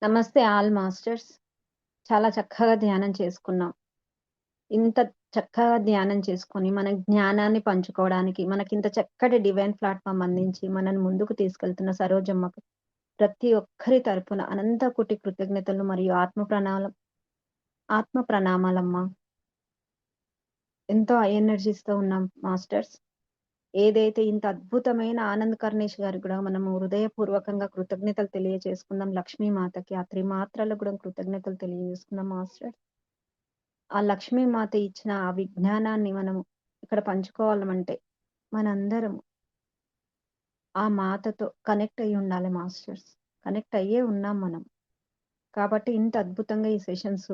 నమస్తే all masters. చాలా చక్కగా ధ్యానం చేసుకున్నాం. ఇంత చక్కగా ధ్యానం చేసుకొని, మన జ్ఞానాన్ని పంచుకోవడానికి, మనకింత చక్కటి డివైన్ ప్లాట్‌ఫార్మ్ అందించి, మనల్ని ముందుకు తీసుకెళ్తున్న సరోజమ్మకు ప్రతి ఒక్కరి తరపున అనంత కోటి కృతజ్ఞతలు మరియు ఆత్మ ప్రణామాలమ్మా. ఎంతో హై ఎనర్జీస్‌తో ఉన్నాం మాస్టర్స్. ఏదైతే ఇంత అద్భుతమైన ఆనంద్ కర్ణేష్ గారికి కూడా మనము హృదయపూర్వకంగా కృతజ్ఞతలు తెలియజేసుకుందాం. లక్ష్మీ మాతకి, ఆ త్రిమాత్రలకు కూడా కృతజ్ఞతలు తెలియజేసుకుందాం మాస్టర్. ఆ లక్ష్మీమాత ఇచ్చిన ఆ విజ్ఞానాన్ని మనము ఇక్కడ పంచుకోవాలమంటే మనందరము ఆ మాతతో కనెక్ట్ అయ్యి ఉండాలి మాస్టర్స్. కనెక్ట్ అయ్యే ఉన్నాం మనం. కాబట్టి ఇంత అద్భుతంగా ఈ సెషన్స్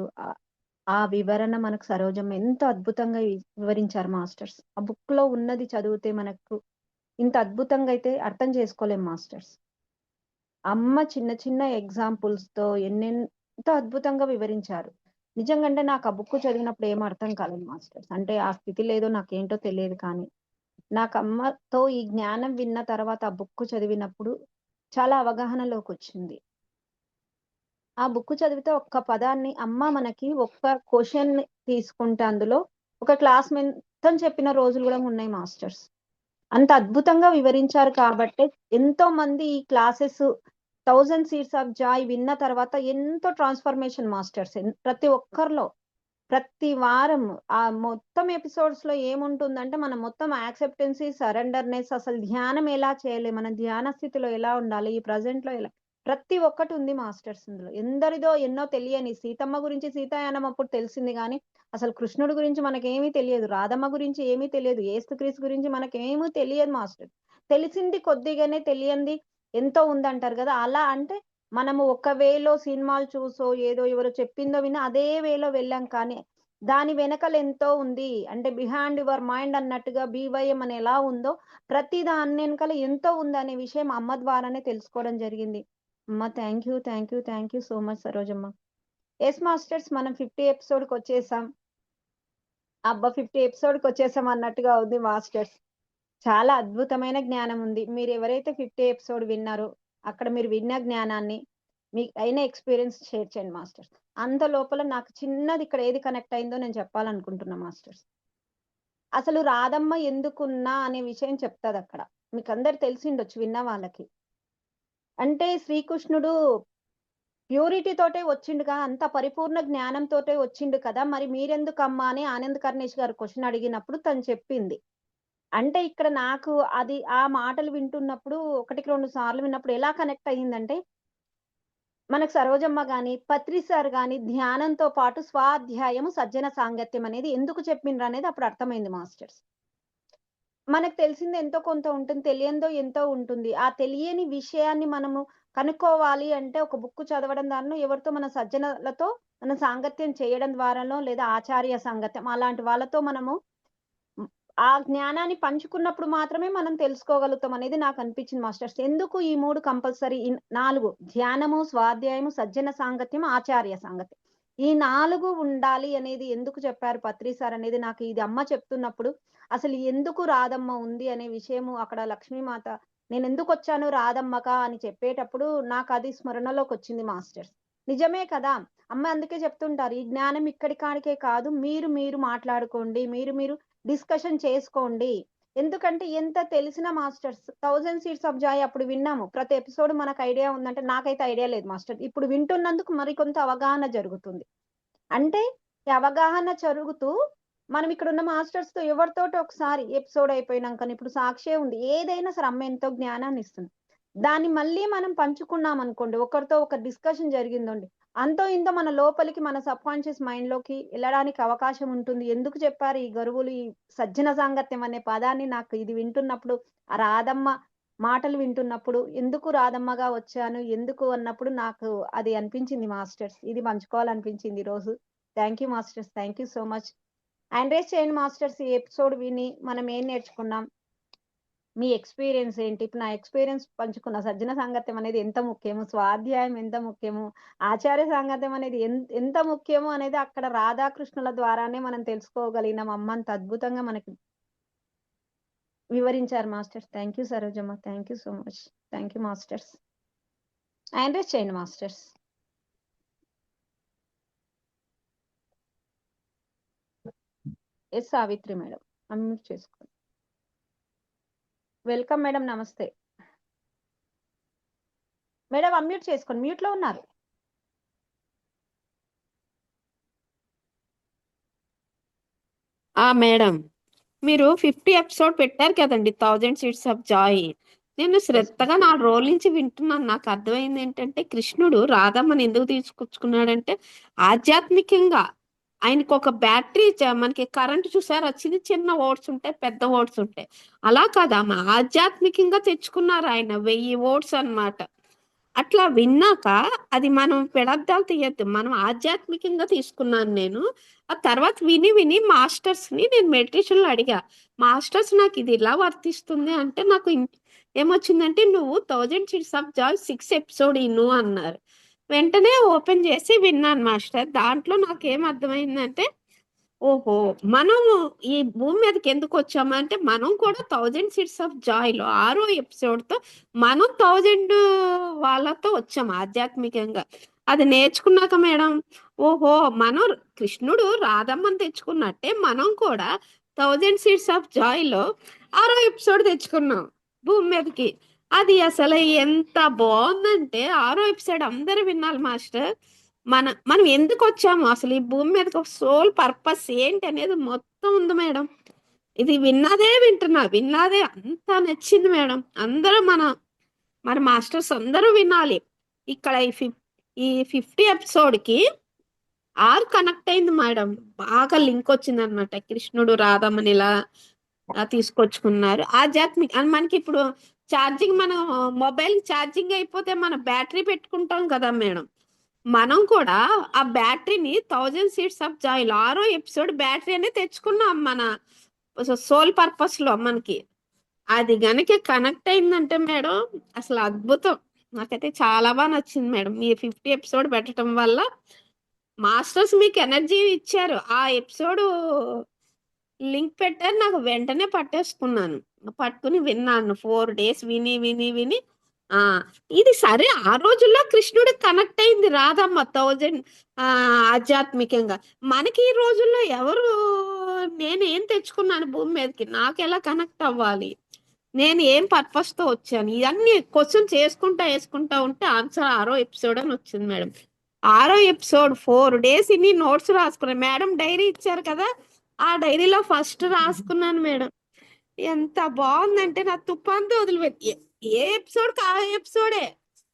ఆ వివరణ మనకు సరోజమ్మ ఎంతో అద్భుతంగా వివరించారు మాస్టర్స్. ఆ బుక్ లో ఉన్నది చదివితే మనకు ఇంత అద్భుతంగా అయితే అర్థం చేసుకోలేం మాస్టర్స్. అమ్మ చిన్న చిన్న ఎగ్జాంపుల్స్ తో ఎన్నెంతో అద్భుతంగా వివరించారు. నిజంగా అంటే నాకు ఆ బుక్ చదివినప్పుడు ఏం అర్థం కాలేదు మాస్టర్స్. అంటే ఆ స్థితి లేదో నాకేంటో తెలియదు కానీ నాకు అమ్మతో ఈ జ్ఞానం విన్న తర్వాత ఆ బుక్ చదివినప్పుడు చాలా అవగాహనలోకి వచ్చింది. ఆ బుక్ చదివితే ఒక్క పదాన్ని అమ్మ మనకి ఒక్క క్వశ్చన్ తీసుకుంటే అందులో ఒక క్లాస్ మొత్తం చెప్పిన రోజులు కూడా ఉన్నాయి మాస్టర్స్. అంత అద్భుతంగా వివరించారు కాబట్టి ఎంతో మంది ఈ క్లాసెస్ 1000 సీడ్స్ ఆఫ్ జాయ్ విన్న తర్వాత ఎంతో ట్రాన్స్ఫర్మేషన్ మాస్టర్స్ ప్రతి ఒక్కరిలో ప్రతి వారం ఆ మొత్తం ఎపిసోడ్స్ లో ఏముంటుందంటే మనం మొత్తం యాక్సెప్టెన్సీ సరెండర్నెస్ అసలు ధ్యానం ఎలా చేయాలి, మన ధ్యాన స్థితిలో ఎలా ఉండాలి, ఈ ప్రజెంట్ లో ఎలా ప్రతి ఒక్కటి ఉంది మాస్టర్స్ ఇందులో. ఎందరిదో ఎన్నో తెలియని సీతమ్మ గురించి సీతాయానం అప్పుడు తెలిసింది కానీ అసలు కృష్ణుడి గురించి మనకేమీ తెలియదు, రాధమ్మ గురించి ఏమీ తెలియదు, ఏసుక్రీస్తు గురించి మనకేమీ తెలియదు మాస్టర్. తెలిసింది కొద్దిగానే, తెలియంది ఎంతో ఉందంటారు కదా, అలా అంటే మనము ఒక వేలో సినిమాలు చూసో ఏదో ఎవరో చెప్పిందో విని అదే వేలో వెళ్ళాం కానీ దాని వెనకల ఎంతో ఉంది అంటే బిహైండ్ యువర్ మైండ్ అన్నట్టుగా బీవైఎం అని ఎలా ఉందో ప్రతి దాని వెనకాల ఎంతో ఉంది అనే విషయం అమ్మ ద్వారానే తెలుసుకోవడం జరిగింది. అమ్మ thank you so much Sarojamma. Yes masters, మనం 50 ఎపిసోడ్కి వచ్చేసాం. అబ్బా 50 ఎపిసోడ్కి వచ్చేసాం అన్నట్టుగా ఉంది మాస్టర్స్. చాలా అద్భుతమైన జ్ఞానం ఉంది. మీరు ఎవరైతే 50 ఎపిసోడ్ విన్నారో అక్కడ మీరు విన్న జ్ఞానాన్ని మీకు అయిన ఎక్స్పీరియన్స్ షేర్ చేయండి మాస్టర్స్. అంత లోపల నాకు చిన్నది ఇక్కడ ఏది కనెక్ట్ అయిందో నేను చెప్పాలనుకుంటున్నా మాస్టర్స్. అసలు రాధమ్మ ఎందుకున్నా అనే విషయం చెప్తాది అక్కడ. మీకు అందరు తెలిసిండొచ్చు విన్న వాళ్ళకి. అంటే శ్రీకృష్ణుడు ప్యూరిటీ తోటే వచ్చిండుగా, అంత పరిపూర్ణ జ్ఞానంతోటే వచ్చిండు కదా, మరి మీరెందుకమ్మా అని ఆనంద్ కర్ణేష్ గారు క్వశ్చన్ అడిగినప్పుడు తను చెప్పింది. అంటే ఇక్కడ నాకు అది ఆ మాటలు వింటున్నప్పుడు ఒకటికి 2 సార్లు విన్నప్పుడు ఎలా కనెక్ట్ అయ్యిందంటే, మనకు సరోజమ్మ గాని, పత్రి సార్ గాని ధ్యానంతో పాటు స్వాధ్యాయము, సజ్జన సాంగత్యం అనేది ఎందుకు చెప్పిండ్రనేది అప్పుడు అర్థమైంది మాస్టర్స్. మనకు తెలిసింది ఎంతో కొంత ఉంటుంది, తెలియందో ఎంతో ఉంటుంది. ఆ తెలియని విషయాన్ని మనము కనుక్కోవాలి అంటే ఒక బుక్ చదవడం ద్వారానో, ఎవరితో మన సజ్జనులతో మనం సాంగత్యం చేయడం ద్వారానో, లేదా ఆచార్య సాంగత్యం అలాంటి వాళ్ళతో మనము హ్మ్. ఆ జ్ఞానాన్ని పంచుకున్నప్పుడు మాత్రమే మనం తెలుసుకోగలుగుతాం అనేది నాకనిపించింది మాస్టర్స్. ఎందుకు ఈ 3 కంపల్సరీ 4 ధ్యానము, స్వాధ్యాయము, సజ్జన సాంగత్యం, ఆచార్య సాంగత్యం. ఈ 4 ఉండాలి అనేది ఎందుకు చెప్పారు పత్రి సార్ అనేది నాకు ఇది అమ్మ చెప్తున్నప్పుడు అసలు ఎందుకు రాధమ్మ ఉంది అనే విషయము అక్కడ లక్ష్మీమాత నేనెందుకొచ్చాను రాధమ్మకా అని చెప్పేటప్పుడు నాకది స్మరణలోకొచ్చింది మాస్టర్స్. నిజమే కదా! అమ్మ అందుకే చెప్తుంటారు. ఈ జ్ఞానం ఇక్కడి కాడికే కాదు. మీరు మీరు మాట్లాడుకోండి. మీరు మీరు డిస్కషన్ చేసుకోండి. ఎందుకంటే ఎంత తెలిసిన మాస్టర్స్ 1000 సీడ్స్ ఆఫ్ జాయ్ అప్పుడు విన్నాము. ప్రతి ఎపిసోడ్ మనకు ఐడియా ఉందంటే నాకైతే ఐడియా లేదు మాస్టర్. ఇప్పుడు వింటున్నందుకు మరికొంత అవగాహన జరుగుతుంది. అంటే ఈ అవగాహన జరుగుతూ మనం ఇక్కడున్న మాస్టర్స్‌తో ఎవరితోటి ఒకసారి ఎపిసోడ్ అయిపోయినంకనే ఇప్పుడు సాక్షే ఉంది. ఏదైనా సరే అమ్మ ఎంతో జ్ఞానాన్నిస్తుంది. దాన్ని మళ్ళీ మనం పంచుకున్నామనుకోండి, ఒకరితో ఒక డిస్కషన్ జరిగిందండి. అంతో ఇంతో మన లోపలికి మన సబ్‌కాన్షియస్ మైండ్‌లోకి ఎళ్ళడానికి అవకాశం ఉంటుంది. ఎందుకు చెప్పారు ఈ గురువులు ఈ సజ్జన సాంగత్యం అనే పదాన్ని నాకు ఇది వింటున్నప్పుడు, ఆ రాధమ్మ మాటలు వింటున్నప్పుడు, ఎందుకు రాధమ్మగా వచ్చాను, ఎందుకు అన్నప్పుడు నాకు అది అనిపించింది మాస్టర్స్. ఇది పంచుకోవాలనిపించింది ఈరోజు. Thank you masters. Thank you so much. Hand raise చేయండి మాస్టర్స్ ఈ ఎపిసోడ్ విని మనం ఏం నేర్చుకున్నాం? మీ ఎక్స్‌పీరియన్స్ ఏంటి? ఇప్పుడు నా ఎక్స్‌పీరియన్స్ పంచుకున్న సజ్జన సాంగత్యం అనేది ఎంత ముఖ్యము, స్వాధ్యాయం ఎంత ముఖ్యము, ఆచార్య సాంగత్యం అనేది ఎంత ముఖ్యము అనేది అక్కడ రాధాకృష్ణుల ద్వారానే మనం తెలుసుకోగలిగినాం. అమ్మ అంత అద్భుతంగా మనకి వివరించారు masters. Thank you Sarojamma. Thank you so much. Thank you masters. Hand raise చేయండి masters. Yes Savitri madam, unmute చేసుకోండి. వెల్కమ్ మేడం, నమస్తే మేడం. అన్మ్యూట్ చేసుకోండి, మ్యూట్ లో ఉన్నారు. మేడం, మీరు 50 ఎపిసోడ్ పెట్టారు కదండి, 1000 సీట్స్ ఆఫ్ జాయ్. నేను శ్రద్ధగా 4 రోజుల నుంచి వింటున్నాను. నాకు అర్థమైంది ఏంటంటే, కృష్ణుడు రాధమ్మని ఎందుకు తీసుకొచ్చుకున్నాడంటే, ఆధ్యాత్మికంగా ఆయనకు ఒక బ్యాటరీ, మనకి కరెంట్ చూసారా, చిన్న చిన్న ఓట్స్ ఉంటాయి, పెద్ద ఓట్స్ ఉంటాయి. అలా కాదు, ఆమె ఆధ్యాత్మికంగా తెచ్చుకున్నారు ఆయన 1000 ఓట్స్ అన్నమాట. అట్లా విన్నాక అది మనం పెడద్దాలు తీయద్దు, మనం ఆధ్యాత్మికంగా తీసుకున్నాను నేను. ఆ తర్వాత విని విని మాస్టర్స్ ని నేను మెడిటేషన్ లో అడిగా, మాస్టర్స్ నాకు ఇది ఇలా వర్తిస్తుంది అంటే, నాకు ఏమొచ్చిందంటే, నువ్వు 1000 సీట్స్ ఆఫ్ జాయ్ 6 ఎపిసోడ్ ఇను అన్నారు. వెంటనే ఓపెన్ చేసి విన్నాను మాస్టర్. దాంట్లో నాకు ఏం అర్థమైందంటే, ఓహో, మనము ఈ భూమి మీదకి ఎందుకు వచ్చామంటే, మనం కూడా 1000 సీట్స్ ఆఫ్ జాయ్ లో 6వ ఎపిసోడ్ తో మనం 1000 వాళ్ళతో వచ్చాం ఆధ్యాత్మికంగా. అది నేర్చుకున్నాక మేడం, ఓహో, మనం కృష్ణుడు రాధమ్మని తెచ్చుకున్నట్టే మనం కూడా 1000 సీట్స్ ఆఫ్ జాయ్ లో 6వ ఎపిసోడ్ తెచ్చుకున్నాం భూమి మీదకి. అది అసలు ఎంత బాగుందంటే, 6వ ఎపిసోడ్ అందరూ వినాలి మాస్టర్. మనం ఎందుకు వచ్చాము అసలు ఈ భూమి మీదకి, ఒక సోల్ పర్పస్ ఏంటి అనేది మొత్తం ఉంది మేడం. ఇది విన్నదే అంత నచ్చింది మేడం. అందరూ మన మాస్టర్స్ అందరూ వినాలి. ఇక్కడ ఈ 50 ఎపిసోడ్ కి కనెక్ట్ అయింది మేడం. బాగా లింక్ వచ్చింది అనమాట. కృష్ణుడు రాధమ్మని ఇలా తీసుకొచ్చుకున్నారు. ఆధ్యాత్మిక మనకి ఇప్పుడు ఛార్జింగ్, మన మొబైల్ ఛార్జింగ్ అయిపోతే మన బ్యాటరీ పెట్టుకుంటాం కదా మేడం, మనం కూడా ఆ బ్యాటరీని 1000 సీట్స్ ఆఫ్ జాయిల్ 6వ ఎపిసోడ్ బ్యాటరీ అనేది తెచ్చుకున్నాం మన సోల్ పర్పస్ లో మనకి. అది గనక కనెక్ట్ అయిందంటే మేడం, అసలు అద్భుతం. నాకైతే చాలా బాగా నచ్చింది మేడం. మీ 50 ఎపిసోడ్ పెట్టడం వల్ల మాస్టర్స్ మీకు ఎనర్జీ ఇచ్చారు. ఆ ఎపిసోడ్ లింక్ పెట్టారు, నాకు వెంటనే పట్టేసుకున్నాను. పట్టుకుని విన్నాను 4 days విని విని విని. ఆ ఇది సరే, ఆ రోజుల్లో కృష్ణుడు కనెక్ట్ అయింది రాధమ్మ 1000 ఆధ్యాత్మికంగా. మనకి ఈ రోజుల్లో ఎవరు, నేను ఏం తెచ్చుకున్నాను భూమి మీదకి, నాకు ఎలా కనెక్ట్ అవ్వాలి, నేను ఏం పర్పస్ తో వచ్చాను, ఇవన్నీ క్వశ్చన్ వేసుకుంటా ఉంటే ఆన్సర్ 6వ ఎపిసోడ్ అని వచ్చింది మేడం. 6వ ఎపిసోడ్ 4 days ఇన్ని నోట్స్ రాసుకున్నాను మేడం. డైరీ ఇచ్చారు కదా, ఆ డైరీలో ఫస్ట్ రాసుకున్నాను మేడం. ఎంత బాగుందంటే, నా తుప్పంతా వదిలిపెట్టి ఏ ఎపిసోడ్ ఆ ఎపిసోడే.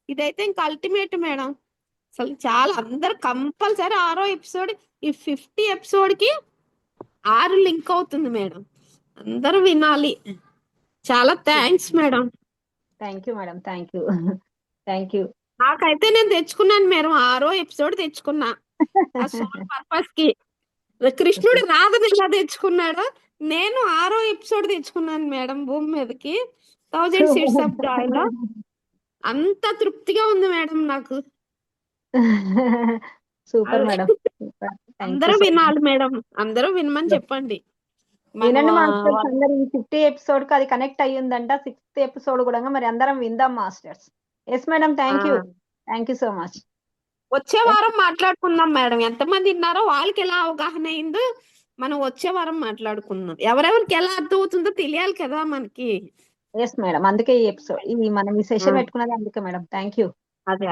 ఇదైతే ఇంకా అల్టిమేట్ మేడం. అసలు చాలా, అందరు కంపల్సరీ 6వ ఎపిసోడ్, ఈ 50 ఎపిసోడ్ కి 6 లింక్ అవుతుంది మేడం. అందరూ వినాలి. చాలా thanks madam. Thank you madam, thank you thank you. నాకైతే నేను తెచ్చుకున్నాను మేడం, 6వ ఎపిసోడ్ తెచ్చుకున్నా ఆ సోల్ పర్పస్ కి. కృష్ణుడు రాధని ఎలా తెచ్చుకున్నాడో, నేను 6వ ఎపిసోడ్ తెచ్చుకున్నాను మేడం భూమి మీదకి 1000 సీట్స్ ఆఫ్ జాయ్ లో. అంత తృప్తిగా ఉంది మేడం నాకు. Super madam, super. Thank you అందరూ సో మచ్. వినాలి మేడం, అందరూ వినమని చెప్పండి. వినండి మాస్టర్స్ అందరు, ఈ 50 ఎపిసోడ్ కి అది కనెక్ట్ అయ్యిందంట. 6th ఎపిసోడ్ కూడా మరి అందరం విందాం masters. Yes madam, thank you so much. వచ్చే వారం మాట్లాడుకుందాం మేడం. ఎంతమంది విన్నారో వాళ్ళకి ఎలా అవగాహన అయిందో మనం వచ్చే వారం మాట్లాడుకుందాం. ఎవరెవరికి ఎలా అర్థం అవుతుందో తెలియాలి కదా మనకి. ఎస్ మేడం, అందుకే ఈ ఎపిసోడ్, మనం ఈ సెషన్ పెట్టుకున్నది అందుకే మేడం. Thank you. అదే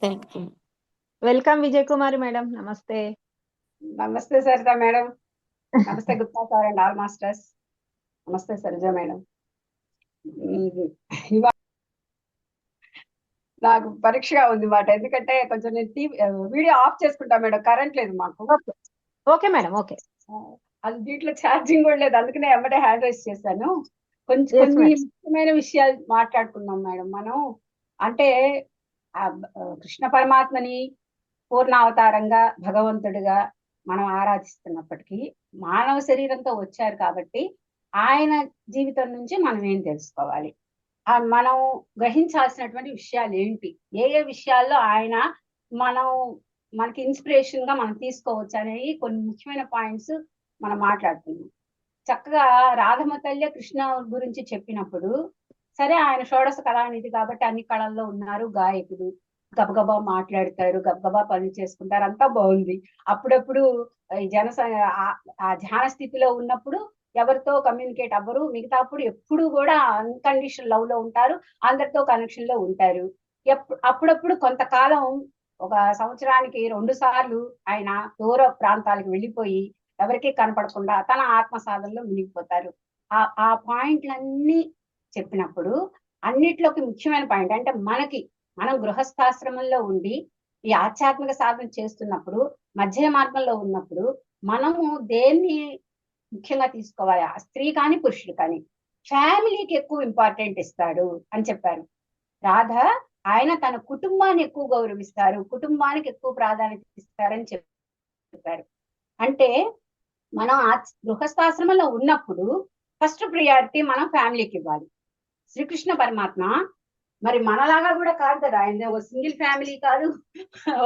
thank you. Welcome Vijay Kumari madam, నమస్తే. నమస్తే సరిత మేడం. నమస్తే Gupta sir and all masters. నమస్తే సరిజ మేడం. నాకు పరీక్షగా ఉంది మాట, ఎందుకంటే కొంచెం నేను వీడియో ఆఫ్ చేసుకుంటా మేడం, కరెంట్ లేదు మాకు. Okay madam, okay. అది దీంట్లో ఛార్జింగ్ కూడా లేదు, అందుకనే ఎమ్మటే హ్యాండ్ రైస్ చేశాను. కొన్ని ముఖ్యమైన విషయాలు మాట్లాడుకున్నాం మేడం మనం. అంటే కృష్ణ పరమాత్మని పూర్ణావతారంగా భగవంతుడిగా మనం ఆరాధిస్తున్నప్పటికీ, మానవ శరీరంతో వచ్చారు కాబట్టి ఆయన జీవితం నుంచి మనం ఏం తెలుసుకోవాలి, మనం గ్రహించాల్సినటువంటి విషయాలు ఏంటి, ఏ విషయాల్లో ఆయన మనకి ఇన్స్పిరేషన్ గా మనం తీసుకోవచ్చు అనేవి కొన్ని ముఖ్యమైన పాయింట్స్ మనం మాట్లాడుతున్నాం. చక్కగా రాధమ్మ తల్లి కృష్ణ గురించి చెప్పినప్పుడు, సరే ఆయన షోడశ కళానిధి కాబట్టి అన్ని కళల్లో ఉన్నారు, గాయకుడు, గబగబా మాట్లాడతారు, గబగబా పనులు చేసుకుంటారు, అంతా బాగుంది. అప్పుడప్పుడు ఈ ఆ ధ్యాన స్థితిలో ఉన్నప్పుడు ఎవరితో కమ్యూనికేట్ అవ్వరు. మిగతా అప్పుడు ఎప్పుడు కూడా అన్కండిషన్ లవ్ లో ఉంటారు, అందరితో కనెక్షన్ లో ఉంటారు. అప్పుడప్పుడు కొంతకాలం, ఒక సంవత్సరానికి 2 సార్లు ఆయన దూర ప్రాంతాలకు వెళ్ళిపోయి ఎవరికీ కనపడకుండా తన ఆత్మ సాధనలో మునిగిపోతారు. ఆ పాయింట్లన్నీ చెప్పినప్పుడు అన్నిట్లోకి ముఖ్యమైన పాయింట్ అంటే మనం గృహస్థాశ్రమంలో ఉండి ఈ ఆధ్యాత్మిక సాధన చేస్తున్నప్పుడు, మధ్య మార్గంలో ఉన్నప్పుడు మనము దేన్ని ముఖ్యంగా తీసుకోవాలి? ఆ స్త్రీ కానీ పురుషుడు కానీ ఫ్యామిలీకి ఎక్కువ ఇంపార్టెంట్ ఇస్తాడు అని చెప్పారు. రాధ ఆయన తన కుటుంబాన్ని ఎక్కువ గౌరవిస్తారు, కుటుంబానికి ఎక్కువ ప్రాధాన్యత ఇస్తారని చెప్పారు. అంటే మనం గృహస్థాశ్రమంలో ఉన్నప్పుడు ఫస్ట్ ప్రియారిటీ మనం ఫ్యామిలీకి ఇవ్వాలి. శ్రీకృష్ణ పరమాత్మ మరి మనలాగా కూడా కాదు కదా, ఆయన ఒక సింగిల్ ఫ్యామిలీ కాదు,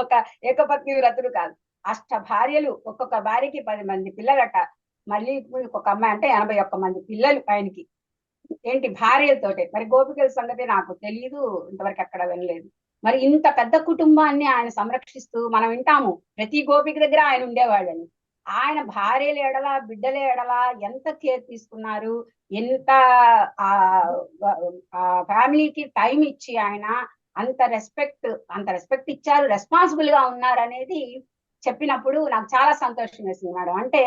ఒక ఏకపత్ని వ్రతుడు కాదు. 8 భార్యలు, ఒక్కొక్క భార్యకి 10 మంది పిల్లలట. మళ్ళీ ఒక అమ్మాయి అంటే 81 మంది పిల్లలు ఆయనకి. ఏంటి భార్యలతోటే. మరి గోపికల సంగతి నాకు తెలియదు, ఇంతవరకు ఎక్కడ వినలేదు. మరి ఇంత పెద్ద కుటుంబాన్ని ఆయన సంరక్షిస్తూ మనం వింటాము ప్రతి గోపిక దగ్గర ఆయన ఉండేవాళ్ళని. ఆయన భార్యల ఎడల, బిడ్డల ఎడల ఎంత కేర్ తీసుకున్నారు, ఎంత ఆ ఫ్యామిలీకి టైం ఇచ్చి ఆయన అంత రెస్పెక్ట్ ఇచ్చారు, రెస్పాన్సిబుల్ గా ఉన్నారు అనేది చెప్పినప్పుడు నాకు చాలా సంతోషం వేసింది మేడం. అంటే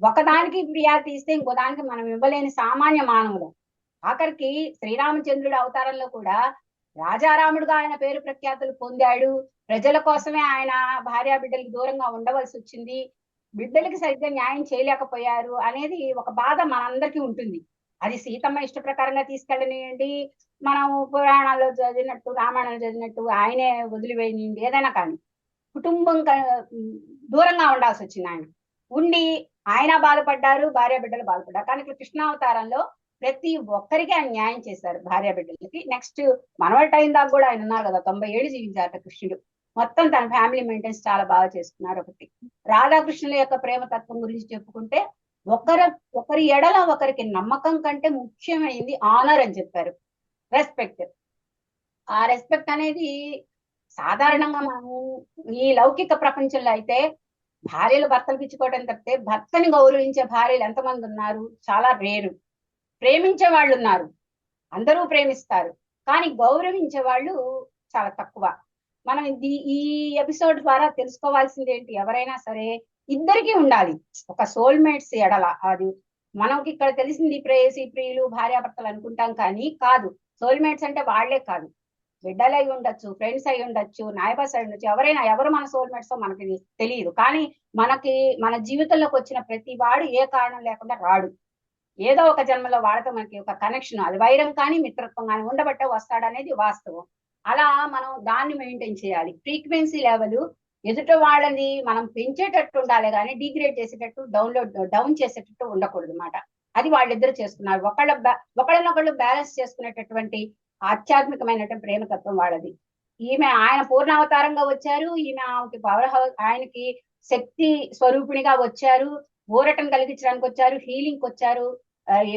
ఒకదానికి ప్రియారిటీ ఇస్తే ఇంకో దానికి మనం ఇవ్వలేని సామాన్య మానవులు. ఆఖరికి శ్రీరామచంద్రుడి అవతారంలో కూడా రాజారాముడుగా ఆయన పేరు ప్రఖ్యాతులు పొందాడు. ప్రజల కోసమే ఆయన భార్యా బిడ్డలకి దూరంగా ఉండవలసి వచ్చింది, బిడ్డలకి సరిగ్గా న్యాయం చేయలేకపోయారు అనేది ఒక బాధ మనందరికీ ఉంటుంది. అది సీతమ్మ ఇష్ట ప్రకారంగా తీసుకెళ్ళనియండి, మనం పురాణాల్లో చదివినట్టు, రామాయణంలో చదివినట్టు ఆయనే వదిలివేయండి, ఏదైనా కానీ కుటుంబం దూరంగా ఉండాల్సి వచ్చింది. ఆయన ఉండి ఆయన బాధపడ్డారు, భార్య బిడ్డలు బాధపడ్డారు. కానీ కృష్ణావతారంలో ప్రతి ఒక్కరికి ఆయన న్యాయం చేశారు, భార్య బిడ్డలకి. నెక్స్ట్ మనవల్ టైం దాకా కూడా ఆయన ఉన్నారు కదా, 90 ఏళ్ళు జీవించారట కృష్ణుడు. మొత్తం తన ఫ్యామిలీ మెయింటెన్స్ చాలా బాగా చేసుకున్నారు. ఒకటి రాధాకృష్ణుల యొక్క ప్రేమ తత్వం గురించి చెప్పుకుంటే, ఒకరి ఎడల ఒకరికి నమ్మకం కంటే ముఖ్యమైనది ఆనర్ అని చెప్పారు, రెస్పెక్ట్. ఆ రెస్పెక్ట్ అనేది సాధారణంగా మనము ఈ లౌకిక ప్రపంచంలో అయితే భార్యలు భర్తలు పిచ్చుకోవడం తప్పితే భర్తని గౌరవించే భార్యలు ఎంతమంది ఉన్నారు? చాలా రేరు. ప్రేమించే వాళ్ళు ఉన్నారు, అందరూ ప్రేమిస్తారు, కానీ గౌరవించే వాళ్ళు చాలా తక్కువ. మనం ఈ ఎపిసోడ్ ద్వారా తెలుసుకోవాల్సింది ఏంటి? ఎవరైనా సరే ఇద్దరికి ఉండాలి ఒక సోల్మేట్స్ ఎడల. అది మనకి ఇక్కడ తెలిసింది ప్రేయసి ప్రియులు భార్యాభర్తలు అనుకుంటాం, కానీ కాదు. సోల్మేట్స్ అంటే వాళ్లే కాదు, బిడ్డలు అయి ఉండొచ్చు, ఫ్రెండ్స్ అయి ఉండొచ్చు, నాయబర్స్ అయి ఉండొచ్చు, ఎవరైనా. ఎవరు మన సోల్మేట్స్ మనకి తెలియదు, కానీ మన జీవితంలోకి వచ్చిన ప్రతి వాడు ఏ కారణం లేకుండా రాడు. ఏదో ఒక జన్మలో వాళ్ళతో మనకి ఒక కనెక్షన్, అది వైరం కానీ మిత్రత్వం కానీ ఉండబట్టే వస్తాడనేది వాస్తవం. అలా మనం దాన్ని మెయింటైన్ చేయాలి. ఫ్రీక్వెన్సీ లెవెల్ ఎదుట వాళ్ళని మనం పెంచేటట్టు ఉండాలి, కానీ డిగ్రేడ్ చేసేటట్టు, డౌన్ చేసేటట్టు ఉండకూడదు అన్నమాట. అది వాళ్ళిద్దరు చేసుకున్నారు. ఒకళ్ళనొకళ్ళు బ్యాలెన్స్ చేసుకునేటటువంటి ఆధ్యాత్మికమైనటువంటి ప్రేమతత్వం వాళ్ళది. ఆయన పూర్ణావతారంగా వచ్చారు, ఆమెకి పవర్ హౌస్, ఆయనకి శక్తి స్వరూపిణిగా వచ్చారు, ఊరటం కలిగించడానికి వచ్చారు, హీలింగ్ వచ్చారు.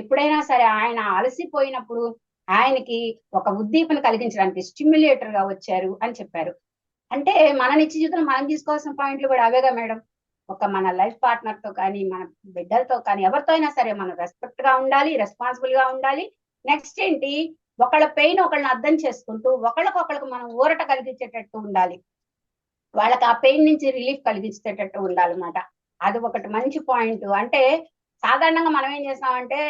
ఎప్పుడైనా సరే ఆయన అలసిపోయినప్పుడు ఆయనకి ఒక ఉద్దీపన కలిగించడానికి స్టిమ్యులేటర్ గా వచ్చారు అని చెప్పారు. అంటే మన నిత్య జీవితంలో మనం తీసుకోవాల్సిన పాయింట్లు కూడా అవేగా మేడం. మన లైఫ్ పార్ట్నర్ తో కానీ, మన బిడ్డలతో కానీ, ఎవరితో అయినా సరే మనం రెస్పెక్ట్ గా ఉండాలి, రెస్పాన్సిబుల్ గా ఉండాలి. నెక్స్ట్ ఏంటి, ఒకళ్ళ పెయిన్ ఒకళ్ళని అర్థం చేసుకుంటూ ఒకళ్ళకొకళ్ళకు మనం ఊరట కలిగించేటట్టు ఉండాలి, వాళ్ళకి ఆ పెయిన్ నుంచి రిలీఫ్ కలిగించేటట్టు ఉండాలన్నమాట. అది ఒకటి మంచి పాయింట్. అంటే సాధారణంగా మనం ఏం చేస్తామంటే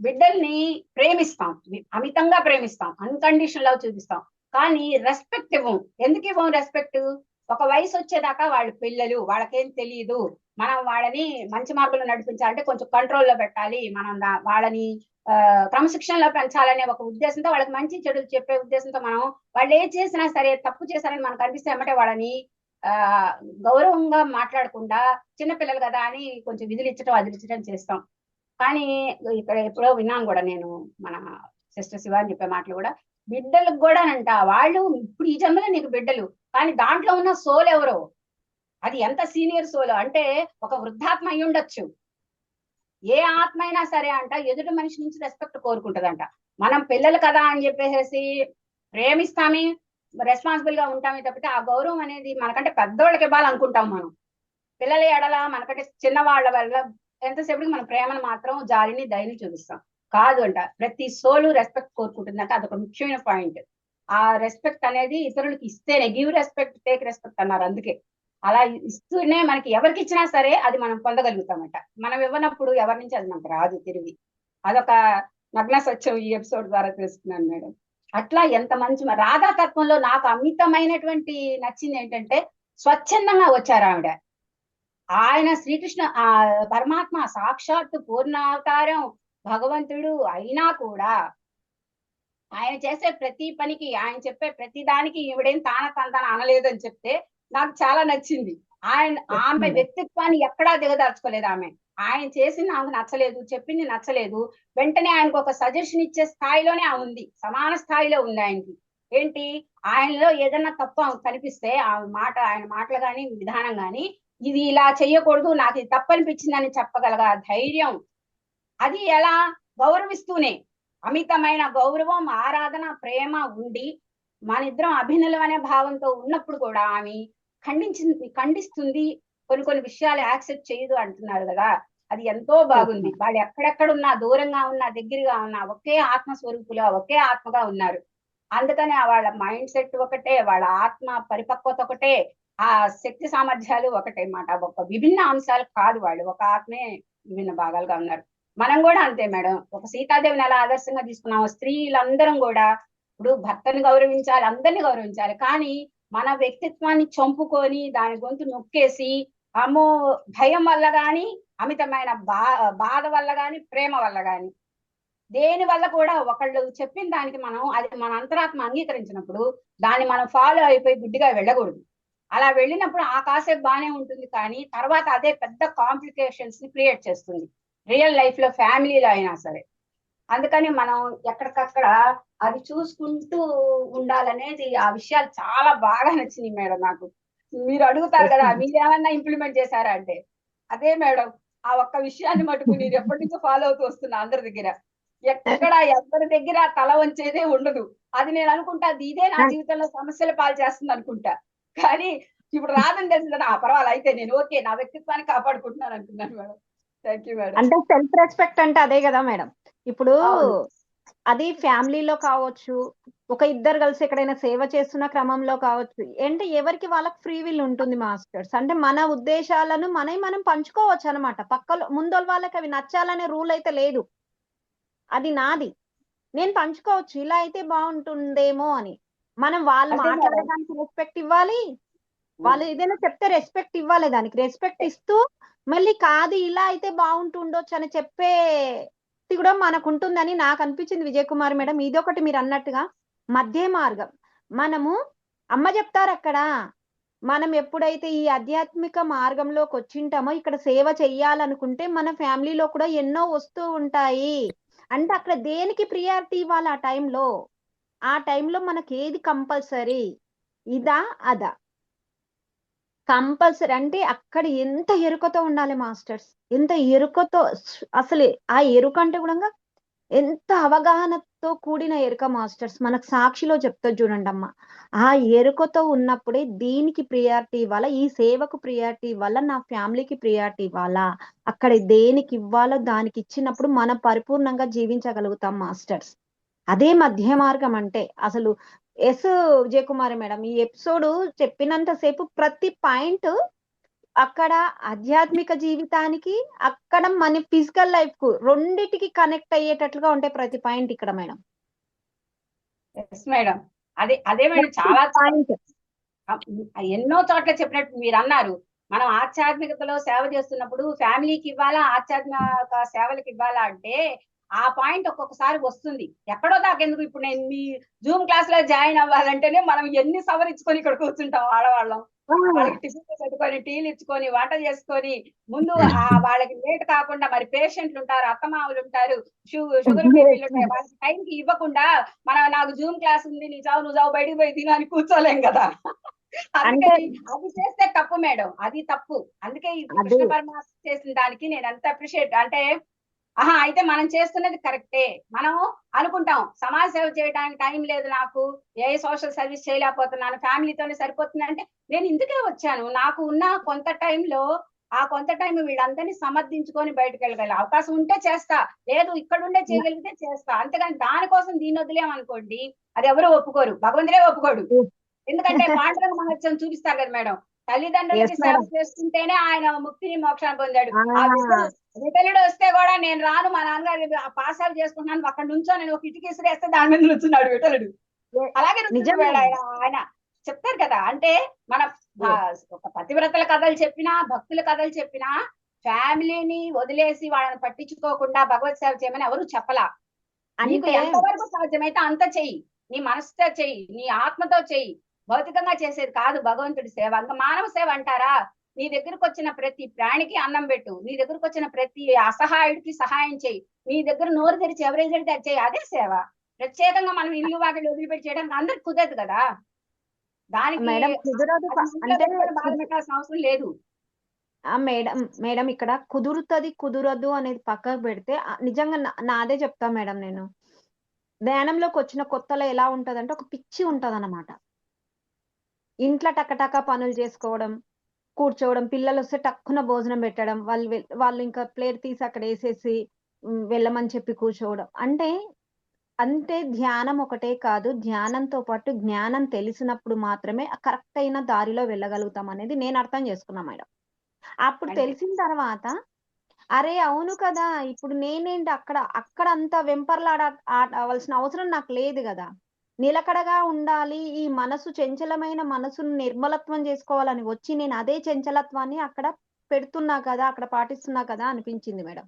బిడ్డల్ని ప్రేమిస్తాం, అమితంగా ప్రేమిస్తాం, అన్కండిషనల్ లవ్ చూపిస్తాం, కానీ రెస్పెక్ట్ ఇవ్వం. ఎందుకు ఇవ్వం రెస్పెక్ట్? ఒక వయసు వచ్చేదాకా వాళ్ళు పిల్లలు, వాళ్ళకేం తెలియదు. మనం వాళ్ళని మంచి మార్గంలో నడిపించాలంటే కొంచెం కంట్రోల్లో పెట్టాలి, మనం వాళ్ళని క్రమశిక్షణలో పెంచాలనే ఒక ఉద్దేశంతో, వాళ్ళకి మంచి చెడులు చెప్పే ఉద్దేశంతో మనం వాళ్ళు ఏం చేసినా సరే తప్పు చేశారని మనకు అనిపిస్తే ఏమంటే వాళ్ళని గౌరవంగా మాట్లాడకుండా చిన్నపిల్లలు కదా అని కొంచెం విధులిచ్చటం అదిలిచ్చటం చేస్తాం. కానీ ఇక్కడ ఎప్పుడో విన్నాను కూడా నేను, మన సిస్టర్ శివ అని చెప్పే మాటలు కూడా, బిడ్డలకు కూడా అంట వాళ్ళు ఇప్పుడు ఈ జన్మలో నీకు బిడ్డలు, కానీ దాంట్లో ఉన్న సోల్ ఎవరో, అది ఎంత సీనియర్ సోల్ అంటే ఒక వృద్ధాత్మ అయి ఉండొచ్చు. ఏ ఆత్మ అయినా సరే అంట ఎదుటి మనిషి నుంచి రెస్పెక్ట్ కోరుకుంటదంట. మనం పిల్లలు కదా అని చెప్పేసి ప్రేమిస్తామే, రెస్పాన్సిబుల్ గా ఉంటామే తప్పితే ఆ గౌరవం అనేది మనకంటే పెద్దోళ్ళకి ఇవ్వాలనుకుంటాం మనం. పిల్లల ఎడల మనకంటే చిన్నవాళ్ళ వల్ల ఎంతసేపటికి మన ప్రేమను మాత్రం జాలిని దయని చూపిస్తాం. కాదు అంట, ప్రతి సోలు రెస్పెక్ట్ కోరుకుంటుందంట. అదొక ముఖ్యమైన పాయింట్. ఆ రెస్పెక్ట్ అనేది ఇతరులకు ఇస్తేనే, గివ్ రెస్పెక్ట్ టేక్ రెస్పెక్ట్ అన్నారు. అందుకే అలా ఇస్తూనే మనకి ఎవరికి ఇచ్చినా సరే అది మనం పొందగలుగుతామట. మనం ఇవ్వనప్పుడు ఎవరి నుంచి అది మనకు రాదు తిరిగి. అదొక నగ్న సత్యం ఈ ఎపిసోడ్ ద్వారా తెలుసుకున్నాను మేడం. అట్లా ఎంత మంచి రాధా తత్వంలో నాకు అమితమైనటువంటి నచ్చింది ఏంటంటే స్వచ్ఛందంగా వచ్చారు ఆవిడ. ఆయన శ్రీకృష్ణ పరమాత్మ సాక్షాత్తు పూర్ణావతారం భగవంతుడు అయినా కూడా ఆయన చేసే ప్రతి పనికి, ఆయన చెప్పే ప్రతి దానికి ఈవిడేం తాన అనలేదని చెప్తే నాకు చాలా నచ్చింది. ఆమె వ్యక్తిత్వాన్ని ఎక్కడా దిగదార్చుకోలేదు ఆమె. ఆయన చేసింది ఆమెకు నచ్చలేదు, చెప్పింది నచ్చలేదు, వెంటనే ఆయనకు ఒక సజెషన్ ఇచ్చే స్థాయిలోనే ఆమె ఉంది, సమాన స్థాయిలో ఉంది ఆయనకి. ఏంటి, ఆయనలో ఏదన్నా తప్పు ఆమెకు కనిపిస్తే ఆయన మాటలు గాని విధానం గాని ఇది ఇలా చెయ్యకూడదు, నాకు ఇది తప్పనిపించిందని చెప్పగలగా ధైర్యం, అది ఎలా గౌరవిస్తూనే, అమితమైన గౌరవం, ఆరాధన, ప్రేమ ఉండి మనిద్దరం అభినయం అనే భావంతో ఉన్నప్పుడు కూడా ఆమె ఖండిస్తుంది, కొన్ని విషయాలు యాక్సెప్ట్ చేయదు అంటున్నారు కదా. అది ఎంతో బాగుంది. వాళ్ళు ఎక్కడెక్కడున్నా, దూరంగా ఉన్నా, దగ్గరగా ఉన్నా ఒకే ఆత్మస్వరూపులో, ఒకే ఆత్మగా ఉన్నారు. అందుకని వాళ్ళ మైండ్ సెట్ ఒకటే, వాళ్ళ ఆత్మ పరిపక్వత ఒకటే, ఆ శక్తి సామర్థ్యాలు ఒకటే మాట. ఒక విభిన్న అంశాలు కాదు, వాళ్ళు ఒక ఆత్మే విభిన్న భాగాలుగా ఉన్నారు. మనం కూడా అంతే మేడం. ఒక సీతాదేవిని ఎలా ఆదర్శంగా తీసుకున్నాము, స్త్రీలందరం కూడా ఇప్పుడు భర్తని గౌరవించాలి, అందరిని గౌరవించాలి, కానీ మన వ్యక్తిత్వాన్ని చంపుకొని దాని గొంతు నొక్కేసి అమ్మో భయం వల్ల గాని, అమితమైన బాధ వల్ల గాని, ప్రేమ వల్ల గాని, దేని వల్ల కూడా ఒకళ్ళు చెప్పిన దానికి మనం అది మన అంతరాత్మ అంగీకరించినప్పుడు దాన్ని మనం ఫాలో అయిపోయి గుడ్డిగా వెళ్ళకూడదు. అలా వెళ్ళినప్పుడు ఆ కాసేపు బాగానే ఉంటుంది, కానీ తర్వాత అదే పెద్ద కాంప్లికేషన్స్ ని క్రియేట్ చేస్తుంది రియల్ లైఫ్ లో, ఫ్యామిలీలో అయినా సరే. అందుకని మనం ఎక్కడికక్కడ అది చూసుకుంటూ ఉండాలనేది, ఆ విషయాలు చాలా బాగా నచ్చినాయి మేడం నాకు. మీరు అడుగుతారు కదా మీరేమన్నా ఇంప్లిమెంట్ చేశారా అంటే, అదే మేడం, ఆ ఒక్క విషయాన్ని మటుకు నేను ఎప్పటి నుంచో ఫాలో అవుతూ వస్తున్నా. అందరి దగ్గర ఎక్కడ ఎవరి దగ్గర తల వంచేదే ఉండదు. అది నేను అనుకుంటా ఇదే నా జీవితంలో సమస్యలు పాలు చేస్తుంది అనుకుంటా. కానీ ఇప్పుడు రాదని తెలిసింది కదా, పర్వాలేదు అయితే నేను ఓకే, నా వ్యక్తిత్వాన్ని కాపాడుకుంటున్నాను అంటున్నాను మేడం. Thank you madam. అంటే సెల్ఫ్ రెస్పెక్ట్ అంటే అదే కదా మేడం. ఇప్పుడు అది ఫ్యామిలీలో కావచ్చు, ఒక ఇద్దరు కలిసి ఎక్కడైనా సేవ చేస్తున్న క్రమంలో కావచ్చు, అంటే ఎవరికి వాళ్ళకి ఫ్రీ విల్ ఉంటుంది మాస్టర్స్. అంటే మన ఉద్దేశాలను మనం పంచుకోవచ్చు అనమాట. పక్కలో ముందోళ్ళ వాళ్ళకి అవి నచ్చాలనే రూల్ అయితే లేదు. అది నాది, నేను పంచుకోవచ్చు, ఇలా అయితే బాగుంటుందేమో అని. మనం వాళ్ళు మాట్లాడడానికి రెస్పెక్ట్ ఇవ్వాలి, వాళ్ళు ఏదైనా చెప్తే రెస్పెక్ట్ ఇవ్వాలి, దానికి రెస్పెక్ట్ ఇస్తూ మళ్ళీ కాదు ఇలా అయితే బాగుంటుండొచ్చు అని చెప్పే కూడా మనకు ఉంటుందని నాకు అనిపించింది విజయ్ కుమార్ మేడం. ఇదొకటి మీరు అన్నట్టుగా మధ్య మార్గం. మనము అమ్మ చెప్తారు అక్కడ, మనం ఎప్పుడైతే ఈ ఆధ్యాత్మిక మార్గంలోకి వచ్చింటామో ఇక్కడ సేవ చెయ్యాలనుకుంటే మన ఫ్యామిలీలో కూడా ఎన్నో వస్తూ ఉంటాయి. అంటే అక్కడ దేనికి ప్రియారిటీ ఇవ్వాలి ఆ టైంలో మనకి ఏది కంపల్సరీ, ఇదా అదా కంపల్సరీ. అంటే అక్కడ ఎంత ఎరుకతో ఉండాలి మాస్టర్స్, ఎంత ఎరుకతో, అసలు ఆ ఎరుక అంటే కూడా ఎంత అవగాహనతో కూడిన ఎరుక మాస్టర్స్. మనకు సాక్షిలో చెప్తా చూడండి అమ్మ, ఆ ఎరుకతో ఉన్నప్పుడే దీనికి ప్రియారిటీ ఇవ్వాలా, ఈ సేవకు ప్రియారిటీ ఇవ్వాలా, నా ఫ్యామిలీకి ప్రియారిటీ ఇవ్వాలా, అక్కడ దేనికి ఇవ్వాలో దానికి ఇచ్చినప్పుడు మనం పరిపూర్ణంగా జీవించగలుగుతాం మాస్టర్స్. అదే మధ్య మార్గం అంటే. అసలు ఎస్ విజయ్ కుమార్ మేడం, ఈ ఎపిసోడ్ చెప్పినంతసేపు ప్రతి పాయింట్ అక్కడ ఆధ్యాత్మిక జీవితానికి, అక్కడ మన ఫిజికల్ లైఫ్ కు రెండిటికి కనెక్ట్ అయ్యేటట్లుగా ఉంటాయి ప్రతి పాయింట్ ఇక్కడ మేడం. ఎస్ మేడం, అదే మేడం, చాలా పాయింట్ ఎన్నో చోట్ల చెప్పినట్టు మీరు అన్నారు. మనం ఆధ్యాత్మికతలో సేవ చేస్తున్నప్పుడు ఫ్యామిలీకి ఇవ్వాలా, ఆధ్యాత్మిక సేవలకు ఇవ్వాలా అంటే ఆ పాయింట్ ఒక్కొక్కసారి వస్తుంది. ఎక్కడో దాకెందుకు, ఇప్పుడు నేను మీ జూమ్ క్లాస్ లో జాయిన్ అవ్వాలంటేనే మనం ఎన్ని సవరించుకొని ఇక్కడ కూర్చుంటాం ఆడవాళ్ళం. వాళ్ళకి టిఫిన్ పెట్టుకొని, టీలు ఇచ్చుకొని, వంట చేసుకొని, ముందు వాళ్ళకి లేట్ కాకుండా, మరి పేషెంట్లు ఉంటారు, అత్తమావులు ఉంటారు, షుగర్ బీపీలు ఉంటాయి, వాళ్ళకి టైంకి ఇవ్వకుండా నాకు జూమ్ క్లాస్ ఉంది, నువ్వు చావు బయటికి పోయి తిను అని కూర్చోలేం కదా. అందుకని అది చేస్తే తప్పు మేడం, అది తప్పు. అందుకే ఈ కృష్ణ పరమాత్మ చేసిన దానికి నేను ఎంత అప్రిషియేట్, అంటే ఆహా అయితే మనం చేస్తున్నది కరెక్టే. మనం అనుకుంటాం సమాజ సేవ చేయడానికి టైం లేదు నాకు, ఏ సోషల్ సర్వీస్ చేయలేకపోతున్నాను, ఫ్యామిలీతోనే సరిపోతుంది అంటే నేను ఇందుకే వచ్చాను. నాకు ఉన్న కొంత టైంలో ఆ కొంత టైం వీళ్ళందరినీ సమర్థించుకొని బయటకు వెళ్ళగల అవకాశం ఉంటే చేస్తా, లేదు ఇక్కడుండే చేయగలిగితే చేస్తా. అంతేగాని దానికోసం దీన్ని వదిలేమనుకోండి అది ఎవరు ఒప్పుకోరు, భగవంతుడే ఒప్పుకోడు. ఎందుకంటే పాండురంగ మహత్యం చూపిస్తారు కదా మేడం, తల్లిదండ్రులకి ఎస్ సేవ మేడం. చేసుకుంటేనే ఆయన ముక్తిని మోక్షాన్ని పొందాడు. ఆ విఠలుడు వస్తే కూడా నేను రాను, మా నాన్నగారు పాసాలు చేసుకుంటున్నాను అక్కడ నుంచో నేను ఒక ఇటుక ఇసిరేస్తే దాని మీద నుంచున్నాడు విఠలుడు. అలాగే నిజంగా రుద్రుడు ఆయన చెప్తారు కదా. అంటే మన ఒక పతివ్రతల కథలు చెప్పినా, భక్తుల కథలు చెప్పినా, ఫ్యామిలీని వదిలేసి వాళ్ళని పట్టించుకోకుండా భగవత్ సేవ చేయమని ఎవరు చెప్పలా. నీకు అంటే ఎంతవరకు సాధ్యమైతే అంత చెయ్యి, నీ మనసుతో చెయ్యి, నీ ఆత్మతో చెయ్యి. భౌతికంగా చేసేది కాదు భగవంతుడి సేవ. ఇంకా మానవ సేవ అంటారా, నీ దగ్గరకు వచ్చిన ప్రతి ప్రాణికి అన్నం పెట్టు, నీ దగ్గరకు వచ్చిన ప్రతి అసహాయుడికి సహాయం చెయ్యి, నీ దగ్గర నోరు తెరిచి ఎవరైతే అది చెయ్యి, అదే సేవ. ప్రత్యేకంగా మనం ఇల్లు వాకిలు వదిలిపెట్టి చేయడానికి అందరికి కుదరదు కదా. దానికి మేడం కుదరదు. అది ఇంట్లో అంటే పెట్టుకొని బాధపడాల్సిన అవసరం లేదు. మేడం మేడం ఇక్కడ కుదురుతుంది కుదరదు అనేది పక్కకు పెడితే నిజంగా నాదే చెప్తా మేడం. నేను ధ్యానంలోకి వచ్చిన కొత్తలో ఎలా ఉంటదంటే ఒక పిచ్చి ఉంటదన్నమాట. ఇంట్లో టకటక పనులు చేసుకోవడం, కూర్చోవడం, పిల్లలొస్తే టక్కున భోజనం పెట్టడం, వాళ్ళు ఇంకా ప్లేట్ తీసి అక్కడ ఏసేసి వెళ్ళమని చెప్పి కూర్చోవడం. అంటే ధ్యానం ఒకటే కాదు. ధ్యానంతో పాటు జ్ఞానం తెలిసినప్పుడు మాత్రమే కరెక్ట్ అయిన దారిలో వెళ్ళగలుగుతాం అనేది నేను అర్థం చేసుకున్నా మేడం. అప్పుడు అంటే తెలిసిన తర్వాత అరే! అవును కదా! ఇప్పుడు నేనేంటి అక్కడ అంత ఆడవలసిన అవసరం నాకు లేదు గదా! నిలకడగా ఉండాలి. ఈ మనసు చంచలమైన మనసును నిర్మలత్వం జేసుకోవాలని వచ్చి నేను అదే చంచలత్వాన్ని అక్కడ పెడుతున్నా కదా! అక్కడ పాటిస్తున్నా కదా! అనిపించింది మేడం.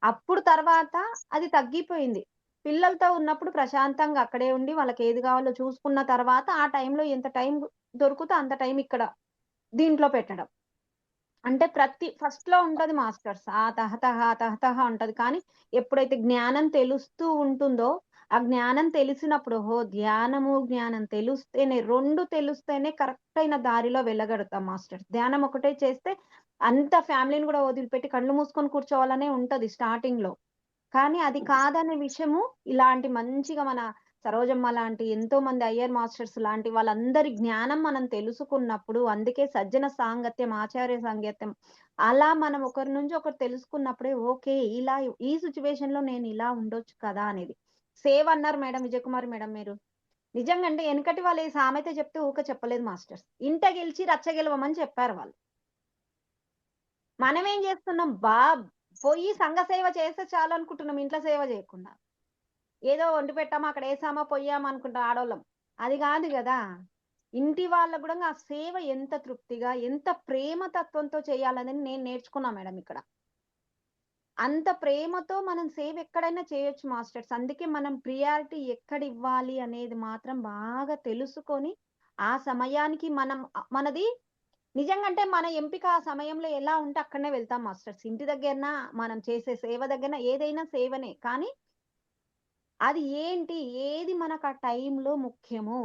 అప్పుడు తర్వాత అది తగ్గిపోయింది. పిల్లలతో ఉన్నప్పుడు ప్రశాంతంగా అక్కడే ఉండి వాళ్ళకేది గావాలో చూసుకున్న తర్వాత ఆ టైంలో ఎంత టైం దొరుకుతే అంత టైం ఇక్కడ దీంట్లో పెట్టడం. అంటే ఫస్ట్‌లో ఉంటది మాస్టర్స్. తహతహ ఉంటది. కానీ ఎప్పుడైతే జ్ఞానం తెలుస్తూ ఉంటుందో, ఆ జ్ఞానం తెలిసినప్పుడు ఓహో! జ్ఞానం తెలుస్తేనే 2 తెలుస్తేనే కరెక్ట్ అయిన దారిలో వెళ్ళగలుగుతాం మాస్టర్స్. ధ్యానం ఒకటే చేస్తే అంత ఫ్యామిలీని గూడా వదిలిపెట్టి కళ్ళు మూసుకొని కూర్చోవాలనే ఉంటది స్టార్టింగ్‌లో. కానీ అది కాదనే విషయము ఇలాంటి మంచిగా మన సరోజమ్మ లాంటి ఎంతోమంది అయ్యర్ మాస్టర్స్ లాంటి వాళ్ళందరి జ్ఞానం మనం తెలుసుకున్నప్పుడు, అందుకే సజ్జన సాంగత్యం, ఆచార్య సాంగత్యం అలా మనం ఒకరి నుంచి ఒకరు తెలుసుకున్నప్పుడే ఓకే. ఇలా ఈ సిట్యుయేషన్‌లో నేను ఇలా ఉండొచ్చు కదా! అనేది. సేవ అన్నారు మేడం విజయకుమారి మేడం మీరు. నిజంగా అంటే ఎనకటి వాళ్ళు ఈ సామెత చెప్తే ఊకే చెప్పలేదు మాస్టర్స్. ఇంట గెలిచి రచ్చ గెలవమని చెప్పారు వాళ్ళు. మనమేం చేస్తున్నాం పోయి సంఘ సేవ చేస్తే చాలనుకుంటున్నాం ఇంట్లో సేవ చేయకుండా. ఏదో వండి పెట్టామా, అక్కడ ఏసామా, పొయ్యామా అనుకుంటాం ఆడోళ్ళం. అది గాదు గదా! ఇంటి వాళ్ళకి గూడా ఆ సేవ ఎంత తృప్తిగా, ఎంత ప్రేమ తత్వంతో చేయాలనేది నేను నేర్చుకున్నా మేడం ఇక్కడ. అంత ప్రేమతో మనం సేవ ఎక్కడైనా చేయొచ్చు మాస్టర్స్. అందుకే మనం ప్రియారిటీ ఎక్కడివ్వాలి అనేది మాత్రం బాగా తెలుసుకొని, ఆ సమయానికి మనది నిజంగంటే మన ఎంపిక ఆ సమయంలో ఎలా ఉంటే అక్కడనే వెళ్తాం మాస్టర్స్. ఇంటి దగ్గరన మనం చేసే సేవ దగ్గరన ఏదైనా సేవనే. కానీ అది ఏంటి? ఏది మనకు ఆ టైంలో ముఖ్యమో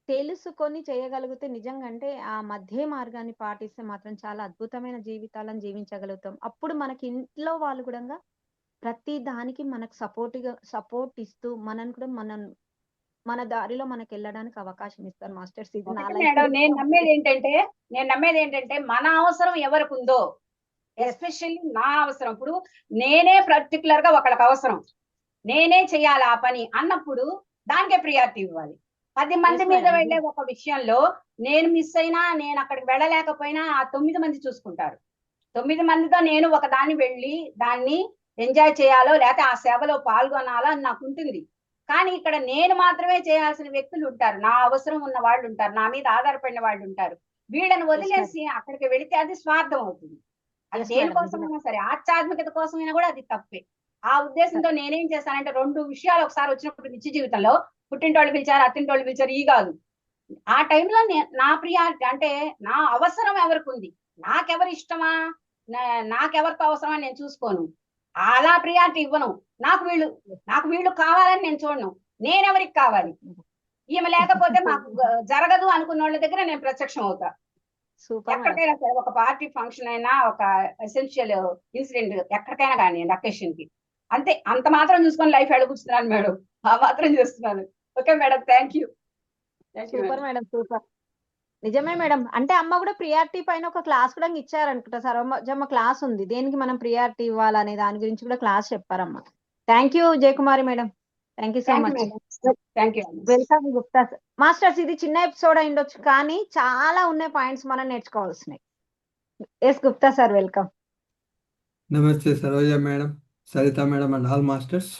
తెలుసుకొని చేయగలిగితే నిజంగంటే ఆ మధ్య మార్గాన్ని పాటిస్తే మాత్రం చాలా అద్భుతమైన జీవితాలను జీవించగలుగుతాం. అప్పుడు మనకి ఇంట్లో వాళ్ళు గూడంగా ప్రతి దానికి మనకు సపోర్ట్ ఇస్తూ మనని కూడా మన దారిలో మనకెళ్ళడానికి అవకాశం ఇస్తారు మాస్టర్స్. ఇది నా ఒకటి లైఫ్‌లో మేడం, నేను నమ్మేది ఏంటంటే మన అవసరం ఎవరికి ఉందో, ఎస్పెషల్లీ నా అవసరం, ఇప్పుడు నేనే పర్టికులర్ గా ఒకళ్ళకి అవసరం, నేనే చేయాలి ఆ పని అన్నప్పుడు దానికే ప్రియారిటీ ఇవ్వాలి. 10 మంది మీద మేడం. వెళ్ళే ఒక విషయంలో నేను మిస్ అయినా, నేను అక్కడికి వెళ్ళలేకపోయినా ఆ 9 మంది చూసుకుంటారు. 9 మందితో నేను ఒక దాన్ని వెళ్ళి దాన్ని ఎంజాయ్ చేయాలో లేకపోతే ఆ సేవలో పాల్గొనాలో అని నాకు ఉంటుంది. కానీ ఇక్కడ నేను మాత్రమే చేయాల్సిన వ్యక్తులు ఉంటారు, నా అవసరం ఉన్న వాళ్ళు ఉంటారు, నా మీద ఆధారపడిన వాళ్ళు ఉంటారు. వీళ్ళని వదిలేసి అక్కడికి వెళితే అది స్వార్థం అవుతుంది. అది దేనికోసమైనా సరే, ఆధ్యాత్మికత కోసమైనా కూడా అది తప్పే. ఆ ఉద్దేశంతో నేనేం చేస్తానంటే 2 విషయాలు ఒకసారి వచ్చినప్పుడు నిత్య జీవితంలో, పుట్టింటోళ్ళు పిలిచారు, అత్తింటోళ్ళు పిలిచారు ఈ కాదు. ఆ టైంలో నా ప్రియారిటీ అంటే నా అవసరం ఎవరికి ఉంది, నాకెవరు ఇష్టమా, నాకెవరితో అవసరమా నేను చూసుకోను, అలా ప్రియారిటీ ఇవ్వను. నాకు వీళ్ళు కావాలని నేను చూడను, నేనెవరికి కావాలి, ఈమె లేకపోతే మాకు జరగదు అనుకున్న వాళ్ళ దగ్గర నేను ప్రత్యక్షం అవుతా. Super madam. ఎక్కడికైనా సరే ఒక పార్టీ ఫంక్షన్ అయినా ఒక ఎసెన్షియల్ ఇన్సిడెంట్ ఎక్కడికైనా కానివ్వండి అకేషన్ కి అంతే, అంత మాత్రం చూసుకొని లైఫ్ ఎడగూర్చున్నాను మేడం, ఆ మాత్రం చేస్తున్నాను. Okay madam, thank you. Super madam, super. నిజమే మేడం. అంటే అమ్మ కూడా ప్రియారిటీ పైన ఒక క్లాస్ కూడా ఇచ్చారనుకుంటా. సరోజమ్మ క్లాస్ ఉంది, దేనికి మనం ప్రియారిటీ ఇవ్వాలనే దాని గురించి కూడా క్లాస్ చెప్పారమ్మా. Thank you Jayakumari madam, thank you so thank you much. Madam, thank you. Welcome Gupta masters. ఇది చిన్న ఎపిసోడ్ అయిండొచ్చు కానీ చాలా ఉన్నాయి పాయింట్స్ మనం నేర్చుకోవాల్సినాయి. Yes Gupta sir, welcome. నమస్తే Saroja madam, Sarita madam and all masters.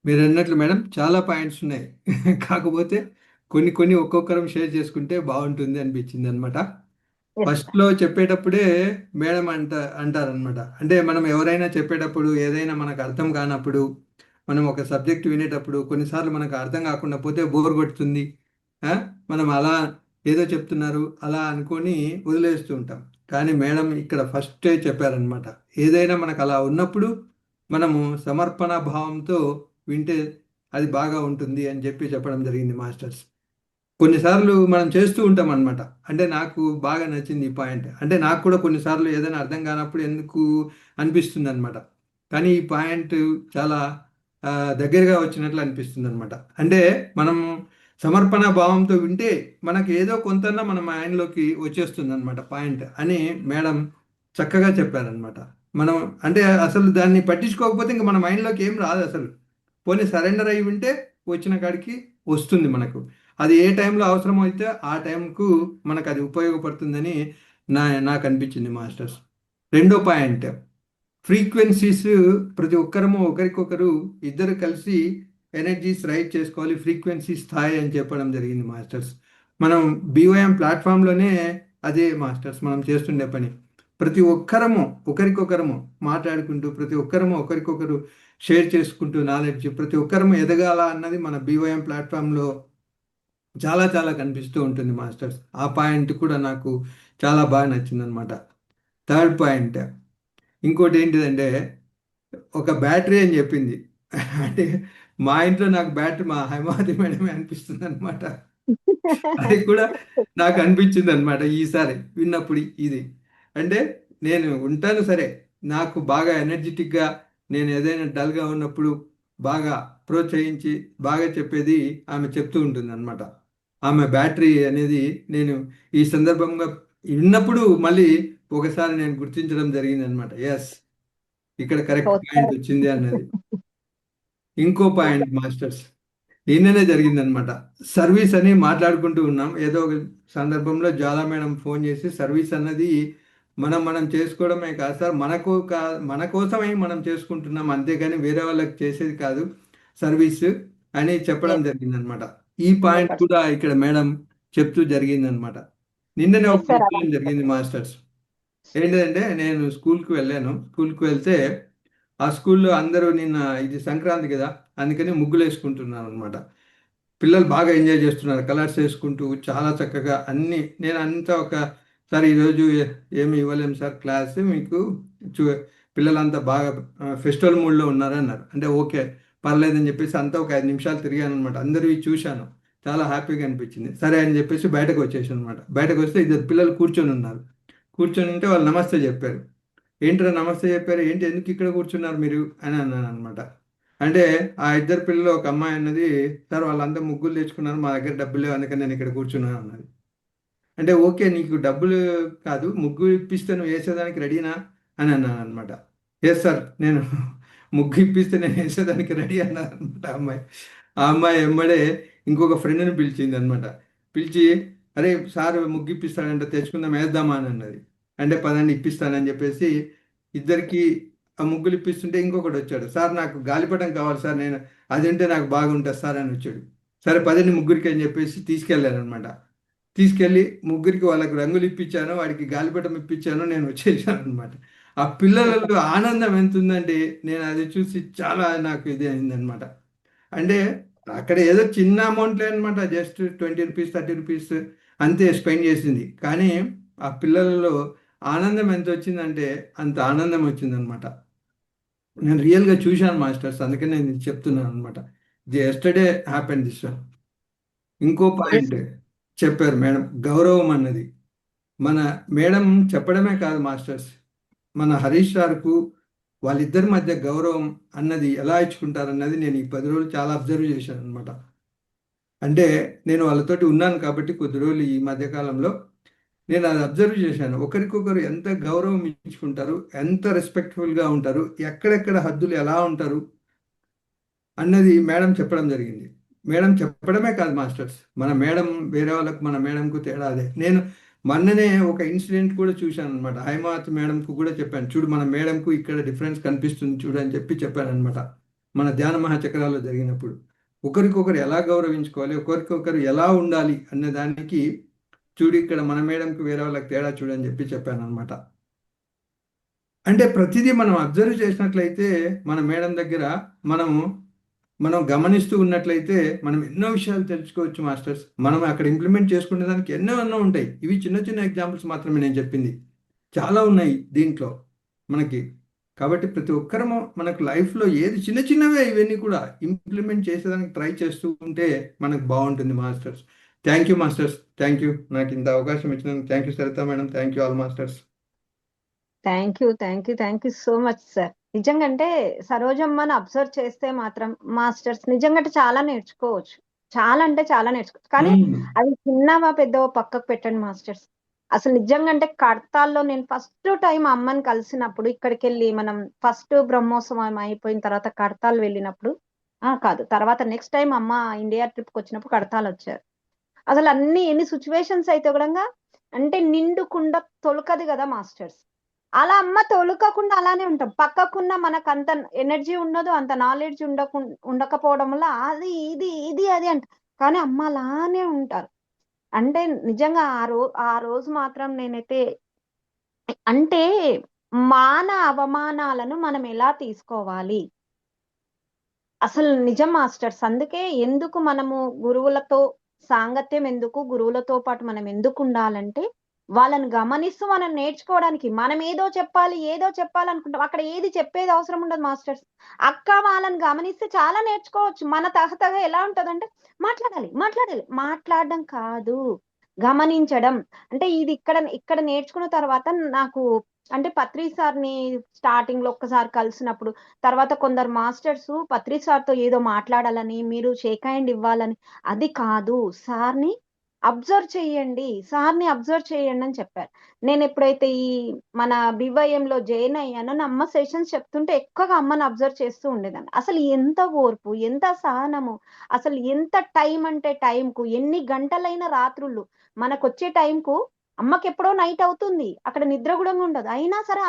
మీరు అన్నట్లు మేడం చాలా పాయింట్స్ ఉన్నాయి. కాకపోతే కొన్ని కొన్ని ఒక్కొక్కరం షేర్ చేసుకుంటే బాగుంటుంది అనిపించింది అనమాట. ఫస్ట్లో చెప్పేటప్పుడే మేడం అంటారనమాట. అంటే మనం ఎవరైనా చెప్పేటప్పుడు ఏదైనా మనకు అర్థం కానప్పుడు, మనం ఒక సబ్జెక్ట్ వినేటప్పుడు కొన్నిసార్లు మనకు అర్థం కాకుండా పోతే బోర్ కొడుతుంది. మనం అలా ఏదో చెప్తున్నారు అలా అనుకొని వదిలేస్తూ ఉంటాం. కానీ మేడం ఇక్కడ ఫస్టే చెప్పారనమాట, ఏదైనా మనకు అలా ఉన్నప్పుడు మనము సమర్పణ భావంతో వింటే అది బాగా ఉంటుంది అని చెప్పడం జరిగింది మాస్టర్స్. కొన్నిసార్లు మనం చేస్తూ ఉంటాం అనమాట. అంటే నాకు బాగా నచ్చింది ఈ పాయింట్. అంటే నాకు కూడా కొన్నిసార్లు ఏదైనా అర్థం కానప్పుడు ఎందుకు అనిపిస్తుంది అనమాట. కానీ ఈ పాయింట్ చాలా దగ్గరగా వచ్చినట్లు అనిపిస్తుంది అనమాట. అంటే మనం సమర్పణ భావంతో వింటే మనకి ఏదో కొంతన్నా మన మైండ్లోకి వచ్చేస్తుంది అనమాట పాయింట్ అని మేడం చక్కగా చెప్పారనమాట. మనం అంటే అసలు దాన్ని పట్టించుకోకపోతే ఇంకా మన మైండ్లోకి ఏం రాదు అసలు. పోనీ సరెండర్ అయి వింటే వచ్చిన కాడికి వస్తుంది మనకు. అది ఏ టైంలో అవసరం అయితే ఆ టైంకు మనకు అది ఉపయోగపడుతుందని నాకు అనిపించింది మాస్టర్స్. రెండో పాయింట్, ఫ్రీక్వెన్సీస్ ప్రతి ఒక్కరము ఒకరికొకరు ఇద్దరు కలిసి ఎనర్జీస్ రైట్ చేసుకోవాలి, ఫ్రీక్వెన్సీ స్థాయి అని చెప్పడం జరిగింది మాస్టర్స్. మనం BOM ప్లాట్ఫామ్లోనే అదే మాస్టర్స్ మనం చేస్తుండే పని. ప్రతి ఒక్కరము ఒకరికొకరము మాట్లాడుకుంటూ, ప్రతి ఒక్కరము ఒకరికొకరు షేర్ చేసుకుంటూ నాలెడ్జ్, ప్రతి ఒక్కరము ఎదగాల అన్నది మన BOM ప్లాట్ఫామ్లో చాలా చాలా కనిపిస్తూ ఉంటుంది మాస్టర్స్. ఆ పాయింట్ కూడా నాకు చాలా బాగా నచ్చింది అనమాట. థర్డ్ పాయింట్ ఇంకోటి ఏంటిదంటే ఒక బ్యాటరీ అని చెప్పింది. అంటే మా ఇంట్లో నాకు బ్యాటరీ మా హైమావతి మేడమే అనిపిస్తుంది అనమాట. అది కూడా నాకు అనిపించింది అనమాట ఈసారి విన్నప్పుడు. ఇది అంటే నేను ఉంటాను సరే, నాకు బాగా ఎనర్జెటిక్గా నేను ఏదైనా డల్గా ఉన్నప్పుడు బాగా ప్రోత్సహించి బాగా చెప్పేది ఆమె చెప్తూ ఉంటుంది అనమాట. ఆమె బ్యాటరీ అనేది నేను ఈ సందర్భంగా విన్నప్పుడు మళ్ళీ ఒకసారి నేను గుర్తించడం జరిగింది అనమాట. ఎస్, ఇక్కడ కరెక్ట్ పాయింట్ వచ్చింది అన్నది. ఇంకో పాయింట్ మాస్టర్స్, నిన్ననే జరిగిందనమాట. సర్వీస్ అని మాట్లాడుకుంటూ ఉన్నాం. ఏదో ఒక సందర్భంలో జ్వాలా మేడం ఫోన్ చేసి సర్వీస్ అన్నది మనం చేసుకోవడమే కాదు సార్, మన కోసమే మనం చేసుకుంటున్నాం, అంతేగాని వేరే వాళ్ళకి చేసేది కాదు సర్వీస్ అని చెప్పడం జరిగిందనమాట. ఈ పాయింట్ కూడా ఇక్కడ మేడం చెప్తూ జరిగిందనమాట. నిన్ననే ఒక విషయం జరిగింది మాస్టర్స్. ఏంటంటే నేను స్కూల్కి వెళ్ళాను. స్కూల్కి వెళ్తే ఆ స్కూల్లో అందరూ నిన్న ఇది సంక్రాంతి కదా, అందుకని ముగ్గులు వేసుకుంటున్నాను అనమాట. పిల్లలు బాగా ఎంజాయ్ చేస్తున్నారు, కలర్స్ వేసుకుంటూ చాలా చక్కగా అన్నీ. నేను అంతా సార్ ఈరోజు ఏమి ఇవ్వలేము సార్ క్లాస్ మీకు, పిల్లలంతా బాగా ఫెస్టివల్ మూడ్లో ఉన్నారన్నారు. అంటే ఓకే పర్లేదని చెప్పేసి అంతా ఒక 5 నిమిషాలు తిరిగాను అనమాట. అందరివి చూశాను, చాలా హ్యాపీగా అనిపించింది. సరే అని చెప్పేసి బయటకు వచ్చేసాను అనమాట. బయటకు వస్తే 2 పిల్లలు కూర్చొని ఉన్నారు. కూర్చొని ఉంటే వాళ్ళు నమస్తే చెప్పారు. ఏంట్రా నమస్తే చెప్పారు, ఏంటి ఎందుకు ఇక్కడ కూర్చున్నారు మీరు అని అన్నాను అనమాట. అంటే ఆ 2 పిల్లలు ఒక అమ్మాయి అన్నది, సార్ వాళ్ళంతా ముగ్గులు తెచ్చుకున్నారు, మా దగ్గర డబ్బులు లేవు అందుకని నేను ఇక్కడ కూర్చున్నాను అన్నది. అంటే ఓకే నీకు డబ్బులు కాదు, ముగ్గు ఇప్పిస్తే నువ్వు వేసేదానికి రెడీనా అని అన్నాను అనమాట. ఎస్ సార్, నేను ముగ్గు ఇప్పిస్తే నేను వేసేదానికి రెడీ అన్నాను అనమాట అమ్మాయి. ఆ అమ్మాయి వెంబడే ఇంకొక ఫ్రెండ్ని పిలిచింది అనమాట. పిలిచి అరే సార్ ముగ్గు ఇప్పిస్తాడంటే తెచ్చుకుందాం వేద్దామా అని అన్నది. అంటే పదండి ఇప్పిస్తానని చెప్పేసి ఇద్దరికి ఆ ముగ్గులు ఇప్పిస్తుంటే ఇంకొకటి వచ్చాడు. సార్ నాకు గాలిపటం కావాలి సార్, నేను అది ఉంటే నాకు బాగుంటుంది సార్ అని వచ్చాడు. సరే పదండి ముగ్గురికి అని చెప్పేసి తీసుకెళ్ళాను అనమాట. తీసుకెళ్ళి ముగ్గురికి వాళ్ళకి రంగులు ఇప్పించాను, వాడికి గాలిపటం ఇప్పించాను, నేను వచ్చేసాను అనమాట. ఆ పిల్లలలో ఆనందం ఎంత ఉందంటే నేను అది చూసి చాలా నాకు ఇది అయిందనమాట. అంటే అక్కడ ఏదో చిన్న అమౌంట్లే అనమాట, జస్ట్ 20 రూపీస్ 30 రూపీస్ అంతే స్పెండ్ చేసింది. కానీ ఆ పిల్లలలో ఆనందం ఎంత వచ్చిందంటే అంత ఆనందం వచ్చిందనమాట. నేను రియల్గా చూశాను మాస్టర్స్, అందుకని నేను చెప్తున్నాను అనమాట. Yesterday happen this one. ఇంకో పాయింట్, చెప్పారు మేడం. గౌరవం అన్నది మన మేడం చెప్పడమే కాదు మాస్టర్స్, మన హరీష్ సార్కు వాళ్ళిద్దరి మధ్య గౌరవం అన్నది ఎలా ఇచ్చుకుంటారన్నది నేను ఈ 10 రోజులు చాలా అబ్జర్వ్ చేశాను అనమాట. అంటే నేను వాళ్ళతోటి ఉన్నాను కాబట్టి కొద్ది రోజులు ఈ మధ్యకాలంలో నేను అది అబ్జర్వ్ చేశాను. ఒకరికొకరు ఎంత గౌరవం ఇచ్చుకుంటారు, ఎంత రెస్పెక్ట్ఫుల్గా ఉంటారు, ఎక్కడెక్కడ హద్దులు ఎలా ఉంటారు అన్నది మేడం చెప్పడం జరిగింది. మేడం చెప్పడమే కాదు మాస్టర్స్, మన మేడం వేరే వాళ్ళకు మన మేడంకు తేడా అదే. నేను మొన్ననే ఒక ఇన్సిడెంట్ కూడా చూశాను అనమాట. హైమావతి మేడంకు కూడా చెప్పాను, చూడు మన మేడంకు ఇక్కడ డిఫరెన్స్ కనిపిస్తుంది చూడు అని చెప్పాను అనమాట. మన ధ్యాన మహాచక్రాల్లో జరిగినప్పుడు ఒకరికొకరు ఎలా గౌరవించుకోవాలి, ఒకరికొకరు ఎలా ఉండాలి అనే దానికి చూడు ఇక్కడ మన మేడంకు వేరే వాళ్ళకి తేడా చూడు అని చెప్పాను అనమాట. అంటే ప్రతిదీ మనం అబ్జర్వ్ చేసినట్లయితే మన మేడం దగ్గర మనం గమనిస్తూ ఉన్నట్లయితే మనం ఎన్నో విషయాలు తెలుసుకోవచ్చు మాస్టర్స్. మనం అక్కడ ఇంప్లిమెంట్ చేసుకునే దానికి ఎన్నో ఉంటాయి. ఇవి చిన్న చిన్న ఎగ్జాంపుల్స్ మాత్రమే నేను చెప్పింది, చాలా ఉన్నాయి దీంట్లో మనకి. కాబట్టి ప్రతి ఒక్కరము మనకు లైఫ్లో ఏది చిన్నవే ఇవన్నీ కూడా ఇంప్లిమెంట్ చేసేదానికి ట్రై చేస్తూ ఉంటే మనకు బాగుంటుంది masters. Thank you masters, thank you. నాకు ఇంత అవకాశం ఇచ్చినందుకు thank you Saritha madam, thank you all masters. Thank you so much sir. నిజంగా అంటే సరోజమ్మని అబ్జర్వ్ చేస్తే మాత్రం మాస్టర్స్ నిజంగా అంటే చాలా నేర్చుకోవచ్చు, చాలా అంటే చాలా నేర్చుకోవచ్చు. కానీ అది చిన్నవా పెద్దవా పక్కకు పెట్టండి మాస్టర్స్. అసలు నిజంగా అంటే కడతాల్లో నేను ఫస్ట్ టైం అమ్మని కలిసినప్పుడు, ఇక్కడికి వెళ్ళి మనం ఫస్ట్ బ్రహ్మోత్సవం అయిపోయిన తర్వాత కడతాలు వెళ్ళినప్పుడు, కాదు తర్వాత నెక్స్ట్ టైం అమ్మ ఇండియా ట్రిప్కి వచ్చినప్పుడు కడతాలు వచ్చారు. అసలు ఎన్ని సిచ్యువేషన్స్ అయితే కూడా అంటే నిండుకుండా తొలకదు కదా మాస్టర్స్. అలా అమ్మ తొలకకుండా అలానే ఉంటాం. పక్కకున్న మనకు అంత ఎనర్జీ ఉండదు, అంత నాలెడ్జ్ ఉండకపోవడం వల్ల అది ఇది అది అంట. కానీ అమ్మ అలానే ఉంటారు. అంటే నిజంగా ఆ రోజు మాత్రం నేనైతే అంటే అవమానాలను మనం ఎలా తీసుకోవాలి అసలు నిజం మాస్టర్స్. అందుకే ఎందుకు మనము గురువులతో సాంగత్యం, ఎందుకు గురువులతో పాటు మనం ఎందుకు ఉండాలంటే వాళ్ళని గమనిస్తూ మనం నేర్చుకోవడానికి. మనం ఏదో చెప్పాలనుకుంటాం, అక్కడ ఏది చెప్పేది అవసరం ఉండదు మాస్టర్స్. వాళ్ళని గమనిస్తే చాలా నేర్చుకోవచ్చు. మన తహతగా ఎలా ఉంటదంటే మాట్లాడడం కాదు, గమనించడం. అంటే ఇది ఇక్కడ నేర్చుకున్న తర్వాత నాకు అంటే పత్రి సార్ని స్టార్టింగ్ లో ఒక్కసారి కలిసినప్పుడు, తర్వాత కొందరు మాస్టర్స్ పత్రి సార్తో ఏదో మాట్లాడాలని, మీరు షేక్ హ్యాండ్ ఇవ్వాలని, అది కాదు, సార్ని అబ్జర్వ్ చేయండి అని చెప్పారు. నేను ఎప్పుడైతే ఈ మన BYM లో జాయిన్ అయ్యానో నా అమ్మ సెషన్స్ చెప్తుంటే ఎక్కువగా అమ్మని అబ్జర్వ్ చేస్తూ ఉండేదాన్ని. అసలు ఎంత ఓర్పు, ఎంత సహనము, అసలు ఎంత టైం అంటే టైంకు ఎన్ని గంటలైన రాత్రుళ్ళు మనకొచ్చే టైంకు అమ్మకి ఎప్పుడో నైట్ అవుతుంది, అక్కడ నిద్ర కూడా ఉండదు. అయినా సరే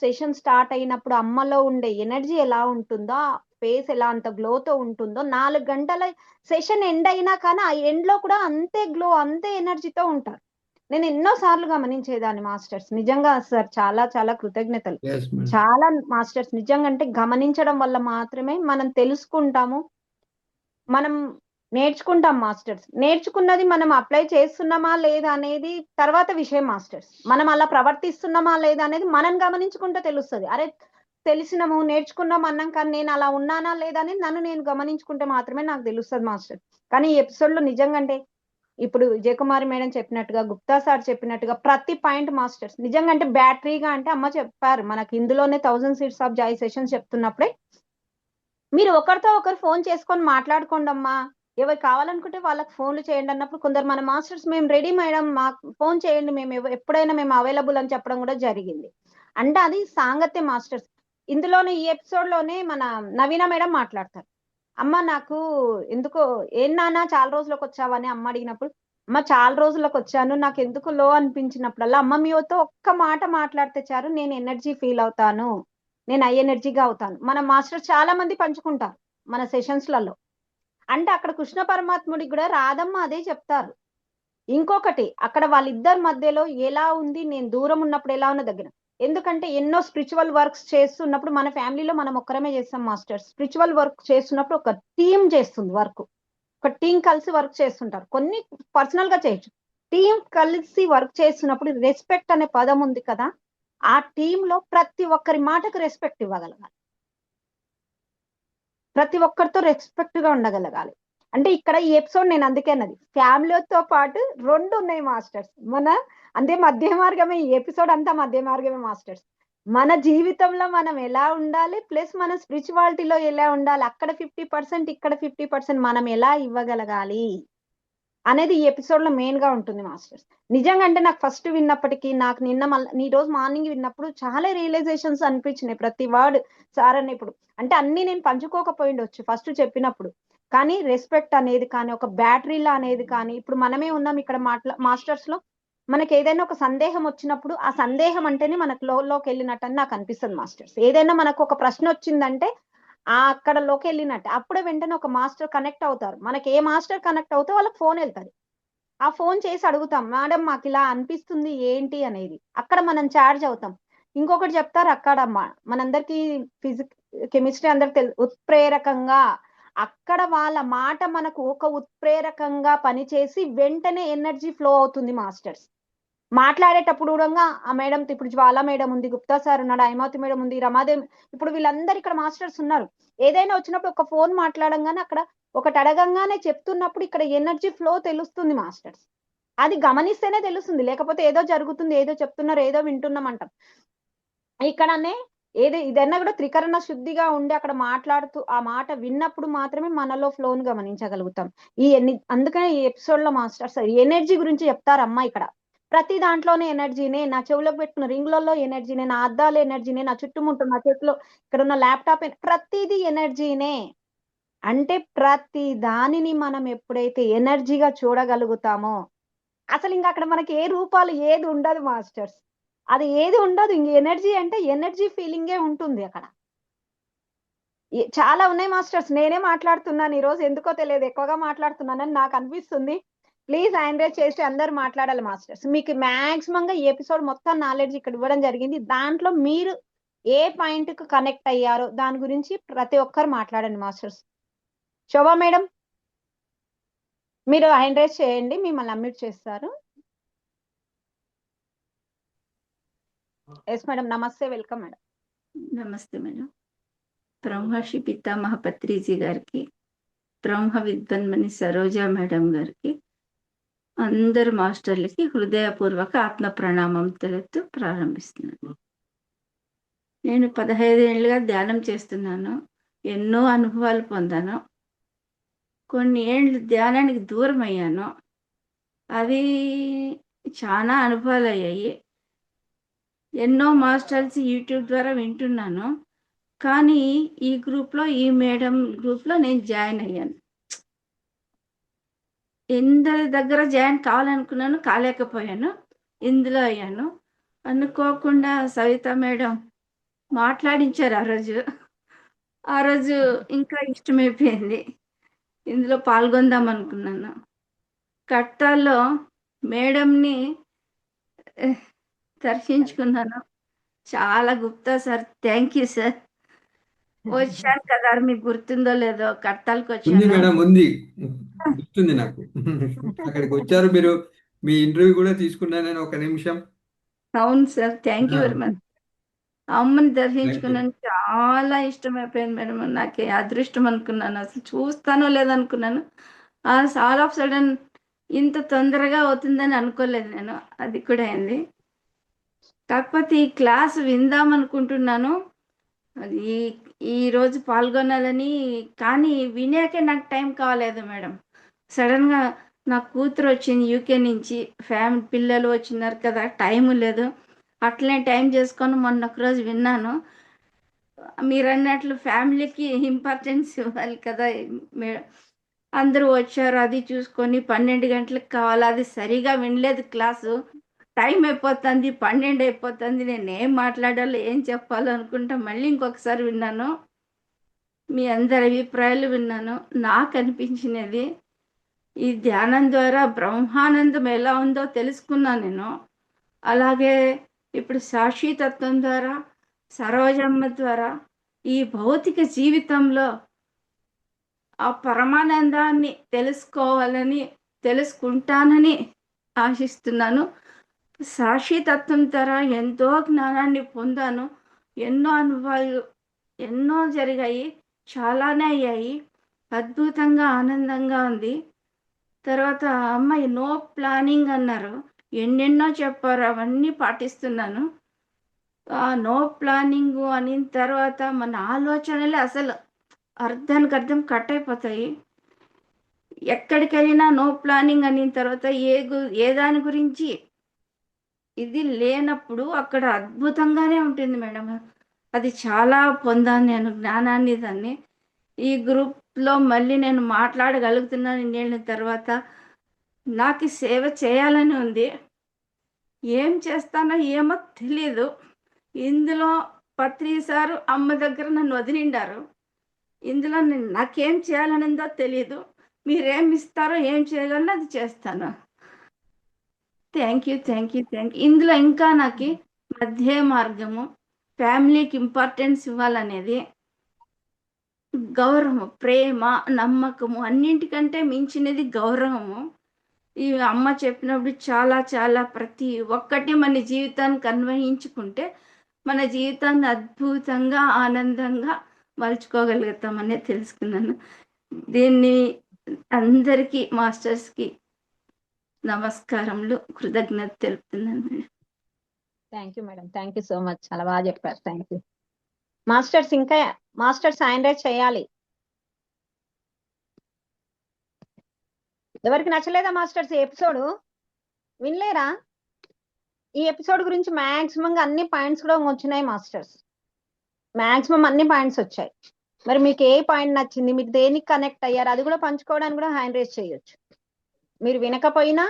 సెషన్ స్టార్ట్ అయినప్పుడు అమ్మలో ఉండే ఎనర్జీ ఎలా ఉంటుందో, ఫేస్ ఎలా అంత గ్లోతో ఉంటుందో, 4 గంటల సెషన్ ఎండ్ అయినా కానీ ఆ ఎండ్ లో కూడా అంతే గ్లో, అంతే ఎనర్జీతో ఉంటారు. నేను ఎన్నో సార్లు గమనించేదాన్ని మాస్టర్స్. నిజంగా సార్ చాలా చాలా కృతజ్ఞతలు. చాలా మాస్టర్స్ నిజంగా అంటే గమనించడం వల్ల మాత్రమే మనం తెలుసుకుంటాము, మనం నేర్చుకుంటాం మాస్టర్స్. నేర్చుకున్నది మనం అప్లై చేస్తున్నామా లేదా అనేది తర్వాత విషయం మాస్టర్స్. మనం అలా ప్రవర్తిస్తున్నామా లేదా అనేది మనం గమనించుకుంటే తెలుస్తుంది. అరే తెలిసినాము, నేర్చుకున్నాం అన్నాం, కానీ నేను అలా ఉన్నానా లేదా అని నన్ను నేను గమనించుకుంటే మాత్రమే నాకు తెలుస్తుంది మాస్టర్. కానీ ఈ ఎపిసోడ్ లో నిజంగా అంటే ఇప్పుడు విజయకుమారి మేడం చెప్పినట్టుగా, గుప్తా సార్ చెప్పినట్టుగా ప్రతి పాయింట్ మాస్టర్స్ నిజంగా అంటే బ్యాటరీగా అంటే అమ్మ చెప్పారు మనకి ఇందులోనే 1000 Seeds of Joy సెషన్స్ చెప్తున్నప్పుడే, మీరు ఒకరితో ఒకరు ఫోన్ చేసుకొని మాట్లాడుకోండి అమ్మా, ఎవరు కావాలనుకుంటే వాళ్ళకి ఫోన్లు చేయండి అన్నప్పుడు కొందరు మన మాస్టర్స్ మేము రెడీ మేడం, మాకు ఫోన్ చేయండి, మేము ఎప్పుడైనా మేము అవైలబుల్ అని చెప్పడం కూడా జరిగింది. అంటే అది సాంగత్య మాస్టర్స్. ఇందులోనే ఈ ఎపిసోడ్ లోనే మన నవీన మేడం మాట్లాడతారు. అమ్మ నాకు ఎందుకో ఏం నాన్న చాలా రోజులకు వచ్చావని అమ్మ అడిగినప్పుడు, అమ్మ చాలా రోజులకు వచ్చాను, నాకు ఎందుకు లో అనిపించినప్పుడల్లా అమ్మ మీతో ఒక్క మాట మాట్లాడితే చాలు నేను ఎనర్జీ ఫీల్ అవుతాను, నేను ఎనర్జీగా అవుతాను. మన మాస్టర్ చాలా మంది పంచుకుంటారు మన సెషన్స్లలో. అంటే అక్కడ కృష్ణ పరమాత్ముడికి కూడా రాధమ్మ అదే చెప్తారు. ఇంకొకటి అక్కడ వాళ్ళిద్దరి మధ్యలో ఎలా ఉంది, నేను దూరం ఉన్నప్పుడు ఎలా ఉన్న దగ్గర. ఎందుకంటే ఎన్నో స్పిరిచువల్ వర్క్స్ చేస్తున్నప్పుడు మన ఫ్యామిలీలో మనం ఒక్కరమే చేస్తాం మాస్టర్స్. స్పిరిచువల్ వర్క్ చేస్తున్నప్పుడు ఒక టీం చేస్తుంది వర్క్, ఒక టీం కలిసి వర్క్ చేస్తుంటారు. కొన్ని పర్సనల్ గా చేయొచ్చు, టీం కలిసి వర్క్ చేస్తున్నప్పుడు రెస్పెక్ట్ అనే పదం ఉంది కదా, ఆ టీంలో ప్రతి ఒక్కరి మాటకు రెస్పెక్ట్ ఇవ్వగలగాలి, ప్రతి ఒక్కరితో రెస్పెక్ట్ గా ఉండగలగాలి. అంటే ఇక్కడ ఈ ఎపిసోడ్ నేను అందుకే అన్నది ఫ్యామిలీతో పాటు 2 ఉన్నాయి మాస్టర్స్. అంటే మధ్య మార్గమే ఈ ఎపిసోడ్ అంతా మధ్య మార్గమే మాస్టర్స్. మన జీవితంలో మనం ఎలా ఉండాలి, ప్లస్ మన స్పిరిచువాలిటీలో ఎలా ఉండాలి, అక్కడ 50% ఇక్కడ 50% మనం ఎలా ఇవ్వగలగాలి అనేది ఈ ఎపిసోడ్ లో మెయిన్ గా ఉంటుంది మాస్టర్స్. నిజంగా అంటే నాకు ఫస్ట్ విన్నప్పటికీ నాకు ఈ రోజు మార్నింగ్ విన్నప్పుడు చాలా రియలైజేషన్స్ అనిపించినాయి. ప్రతి వర్డ్ సార్ అన్న ఇప్పుడు అంటే అన్ని నేను పంచుకోకపోయిండొచ్చు ఫస్ట్ చెప్పినప్పుడు, కానీ రెస్పెక్ట్ అనేది కానీ, ఒక బ్యాటరీలా అనేది కానీ, ఇప్పుడు మనమే ఉన్నాం ఇక్కడ మాస్టర్స్ లో. మనకి ఏదైనా ఒక సందేహం వచ్చినప్పుడు ఆ సందేహం అంటేనే మనకు లోకి వెళ్ళినట్టు అని నాకు అనిపిస్తుంది మాస్టర్స్. ఏదైనా మనకు ఒక ప్రశ్న వచ్చిందంటే అక్కడ లోకి వెళ్ళినట్టు అప్పుడే వెంటనే ఒక మాస్టర్ కనెక్ట్ అవుతారు. మనకి ఏ మాస్టర్ కనెక్ట్ అవుతే వాళ్ళకి ఫోన్ వెళ్తుంది. ఆ ఫోన్ చేసి అడుగుతాం, మేడం మాకు ఇలా అనిపిస్తుంది ఏంటి అనేది. అక్కడ మనం ఛార్జ్ అవుతాం. ఇంకొకటి చెప్తారు అక్కడ మనందరికి కెమిస్ట్రీ అందరికి ఉత్ప్రేరకంగా, అక్కడ వాళ్ళ మాట మనకు ఒక ఉత్ప్రేరకంగా పనిచేసి వెంటనే ఎనర్జీ ఫ్లో అవుతుంది మాస్టర్స్. మాట్లాడేటప్పుడు కూడా ఆ మేడం, ఇప్పుడు జ్వాలా మేడం ఉంది, గుప్తా సార్ ఉన్నాడు, హైమావతి మేడం ఉంది, రమాదేవి, ఇప్పుడు వీళ్ళందరూ ఇక్కడ మాస్టర్స్ ఉన్నారు. ఏదైనా వచ్చినప్పుడు ఒక ఫోన్ మాట్లాడంగానే అక్కడ ఒకటి అడగంగానే చెప్తున్నప్పుడు ఇక్కడ ఎనర్జీ ఫ్లో తెలుస్తుంది మాస్టర్స్. అది గమనిస్తేనే తెలుస్తుంది, లేకపోతే ఏదో జరుగుతుంది, ఏదో చెప్తున్నారు, ఏదో వింటున్నాం అంటాం. ఇక్కడనే ఇదన్నా కూడా త్రికరణ శుద్ధిగా ఉండి అక్కడ మాట్లాడుతూ ఆ మాట విన్నప్పుడు మాత్రమే మనలో ఫ్లోను గమనించగలుగుతాం. అందుకనే ఈ ఎపిసోడ్ లో మాస్టర్స్ ఎనర్జీ గురించి చెప్తారమ్మా. ఇక్కడ ప్రతి దాంట్లోనే ఎనర్జీనే, నా చెవులకు పెట్టుకున్న రింగ్లలో ఎనర్జీనే, నా అద్దాలు ఎనర్జీనే, నా చుట్టుముట్టు నా చేతిలో ఇక్కడ ఉన్న ల్యాప్టాప్ ప్రతిదీ ఎనర్జీనే. అంటే ప్రతి దానిని మనం ఎప్పుడైతే ఎనర్జీగా చూడగలుగుతామో అసలు ఇంకా అక్కడ మనకి ఏ రూపాలు ఏది ఉండదు మాస్టర్స్. అది ఏది ఉండదు, ఇంక ఎనర్జీ అంటే ఎనర్జీ ఫీలింగే ఉంటుంది అక్కడ. చాలా ఉన్నాయి మాస్టర్స్. నేనే మాట్లాడుతున్నాను ఈ రోజు, ఎందుకో తెలియదు ఎక్కువగా మాట్లాడుతున్నానని నాకు అనిపిస్తుంది. ప్లీజ్ హ్యాండ్ రైజ్ చేసి అందరు మాట్లాడాలి మాస్టర్స్. మీకు మాక్సిమం గా ఈ ఎపిసోడ్ మొత్తం నాలెడ్జ్ ఇక్కడ ఇవ్వడం జరిగింది. దాంట్లో మీరు ఏ పాయింట్ కు కనెక్ట్ అయ్యారో దాని గురించి ప్రతి ఒక్కరు మాట్లాడండి మాస్టర్స్. శోభా మేడం మీరు హ్యాండ్ రైజ్ చేయండి, మిమ్మల్ని అన్మ్యూట్ చేస్తారు. ఎస్ మేడం, నమస్తే, వెల్కమ్ మేడం. నమస్తే మేడం. బ్రహ్మర్షి పితామహ పత్రిజీ గారికి, బ్రహ్మ విద్వన్మణి సరోజా మేడం గారికి, అందరు మాస్టర్లకి హృదయపూర్వక ఆత్మ ప్రణామం తెలుపుతూ ప్రారంభిస్తున్నాను. నేను 15 ఏళ్ళుగా ధ్యానం చేస్తున్నాను. ఎన్నో అనుభవాలు పొందాను. కొన్ని ఏళ్ళు ధ్యానానికి దూరం అయ్యాను. అవి చాలా అనుభవాలు అయ్యాయి. ఎన్నో మాస్టర్స్ యూట్యూబ్ ద్వారా వింటున్నాను. కానీ ఈ గ్రూప్లో, ఈ మేడం గ్రూప్లో నేను జాయిన్ అయ్యాను. ఇందరి దగ్గర జాయిన్ కావాలనుకున్నాను, కాలేకపోయాను. ఇందులో అయ్యాను. అనుకోకుండా సవిత మేడం మాట్లాడించారు ఆ రోజు ఇంకా ఇష్టమైపోయింది. ఇందులో పాల్గొందాం అనుకున్నాను. కట్టాల్లో మేడంని దర్శించుకున్నాను. చాలా Gupta sir, thank you sir. వచ్చాను కదా, మీకు గుర్తుందో లేదో, కట్టాలకు ఉంది వచ్చాను. మేడం, ఉంది, గుర్తుంది నాకు. అక్కడికి వచ్చారు మీరు, మీ ఇంటర్వ్యూ కూడా తీసుకున్నాను నేను ఒక నిమిషం. అవును sir, thank you very much. అమ్మని థ్యాంక్ యూ. దర్శించుకున్నాను, చాలా ఇష్టమైపోయింది మేడం. నాకు అదృష్టం అనుకున్నాను, అసలు చూస్తానో లేదనుకున్నాను. ఆల్ ఆఫ్ సడన్ ఇంత తొందరగా అవుతుందని అనుకోలేదు నేను. అది కూడా అయింది. కాకపోతే ఈ క్లాస్ విందాం అనుకుంటున్నాను, అది ఈ రోజు పాల్గొనాలని. కానీ వినాకే నాకు టైం కాలేదు మేడం. సడన్గా నా కూతురు వచ్చింది యూకే నుంచి, పిల్లలు వచ్చినారు కదా, టైం లేదు. అట్లనే టైం చేసుకొని మొన్న ఒకరోజు విన్నాను. మీరు అన్నట్లు ఫ్యామిలీకి ఇంపార్టెన్స్ ఇవ్వాలి కదా మేడం. అందరూ వచ్చారు, అది చూసుకొని 12 గంటలకు కావాలి. అది సరిగా వినలేదు క్లాసు. టైం అయిపోతుంది, 12 అయిపోతుంది. నేను ఏం మాట్లాడాలో ఏం చెప్పాలో అనుకుంటా మళ్ళీ ఇంకొకసారి విన్నాను. మీ అందరి అభిప్రాయాలు విన్నాను. నాకు అనిపించినది, ఈ ధ్యానం ద్వారా బ్రహ్మానందం ఎలా ఉందో తెలుసుకున్నాను నేను. అలాగే ఇప్పుడు సాక్షితత్వం ద్వారా, సరోజమ్మ ద్వారా ఈ భౌతిక జీవితంలో ఆ పరమానందాన్ని తెలుసుకుంటానని ఆశిస్తున్నాను. సాక్షితత్వం ద్వారా ఎంతో జ్ఞానాన్ని పొందాను. ఎన్నో అనుభవాలు ఎన్నో జరిగాయి, చాలానే అయ్యాయి. అద్భుతంగా ఆనందంగా ఉంది. తర్వాత అమ్మాయి నో ప్లానింగ్ అన్నారు, ఎన్నెన్నో చెప్పారు, అవన్నీ పాటిస్తున్నాను. ఆ నో ప్లానింగ్ అనిన తర్వాత మన ఆలోచనలే అసలు అర్థానికి అర్థం కట్ అయిపోతాయి. ఎక్కడికి వెళ్ళినా నో ప్లానింగ్ అనిన తర్వాత ఏ దాని గురించి ఇది లేనప్పుడు అక్కడ అద్భుతంగానే ఉంటుంది మేడం. అది చాలా పొందాను నేను జ్ఞానాన్ని దాన్ని. ఈ గ్రూప్లో మళ్ళీ నేను మాట్లాడగలుగుతున్నాను ఇన్నేళ్ళ తర్వాత. నాకు ఈ సేవ చేయాలని ఉంది. ఏం చేస్తానో ఏమో తెలీదు. ఇందులో పత్రి సారు అమ్మ దగ్గర నన్ను వదిలిండారు. ఇందులో నాకేం చేయాలనిందో తెలీదు. మీరేం ఇస్తారో ఏం చేయగలనో అది చేస్తాను. Thank you. ఇందులో ఇంకా నాకు మధ్య మార్గము, ఫ్యామిలీకి ఇంపార్టెన్స్ ఇవ్వాలనేది, గౌరవము, ప్రేమ, నమ్మకము, అన్నింటికంటే మించినది గౌరవము. ఈ అమ్మ చెప్పినప్పుడు చాలా చాలా ప్రతి ఒక్కటి మన జీవితానికి అన్వయించుకుంటే మన జీవితాన్ని అద్భుతంగా ఆనందంగా మలుచుకోగలుగుతామని తెలుసుకున్నాను. దీన్ని అందరికీ మాస్టర్స్కి నమస్కారములు, కృతజ్ఞత తెలుపుతున్నాను madam. Thank you madam, thank you so much, చాలా బాగా చెప్పారు. Thank you masters. ఇంకా మాస్టర్స్ హ్యాండ్ రైజ్ చేయాలి. ఎవరికి నచ్చలేదా మాస్టర్స్ ఈ ఎపిసోడ్? వినలేరా? ఈ ఎపిసోడ్ గురించి మాక్సిమం అన్ని పాయింట్స్ కూడా వచ్చినాయి మాస్టర్స్, మాక్సిమం అన్ని పాయింట్స్ వచ్చాయి. మరి మీకు ఏ పాయింట్ నచ్చింది, మీరు దేనికి కనెక్ట్ అయ్యారు, అది కూడా పంచుకోవడానికి కూడా హ్యాండ్ రైజ్ చేయొచ్చు. మీరు వినకపోయినా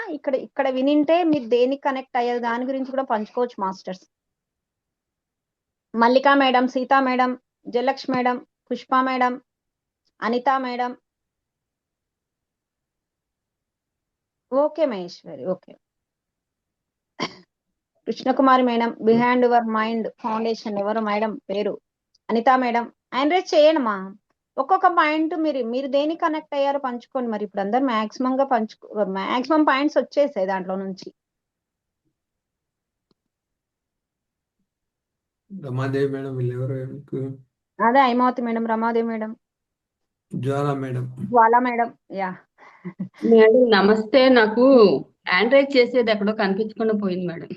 ఇక్కడ వినింటే మీరు దేనికి కనెక్ట్ అయ్యారు దాని గురించి కూడా పంచుకోవచ్చు masters. Mallika madam, Seetha madam, Jayalakshmi madam, Pushpa madam, Anitha madam, okay Maheshwari, okay. Krishnakumari madam, behind your mind foundation ఎవరు మేడం పేరు? అనిత మేడం. హ్యాండ్ రైజ్ చేయండి మా. ఒక్కొక్క పాయింట్ మీరు దేనికి కనెక్ట్ అయ్యారో పంచుకోండి. మరి ఇప్పుడు అందరు మాక్సిమం పాయింట్స్ వచ్చేసాయి దాంట్లో నుంచి. రమాదేవి మేడం, వీళ్ళెవరు? అదే ఐమావతి మేడం, రమాదేవి మేడం, జ్వాలా మేడం. జ్వాలా మేడం. యా మేడం నమస్తే. నాకు హ్యాండ్ రైజ్ చేసేది ఎక్కడో కనిపించకుండా పోయింది మేడం,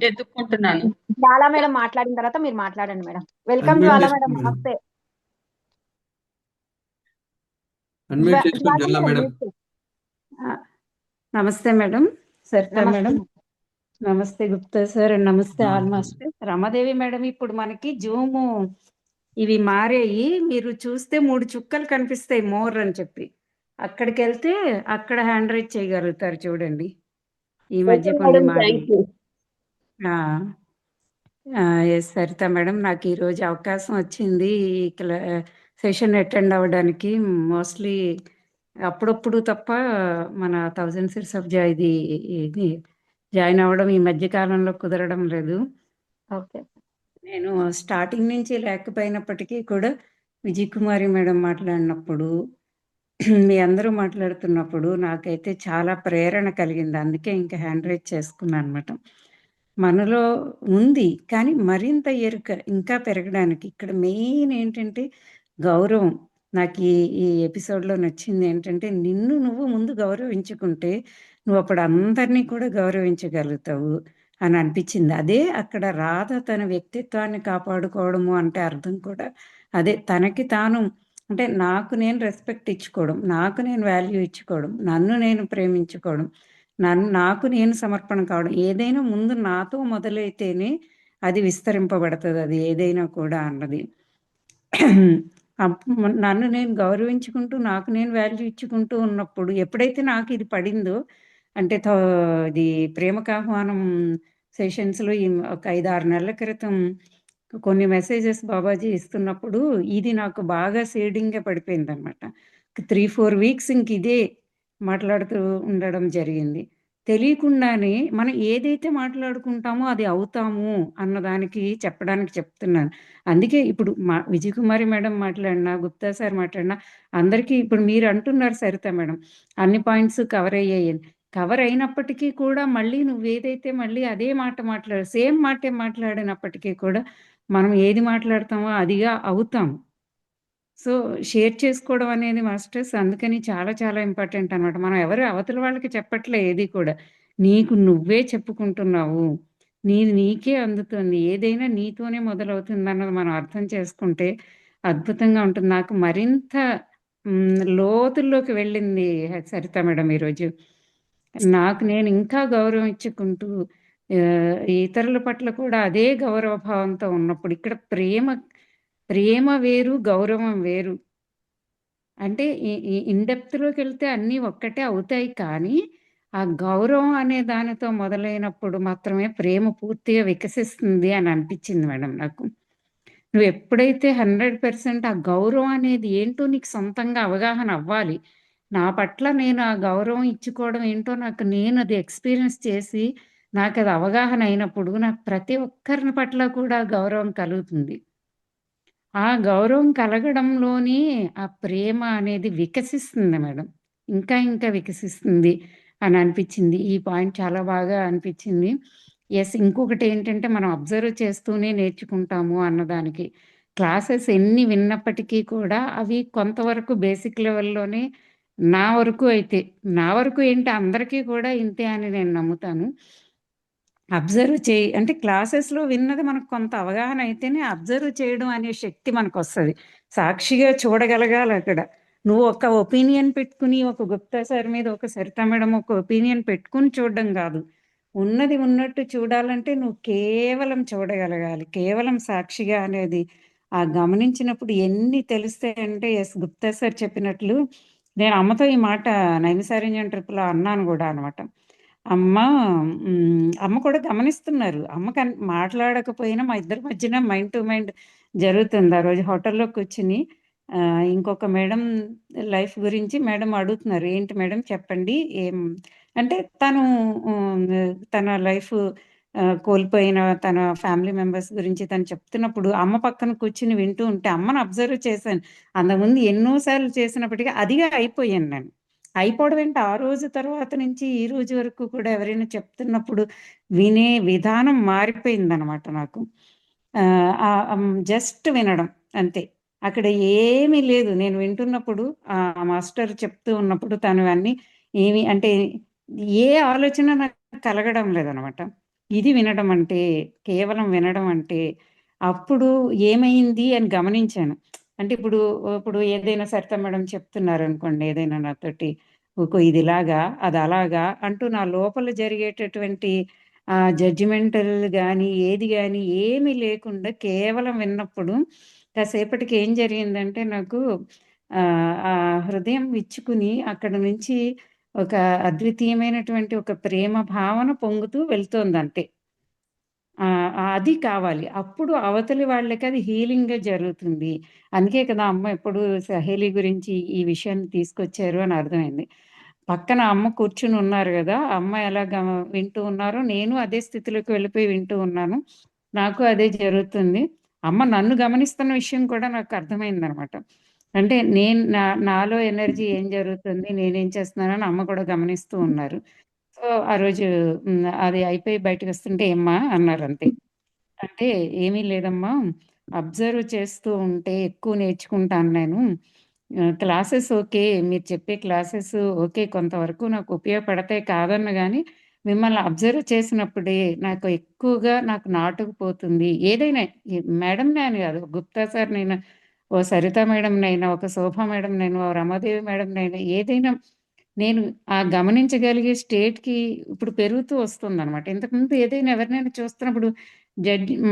ఎత్తుక్కుంటున్నాను. జ్వాలా మేడం మాట్లాడిన తర్వాత మీరు మాట్లాడండి మేడం. వెల్కమ్ Unmute జ్వాలా చేసుకోండి మేడం, మేడం. నమస్తే. అన్మ్యూట్ చేసుకుని జ్వాలా మేడం. నమస్తే మేడం, సరిత నమస్తే. మేడం, నమస్తే గుప్తా సార్, నమస్తే ఆల్ నమస్తే. మాస్టర్. రమాదేవి మేడం, ఇప్పుడు మనకి జూమ్ ఇవి మారాయి. మీరు చూస్తే 3 చుక్కలు కనిపిస్తాయి మోర్ అని చెప్పి, అక్కడికి వెళ్తే అక్కడ హ్యాండ్ రైజ్ చేయగలుగుతారు చూడండి. ఈ మధ్య ఓకే కొన్ని మేడం, మారి. Thank you. Yes Saritha madam, నాకు ఈరోజు అవకాశం వచ్చింది ఈ సెషన్ అటెండ్ అవ్వడానికి. మోస్ట్లీ అప్పుడప్పుడు తప్ప మన 1000 Seeds of Joy ఇది జాయిన్ అవ్వడం ఈ మధ్య కాలంలో కుదరడం లేదు. ఓకే. నేను స్టార్టింగ్ నుంచి లేకపోయినప్పటికీ కూడా విజయ్ కుమారి మేడం మాట్లాడినప్పుడు, మీ అందరూ మాట్లాడుతున్నప్పుడు నాకైతే చాలా ప్రేరణ కలిగింది. అందుకే ఇంకా హ్యాండ్ రైజ్ చేసుకున్నాను అనమాట. మనలో ఉంది, కానీ మరింత ఎరుక ఇంకా పెరగడానికి ఇక్కడ మెయిన్ ఏంటంటే గౌరవం. నాకు ఈ ఎపిసోడ్లో నచ్చింది ఏంటంటే, నిన్ను నువ్వు ముందు గౌరవించుకుంటే నువ్వు అప్పుడు అందరినీ కూడా గౌరవించగలుగుతావు అని అనిపించింది. అదే అక్కడ రాధ తన వ్యక్తిత్వాన్ని కాపాడుకోవడము అంటే అర్థం కూడా అదే. తనకి తాను అంటే నాకు నేను రెస్పెక్ట్ ఇచ్చుకోవడం, నాకు నేను వాల్యూ ఇచ్చుకోవడం, నన్ను నేను ప్రేమించుకోవడం, నాకు నేను సమర్పణ కావడం. ఏదైనా ముందు నాతో మొదలైతేనే అది విస్తరింపబడుతుంది, అది ఏదైనా కూడా అన్నది. నన్ను నేను గౌరవించుకుంటూ నాకు నేను వాల్యూ ఇచ్చుకుంటూ ఉన్నప్పుడు ఎప్పుడైతే నాకు ఇది పడిందో, అంటే ఇది ప్రేమకాహ్వానం సెషన్స్లో ఒక 5-6 నెలల క్రితం కొన్ని మెసేజెస్ బాబాజీ ఇస్తున్నప్పుడు ఇది నాకు బాగా సేడింగ్గా పడిపోయింది అనమాట. 3-4 వీక్స్ ఇంక ఇదే మాట్లాడుతూ ఉండడం జరిగింది. తెలియకుండానే మనం ఏదైతే మాట్లాడుకుంటామో అది అవుతాము అన్నదానికి చెప్పడానికి చెప్తున్నాను. అందుకే ఇప్పుడు విజయ్ కుమారి మేడం మాట్లాడినా, గుప్తా సార్ మాట్లాడినా, అందరికీ ఇప్పుడు మీరు అంటున్నారు సరిత మేడం అన్ని పాయింట్స్ కవర్ అయ్యాయి. కవర్ అయినప్పటికీ కూడా మళ్ళీ నువ్వేదైతే మళ్ళీ అదే మాట సేమ్ మాటే మాట్లాడినప్పటికీ కూడా మనం ఏది మాట్లాడతామో అదిగా అవుతాం. సో షేర్ చేసుకోవడం అనేది మాస్టర్స్ అందుకని చాలా చాలా ఇంపార్టెంట్ అనమాట. మనం ఎవరు అవతల వాళ్ళకి చెప్పట్లే ఏది కూడా. నీకు నువ్వే చెప్పుకుంటున్నావు. నీది నీకే అందుతుంది. ఏదైనా నీతోనే మొదలవుతుందన్నది మనం అర్థం చేసుకుంటే అద్భుతంగా ఉంటుంది. నాకు మరింత లోతుల్లోకి వెళ్ళింది సరిత మేడం ఈరోజు. నాకు నేను ఇంకా గౌరవం ఇచ్చుకుంటూ ఇతరుల పట్ల కూడా అదే గౌరవ భావంతో ఉన్నప్పుడు ఇక్కడ ప్రేమ వేరు, గౌరవం వేరు. అంటే ఇన్ డెప్త్‌లోకి వెళ్తే అన్నీ ఒక్కటే అవుతాయి. కానీ ఆ గౌరవం అనే దానితో మొదలైనప్పుడు మాత్రమే ప్రేమ పూర్తిగా వికసిస్తుంది అని అనిపించింది మేడం నాకు. నువ్వు ఎప్పుడైతే 100% ఆ గౌరవం అనేది ఏంటో నీకు సొంతంగా అవగాహన అవ్వాలి. నా పట్ల నేను ఆ గౌరవం ఇచ్చుకోవడం ఏంటో నాకు నేను అది ఎక్స్‌పీరియన్స్ చేసి నాకది అవగాహన అయినప్పుడు నాకు ప్రతి ఒక్కరిని పట్ల కూడా గౌరవం కలుగుతుంది. ఆ గౌరవం కలగడంలోనే ఆ ప్రేమ అనేది వికసిస్తుంది మేడం. ఇంకా ఇంకా వికసిస్తుంది అని అనిపించింది. ఈ పాయింట్ చాలా బాగా అనిపించింది. యెస్. ఇంకొకటేంటంటే మనం అబ్జర్వ్ చేస్తూనే నేర్చుకుంటాము అన్నదానికి. క్లాసెస్ ఎన్ని విన్నప్పటికీ కూడా అవి కొంతవరకు బేసిక్ లెవెల్‌లోనే నా వరకు ఏంటి అందరికీ కూడా ఇంతే అని నేను నమ్ముతాను. అబ్జర్వ్ అంటే క్లాసెస్‌లో విన్నది మనకు కొంత అవగాహన అయితేనే అబ్జర్వ్ చేయడం అనే శక్తి మనకొస్తది. సాక్షిగా చూడగలగాలి అక్కడ. నువ్వు ఒక ఒపీనియన్ పెట్టుకుని ఒక గుప్తా సార్ మీద, ఒక సరిత మేడం ఒక ఒపీనియన్ పెట్టుకొని చూడడం కాదు. ఉన్నది ఉన్నట్టు చూడాలంటే నువ్వు కేవలం చూడగలగాలి. కేవలం సాక్షిగా అనేది గమనించినప్పుడు ఎన్ని తెలుస్తాయంటే యెస్. గుప్తా సార్ చెప్పినట్లు నేను అమ్మతో ఈ మాట నైమిసారణ్యం ట్రిప్‌లో అన్నాను గూడా అనమాట. అమ్మ కూడా గమనిస్తున్నారు. అమ్మ మాట్లాడకపోయినా మా ఇద్దరి మధ్యన మైండ్ టు మైండ్ జరుగుతుంది. ఆ రోజు హోటల్‌లో కూర్చొని ఇంకొక మేడం లైఫ్ గురించి మేడం అడుగుతున్నారు. "ఏంటి మేడం చెప్పండి." అంటే తను తన లైఫ్ కోల్పోయిన తన ఫ్యామిలీ మెంబర్స్ గురించి తను చెప్తున్నప్పుడు అమ్మ పక్కన కూర్చొని వింటూ ఉంటే అమ్మని అబ్జర్వ్ చేశాను. అంతకుముందు ఎన్నో సార్లు చేసినప్పటికీ అదిగా అయిపోయాను నేను. అయిపోవడం ఏంటి ఆ రోజు తర్వాత నుంచి ఈ రోజు వరకు కూడా ఎవరైనా చెప్తున్నప్పుడు వినే విధానం మారిపోయిందనమాట నాకు. జస్ట్ వినడం అంతే. అక్కడ ఏమీ లేదు. నేను వింటున్నప్పుడు మాస్టర్ చెప్తూ ఉన్నప్పుడు తను అన్నీ ఏమి అంటే ఏ ఆలోచన నాకు కలగడం లేదనమాట. ఇది వినడం అంటే, కేవలం వినడం అంటే, అప్పుడు ఏమైంది అని గమనించాను. అంటే ఇప్పుడు ఏదైనా సరిత మేడం చెప్తున్నారనుకోండి ఏదైనా నాతోటి, "ఓకో ఇది ఇలాగా, అది అలాగా" అంటూ నా లోపల జరిగేటటువంటి జడ్జిమెంటల్ గానీ, ఏది గానీ ఏమీ లేకుండా కేవలం విన్నప్పుడు కాసేపటికి ఏం జరిగిందంటే నాకు ఆ హృదయం విచ్చుకుని అక్కడి నుంచి ఒక అద్వితీయమైనటువంటి ఒక ప్రేమ భావన పొంగుతూ వెళ్తోందంతే. అది కావాలి. అప్పుడు అవతలి వాళ్ళకి అది హీలింగ్‌గా జరుగుతుంది. అందుకే కదా అమ్మ ఎప్పుడు సహేలి గురించి ఈ విషయాన్ని తీసుకొచ్చారు అని అర్థమైంది. పక్కన అమ్మ కూర్చుని ఉన్నారు గదా! అమ్మ ఎలా వింటూ ఉన్నారో నేను అదే స్థితిలోకి వెళ్ళిపోయి వింటూ ఉన్నాను. నాకు అదే జరుగుతుంది. అమ్మ నన్ను గమనిస్తున్న విషయం కూడా నాకు అర్థమైందనమాట. అంటే నేను నాలో ఎనర్జీ ఏం జరుగుతుంది, నేనేం చేస్తున్నానని అమ్మ కూడా గమనిస్తూ ఉన్నారు. సో, ఆ రోజు అది అయిపోయి బయటకొస్తుంటే "ఏమ్మా" అన్నారంతే. అంటే "ఏమీ లేదమ్మా, అబ్జర్వ్ చేస్తూ ఉంటే ఎక్కువ నేర్చుకుంటాను నేను. Classes okay. మీరు చెప్పే క్లాసెస్ ఓకే. కొంతవరకు నాకు ఉపయోగపడతాయి కాదనను గానీ, మిమ్మల్ని అబ్జర్వ్ చేసినప్పుడే నాకు ఎక్కువగా నాటుకుపోతుంది." ఏదైనా మేడంనే అని గాదు. గుప్తా సార్‌నైనా, ఓ సరిత మేడంనైనా, ఒక శోభ మేడంనైనా, ఓ రమాదేవి మేడంనైనా ఏదైనా నేను గమనించగలిగే స్టేట్‌కి ఇప్పుడు పెరుగుతూ వస్తుందనమాట. ఇంతకుముందు ఏదైనా ఎవరినైనా చూస్తున్నప్పుడు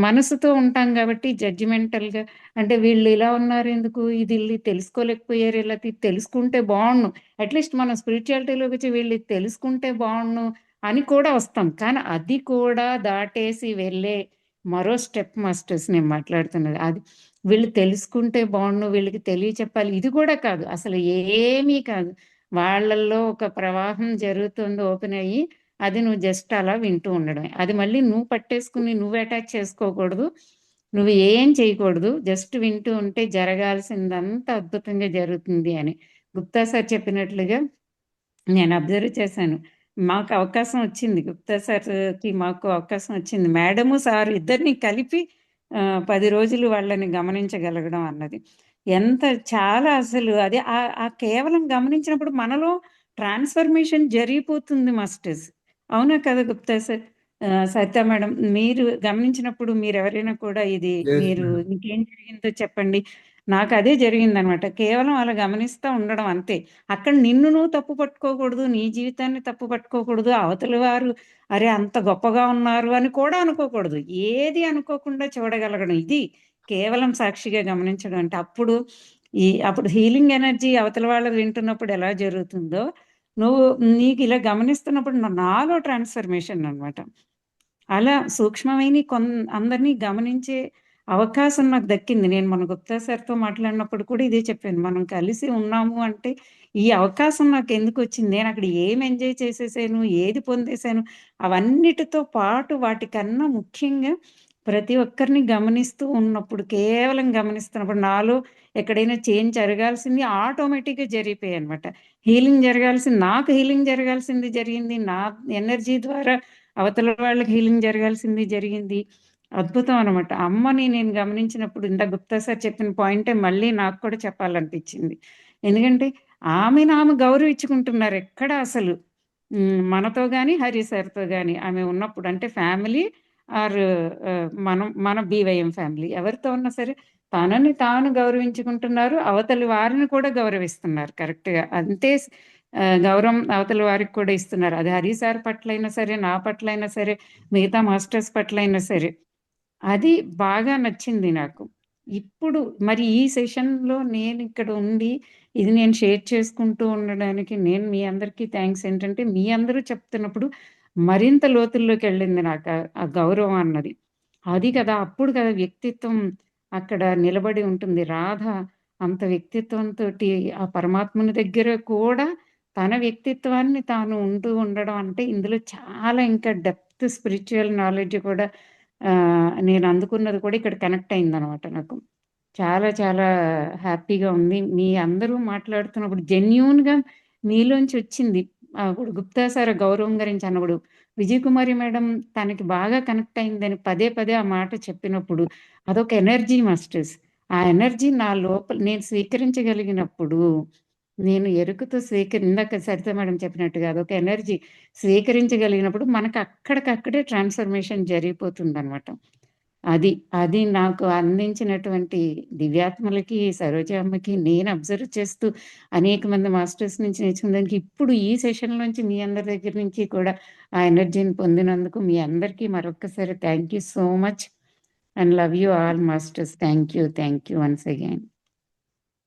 మనసుతో ఉంటాం గాబట్టి జడ్జిమెంటల్‌గా అంటే వీళ్ళు ఇలా ఉన్నారెందుకు? ఇది ఈళ్ళు తెలుసుకోలేకపోయారు ఇలా తెలుసుకుంటే బావుండును. అట్‌లీస్ట్ మనం స్పిరిచువాలిటీలోకొచ్చి వీళ్ళు ఇది తెలుసుకుంటే బావుండును అని కూడా వస్తాం. కానీ అది కూడా దాటేసి వెళ్ళే మరో స్టెప్ మాస్టర్స్ నేను మాట్లాడుతున్నది. అది వీళ్ళు తెలుసుకుంటే బావుండును, వీళ్ళకి తెలియచెప్పాలి ఇది కూడా కాదు. అసలు ఏమీ కాదు. వాళ్ళల్లో ఒక ప్రవాహం జరుగుతుంది ఓపెన్ అయ్యి, అది నువ్వు జస్ట్ అలా వింటూ ఉండడమే. అది మళ్ళీ నువ్వు పట్టేసుకుని నువ్వు అటాచ్ చేసుకోకూడదు. నువ్వు ఏం చేయకూడదు. జస్ట్ వింటూ ఉంటే జరగాల్సిందంతా అద్భుతంగా జరుగుతుంది అని. గుప్తా సార్ చెప్పినట్లుగా నేను అబ్జర్వ్ చేశాను. మాకు అవకాశం వచ్చింది. గుప్తా సార్‌కి మాకు అవకాశం వచ్చింది. మేడము, సారు ఇద్దరిని కలిపి 10 రోజులు వాళ్ళని గమనించగలగడం అన్నది. ఎంత చాలా అసలు అది ఆ కేవలం గమనించినప్పుడు మనలో ట్రాన్స్ఫర్మేషన్ జరిగిపోతుంది మాస్టర్స్. అవునా కదా గుప్తా సార్? సరిత మేడం, మీరు గమనించినప్పుడు మీరు ఎవరైనా కూడా ఇది లేదు మీరు మేడం. ఇంకేం జరిగిందో చెప్పండి. నాకు అదే జరిగిందనమాట. కేవలం అలా గమనిస్తూ ఉండడం అంతే. అక్కడ నిన్ను నువ్వు తప్పు పట్టుకోకూడదు, నీ జీవితాన్ని తప్పు పట్టుకోకూడదు, అవతలి వారు అరే అంత గొప్పగా ఉన్నారు అని కూడా అనుకోకూడదు. ఏది అనుకోకుండా చూడగలగడం ఇది కేవలం సాక్షిగా గమనించడం అంటే. అప్పుడు హీలింగ్ ఎనర్జీ అవతల వాళ్ళది వింటున్నప్పుడు ఎలా జరుగుతుందో నువ్వు నీకు ఇలా గమనిస్తున్నప్పుడు నాలో ట్రాన్స్ఫర్మేషన్ అన్నమాట. అలా సూక్ష్మమైన అందరినీ గమనించే అవకాశం నాకు దక్కింది. నేను మన గుప్తా సార్తో మాట్లాడినప్పుడు కూడా ఇదే చెప్పాను. మనం కలిసి ఉన్నాము అంటే ఈ అవకాశం నాకు ఎందుకు వచ్చింది, నేను అక్కడ ఏం ఎంజాయ్ చేసేసాను, ఏది పొందేశాను, అవన్నిటితో పాటు వాటికన్నా ముఖ్యంగా ప్రతి ఒక్కరిని గమనిస్తూ ఉన్నప్పుడు, కేవలం గమనిస్తున్నప్పుడు నాలో ఎక్కడైనా చేంజ్ జరగాల్సింది ఆటోమేటిక్గా జరిగిపోయాయి అనమాట. నాకు హీలింగ్ జరగాల్సింది జరిగింది, నా ఎనర్జీ ద్వారా అవతల వాళ్ళకి హీలింగ్ జరగాల్సింది జరిగింది. అద్భుతం అనమాట. అమ్మని నేను గమనించినప్పుడు ఇందాక గుప్తా సార్ చెప్పిన పాయింటే మళ్ళీ నాకు కూడా చెప్పాలనిపించింది. ఎందుకంటే ఆమె గౌరవించుకుంటున్నారు ఎక్కడ అసలు. మనతో కానీ హరి సార్తో కానీ ఆమె ఉన్నప్పుడు, అంటే ఫ్యామిలీ ఆర్ మన బీవైఎం ఫ్యామిలీ ఎవరితో ఉన్నా సరే తనని తాను గౌరవించుకుంటున్నారు, అవతలి వారిని కూడా గౌరవిస్తున్నారు కరెక్ట్గా. అంతే గౌరవం అవతల వారికి కూడా ఇస్తున్నారు. అది హరి సార్ పట్లైనా సరే, నా పట్లైనా సరే, మిగతా మాస్టర్స్ పట్లైనా సరే. అది బాగా నచ్చింది నాకు. ఇప్పుడు మరి ఈ సెషన్లో నేను ఇక్కడ ఉండి ఇది నేను షేర్ చేసుకుంటూ ఉండడానికి నేను మీ అందరికీ థ్యాంక్స్. ఏంటంటే మీ అందరూ చెప్తున్నప్పుడు మరింత లోతుల్లోకి వెళ్ళింది నాకు ఆ గౌరవం అన్నది. అది కదా, అప్పుడు కదా వ్యక్తిత్వం అక్కడ నిలబడి ఉంటుంది. రాధ అంత వ్యక్తిత్వంతో ఆ పరమాత్మని దగ్గర కూడా తన వ్యక్తిత్వాన్ని తాను ఉండడం అంటే ఇందులో చాలా ఇంకా డెప్త్ స్పిరిచువల్ నాలెడ్జ్ కూడా నేను అందుకున్నది కూడా ఇక్కడ కనెక్ట్ అయిందనమాట నాకు. చాలా చాలా హ్యాపీగా ఉంది. మీ అందరూ మాట్లాడుతున్నప్పుడు జెన్యూన్గా మీలోంచి వచ్చింది. ఇప్పుడు గుప్తా సార్ గౌరవం గురించి అన్నప్పుడు విజయ్ కుమారి మేడం తనకి బాగా కనెక్ట్ అయిందని పదే పదే ఆ మాట చెప్పినప్పుడు అదొక ఎనర్జీ మాస్టర్స్. ఆ ఎనర్జీ నా లోపల నేను స్వీకరించగలిగినప్పుడు, నేను ఎరుకతో ఇందాక సరిత మేడం చెప్పినట్టుగా అదొక ఎనర్జీ స్వీకరించగలిగినప్పుడు మనకు అక్కడికక్కడే ట్రాన్స్ఫర్మేషన్ జరిగిపోతుందన్నమాట. అది నాకు అందించినటువంటి దివ్యాత్మలకి, సరోజమ్మకి నేను అబ్జర్వ్ చేస్తూ అనేక మంది మాస్టర్స్ నుంచి నేర్చుకునేదానికి ఇప్పుడు ఈ సెషన్ నుంచి మీ అందరి దగ్గర నుంచి కూడా ఆ ఎనర్జీని పొందినందుకు మీ అందరికీ మరొక్కసారి thank you so much and love you all masters. Thank you once again.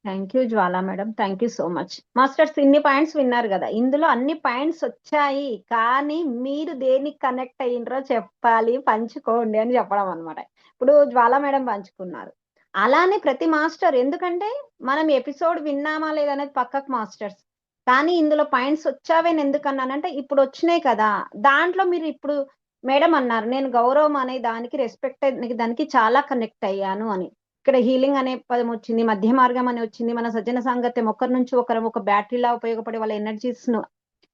Thank you Jwala madam, thank you so much. Masters ఇన్ని పాయింట్స్ విన్నారు కదా, ఇందులో అన్ని పాయింట్స్ వచ్చాయి, కానీ మీరు దేనికి కనెక్ట్ అయ్యిండ్రో చెప్పాలి, పంచుకోండి అని చెప్పడం అనమాట. ఇప్పుడు జ్వాలా మేడం పంచుకున్నారు, అలానే ప్రతి మాస్టర్, ఎందుకంటే మనం ఎపిసోడ్ విన్నామా లేదనేది పక్కకు మాస్టర్స్, కానీ ఇందులో పాయింట్స్ వచ్చావేని ఎందుకన్నానంటే ఇప్పుడు వచ్చినాయి కదా, దాంట్లో మీరు ఇప్పుడు మేడం అన్నారు నేను గౌరవం అనే దానికి రెస్పెక్ట్ దానికి చాలా కనెక్ట్ అయ్యాను అని. ఇక్కడ హీలింగ్ అనే పదం వచ్చింది, మధ్య మార్గం అని వచ్చింది, మన సజ్జన సాంగత్యం ఒకరి నుంచి ఒకరు ఒక బ్యాటరీలా ఉపయోగపడే వాళ్ళ ఎనర్జీస్ ను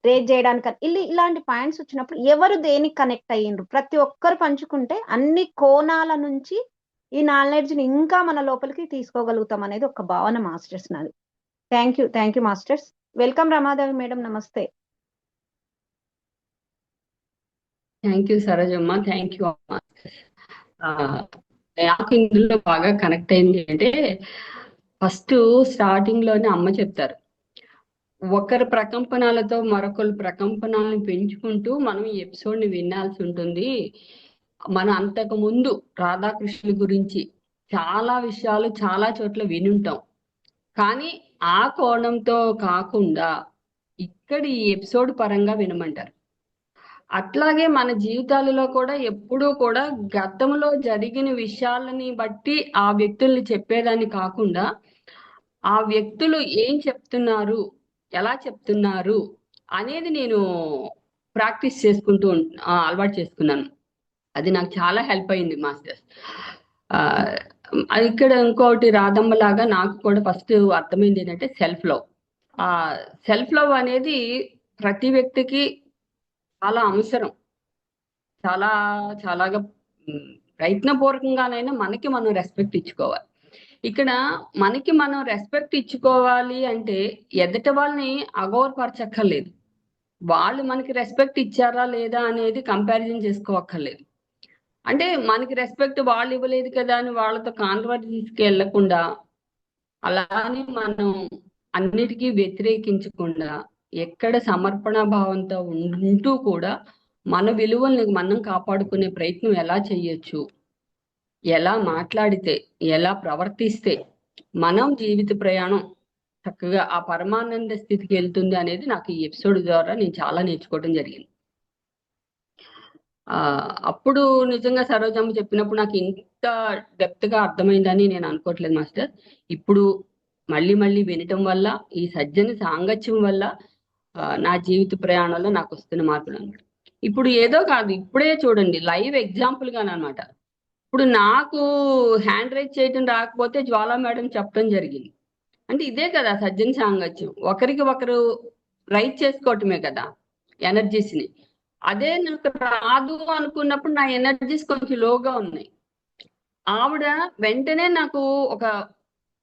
రేజ్ చేయడానికి ఇలాంటి పాయింట్స్ వచ్చినప్పుడు ఎవరు దేనికి కనెక్ట్ అయ్యిండ్రు ప్రతి ఒక్కరు పంచుకుంటే అన్ని కోణాల నుంచి ఈ నాలెడ్జ్ ని ఇంకా మన లోపలికి తీసుకోగలుగుతాం అనేది ఒక భావన మాస్టర్స్ నాది. Thank you masters. Welcome Ramadevi madam, నమస్తే. Thank you Sarojamma, thank you అమ్మ. నాకు ఇందులో బాగా కనెక్ట్ అయింది అంటే ఫస్ట్ స్టార్టింగ్ లోనే అమ్మ చెప్తారు, ఒకరి ప్రకంపనాలతో మరొకరి ప్రకంపనాలను పెంచుకుంటూ మనం ఈ ఎపిసోడ్ ని వినాల్సి ఉంటుంది. మనం అంతకు ముందు రాధాకృష్ణుల గురించి చాలా విషయాలు చాలా చోట్ల వినుంటాం, కానీ ఆ కోణంతో కాకుండా ఇక్కడ ఈ ఎపిసోడ్ పరంగా వినమంటారు. అట్లాగే మన జీవితాలలో కూడా ఎప్పుడూ కూడా గతంలో జరిగిన విషయాలని బట్టి ఆ వ్యక్తుల్ని చెప్పేదాన్ని కాకుండా ఆ వ్యక్తులు ఏం చెప్తున్నారు, ఎలా చెప్తున్నారు అనేది నేను ప్రాక్టీస్ చేసుకుంటూ అలవాటు చేసుకున్నాను. అది నాకు చాలా హెల్ప్ అయింది మాస్టర్స్. ఇక్కడ ఇంకోటి రాధమ్మ లాగా నాకు కూడా ఫస్ట్ అర్థమైంది ఏంటంటే సెల్ఫ్ లవ్. సెల్ఫ్ లవ్ అనేది ప్రతి వ్యక్తికి చాలా అవసరం. చాలాగా ప్రయత్నపూర్వకంగానైనా మనకి మనం రెస్పెక్ట్ ఇచ్చుకోవాలి. ఇక్కడ మనకి మనం రెస్పెక్ట్ ఇచ్చుకోవాలి అంటే ఎదుటి వాళ్ళని అగౌరవపరచక్కర్లేదు. వాళ్ళు మనకి రెస్పెక్ట్ ఇచ్చారా లేదా అనేది కంపారిజన్ చేసుకోవక్కర్లేదు. అంటే మనకి రెస్పెక్ట్ వాళ్ళు ఇవ్వలేదు కదా అని వాళ్ళతో కాంట్రవర్సీస్కి వెళ్ళకుండా, అలానే మనం అన్నిటికీ వ్యతిరేకించకుండా ఎక్కడ సమర్పణ భావంతో ఉంటూ కూడా మన విలువల్ని మనం కాపాడుకునే ప్రయత్నం ఎలా చెయ్యొచ్చు, ఎలా మాట్లాడితే, ఎలా ప్రవర్తిస్తే మనం జీవిత ప్రయాణం చక్కగా ఆ పరమానంద స్థితికి వెళ్తుంది అనేది నాకు ఈ ఎపిసోడ్ ద్వారా నేను చాలా నేర్చుకోవడం జరిగింది. అప్పుడు నిజంగా సరోజమ్మ చెప్పినప్పుడు నాకు ఇంత డెప్త్ గా అర్థమైందని నేను అనుకోవట్లేదు మాస్టర్. ఇప్పుడు మళ్ళీ మళ్ళీ వినటం వల్ల, ఈ సజ్జన సాంగత్యం వల్ల నా జీవిత ప్రయాణంలో నాకు వస్తున్న మార్పులు అనమాట. ఇప్పుడు ఏదో కాదు, ఇప్పుడే చూడండి లైవ్ ఎగ్జాంపుల్ గానమాట. ఇప్పుడు నాకు హ్యాండ్ రైజ్ చేయడం రాకపోతే జ్వాలా మేడం చెప్పడం జరిగింది. అంటే ఇదే కదా సజ్జన సాంగత్యం, ఒకరికి ఒకరు రైట్ చేసుకోవటమే కదా ఎనర్జీస్ ని. అదే నాకు రాదు అనుకున్నప్పుడు నా ఎనర్జీస్ కొంచెం లోగా ఉన్నాయి. ఆవిడ వెంటనే నాకు ఒక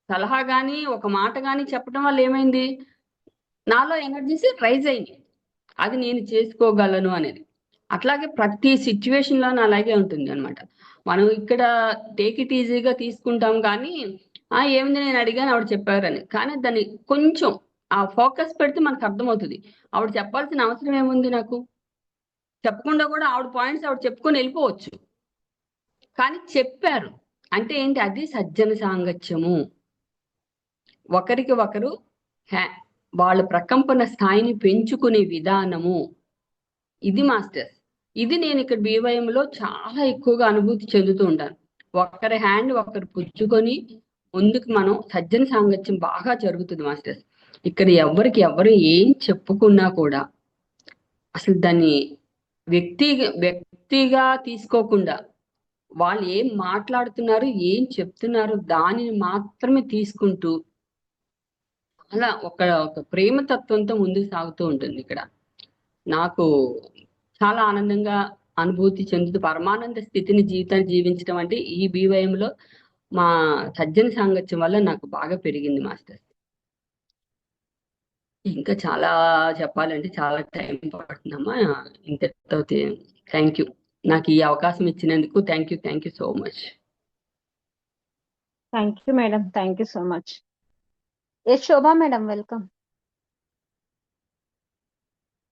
సలహా గాని ఒక మాట గాని చెప్పడం వల్ల ఏమైంది, నాలో ఎనర్జీస్ రైజ్ అయినాయి. అది నేను చేసుకోగలను అనేది. అట్లాగే ప్రతి సిచ్యువేషన్ లో అలాగే ఉంటుంది అనమాట. మనం ఇక్కడ టేక్ ఇట్ ఈజీగా తీసుకుంటాం కానీ ఏమింది నేను అడిగాను ఆవిడ చెప్పారని, కానీ దాన్ని కొంచెం ఆ ఫోకస్ పెడితే మనకు అర్థమవుతుంది. ఆవిడ చెప్పాల్సిన అవసరం ఏముంది, నాకు చెప్పకుండా కూడా ఆవిడ పాయింట్స్ ఆవిడ చెప్పుకొని వెళ్ళిపోవచ్చు. కానీ చెప్పారు అంటే ఏంటి, అది సజ్జన సాంగత్యము. ఒకరికి ఒకరు వాళ్ళ ప్రకంపన స్థాయిని పెంచుకునే విధానము ఇది మాస్టర్స్. ఇది నేను ఇక్కడ బీవైఎంలో చాలా ఎక్కువగా అనుభూతి చెందుతూ ఉంటాను. ఒకరి హ్యాండ్ ఒకరు పుచ్చుకొని ముందుకు మనం సజ్జన సాంగత్యం బాగా జరుగుతుంది మాస్టర్స్. ఇక్కడ ఎవరికి ఎవరు ఏం చెప్పుకున్నా కూడా అసలు దాన్ని వ్యక్తిగా తీసుకోకుండా వాళ్ళు ఏం మాట్లాడుతున్నారు, ఏం చెప్తున్నారు దానిని మాత్రమే తీసుకుంటూ అలా ఒక ప్రేమతత్వంతో ముందుకు సాగుతూ ఉంటుంది. ఇక్కడ నాకు చాలా ఆనందంగా అనుభూతి చెందుతూ పరమానంద స్థితిని జీవితాన్ని జీవించడం అంటే ఈ బీవైఎంలో మా సజ్జన సాంగత్యం వల్ల నాకు బాగా పెరిగింది మాస్టర్. ఇంకా చాలా చెప్పాలంటే చాలా టైం పడుతుందమ్మా. ఇంతతో థ్యాంక్ యూ, నాకు ఈ అవకాశం ఇచ్చినందుకు thank you so much. Thank you madam, thank you so much. Shobha madam welcome.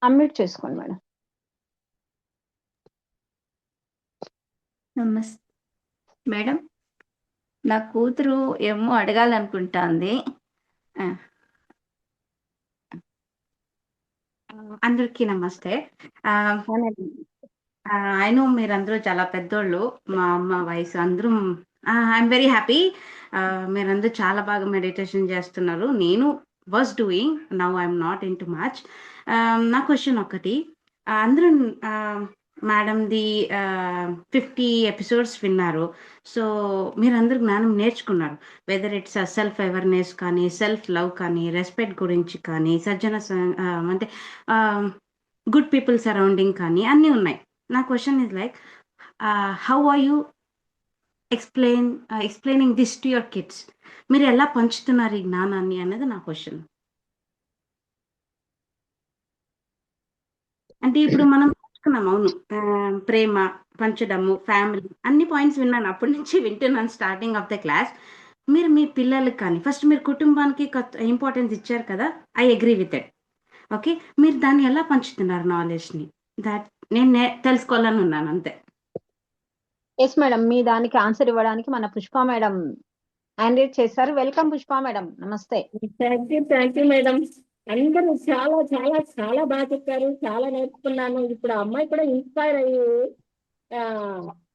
Unmute చేసుకోండి మేడం. నమస్తే మేడం, నా కూతురు ఏమో అడగాలనుకుంటాంది. అందరికీ నమస్తే. అయినో మీరందరూ చాలా పెద్దోళ్ళు, మా అమ్మ వయసు అందరూ. I'm very happy. మీరందరూ చాలా బాగా మెడిటేషన్ చేస్తున్నారు. నేను was doing, now I'm not in too much. నా క్వశ్చన్ ఒకటి, అందరూ మేడంది 50 ఎపిసోడ్స్ విన్నారు. సో మీరందరూ జ్ఞానం నేర్చుకున్నారు. వెదర్ ఇట్స్ సెల్ఫ్ అవేర్నెస్ కానీ, సెల్ఫ్ లవ్ కానీ, రెస్పెక్ట్ గురించి కానీ, సజ్జన అంటే గుడ్ పీపుల్ సరౌండింగ్ కానీ అన్నీ ఉన్నాయి. నా question is like, how are you explaining this to your kids? మీరు ఎలా పంచుతున్నారు ఈ జ్ఞానాన్ని అనేది నా క్వశ్చన్. అంటే ఇప్పుడు మనం పంచుకున్నాం, అవును, ప్రేమ పంచడము, ఫ్యామిలీ, అన్ని పాయింట్స్ విన్నాను, అప్పటి నుంచి వింటున్నాను స్టార్టింగ్ ఆఫ్ ద క్లాస్. మీరు మీ పిల్లలకి కానీ ఫస్ట్ మీరు కుటుంబానికి ఇంపార్టెన్స్ ఇచ్చారు కదా, I agree with it. Okay, మీరు దాన్ని ఎలా పంచుతున్నారు నాలెడ్జ్ని? దాట్ నేను తెలుసుకోవాలని ఉన్నాను అంతే. ఎస్ మేడం, మీ దానికి ఆన్సర్ ఇవ్వడానికి మన పుష్ప మేడం హ్యాండ్ రైజ్ చేశారు. వెల్కమ్ పుష్ప మేడం, నమస్తే. Thank you madam. అందరూ చాలా చాలా చాలా బాగా చెప్పారు, చాలా నేర్చుకున్నాను. ఇప్పుడు అమ్మాయి కూడా ఇన్స్పైర్ అయ్యి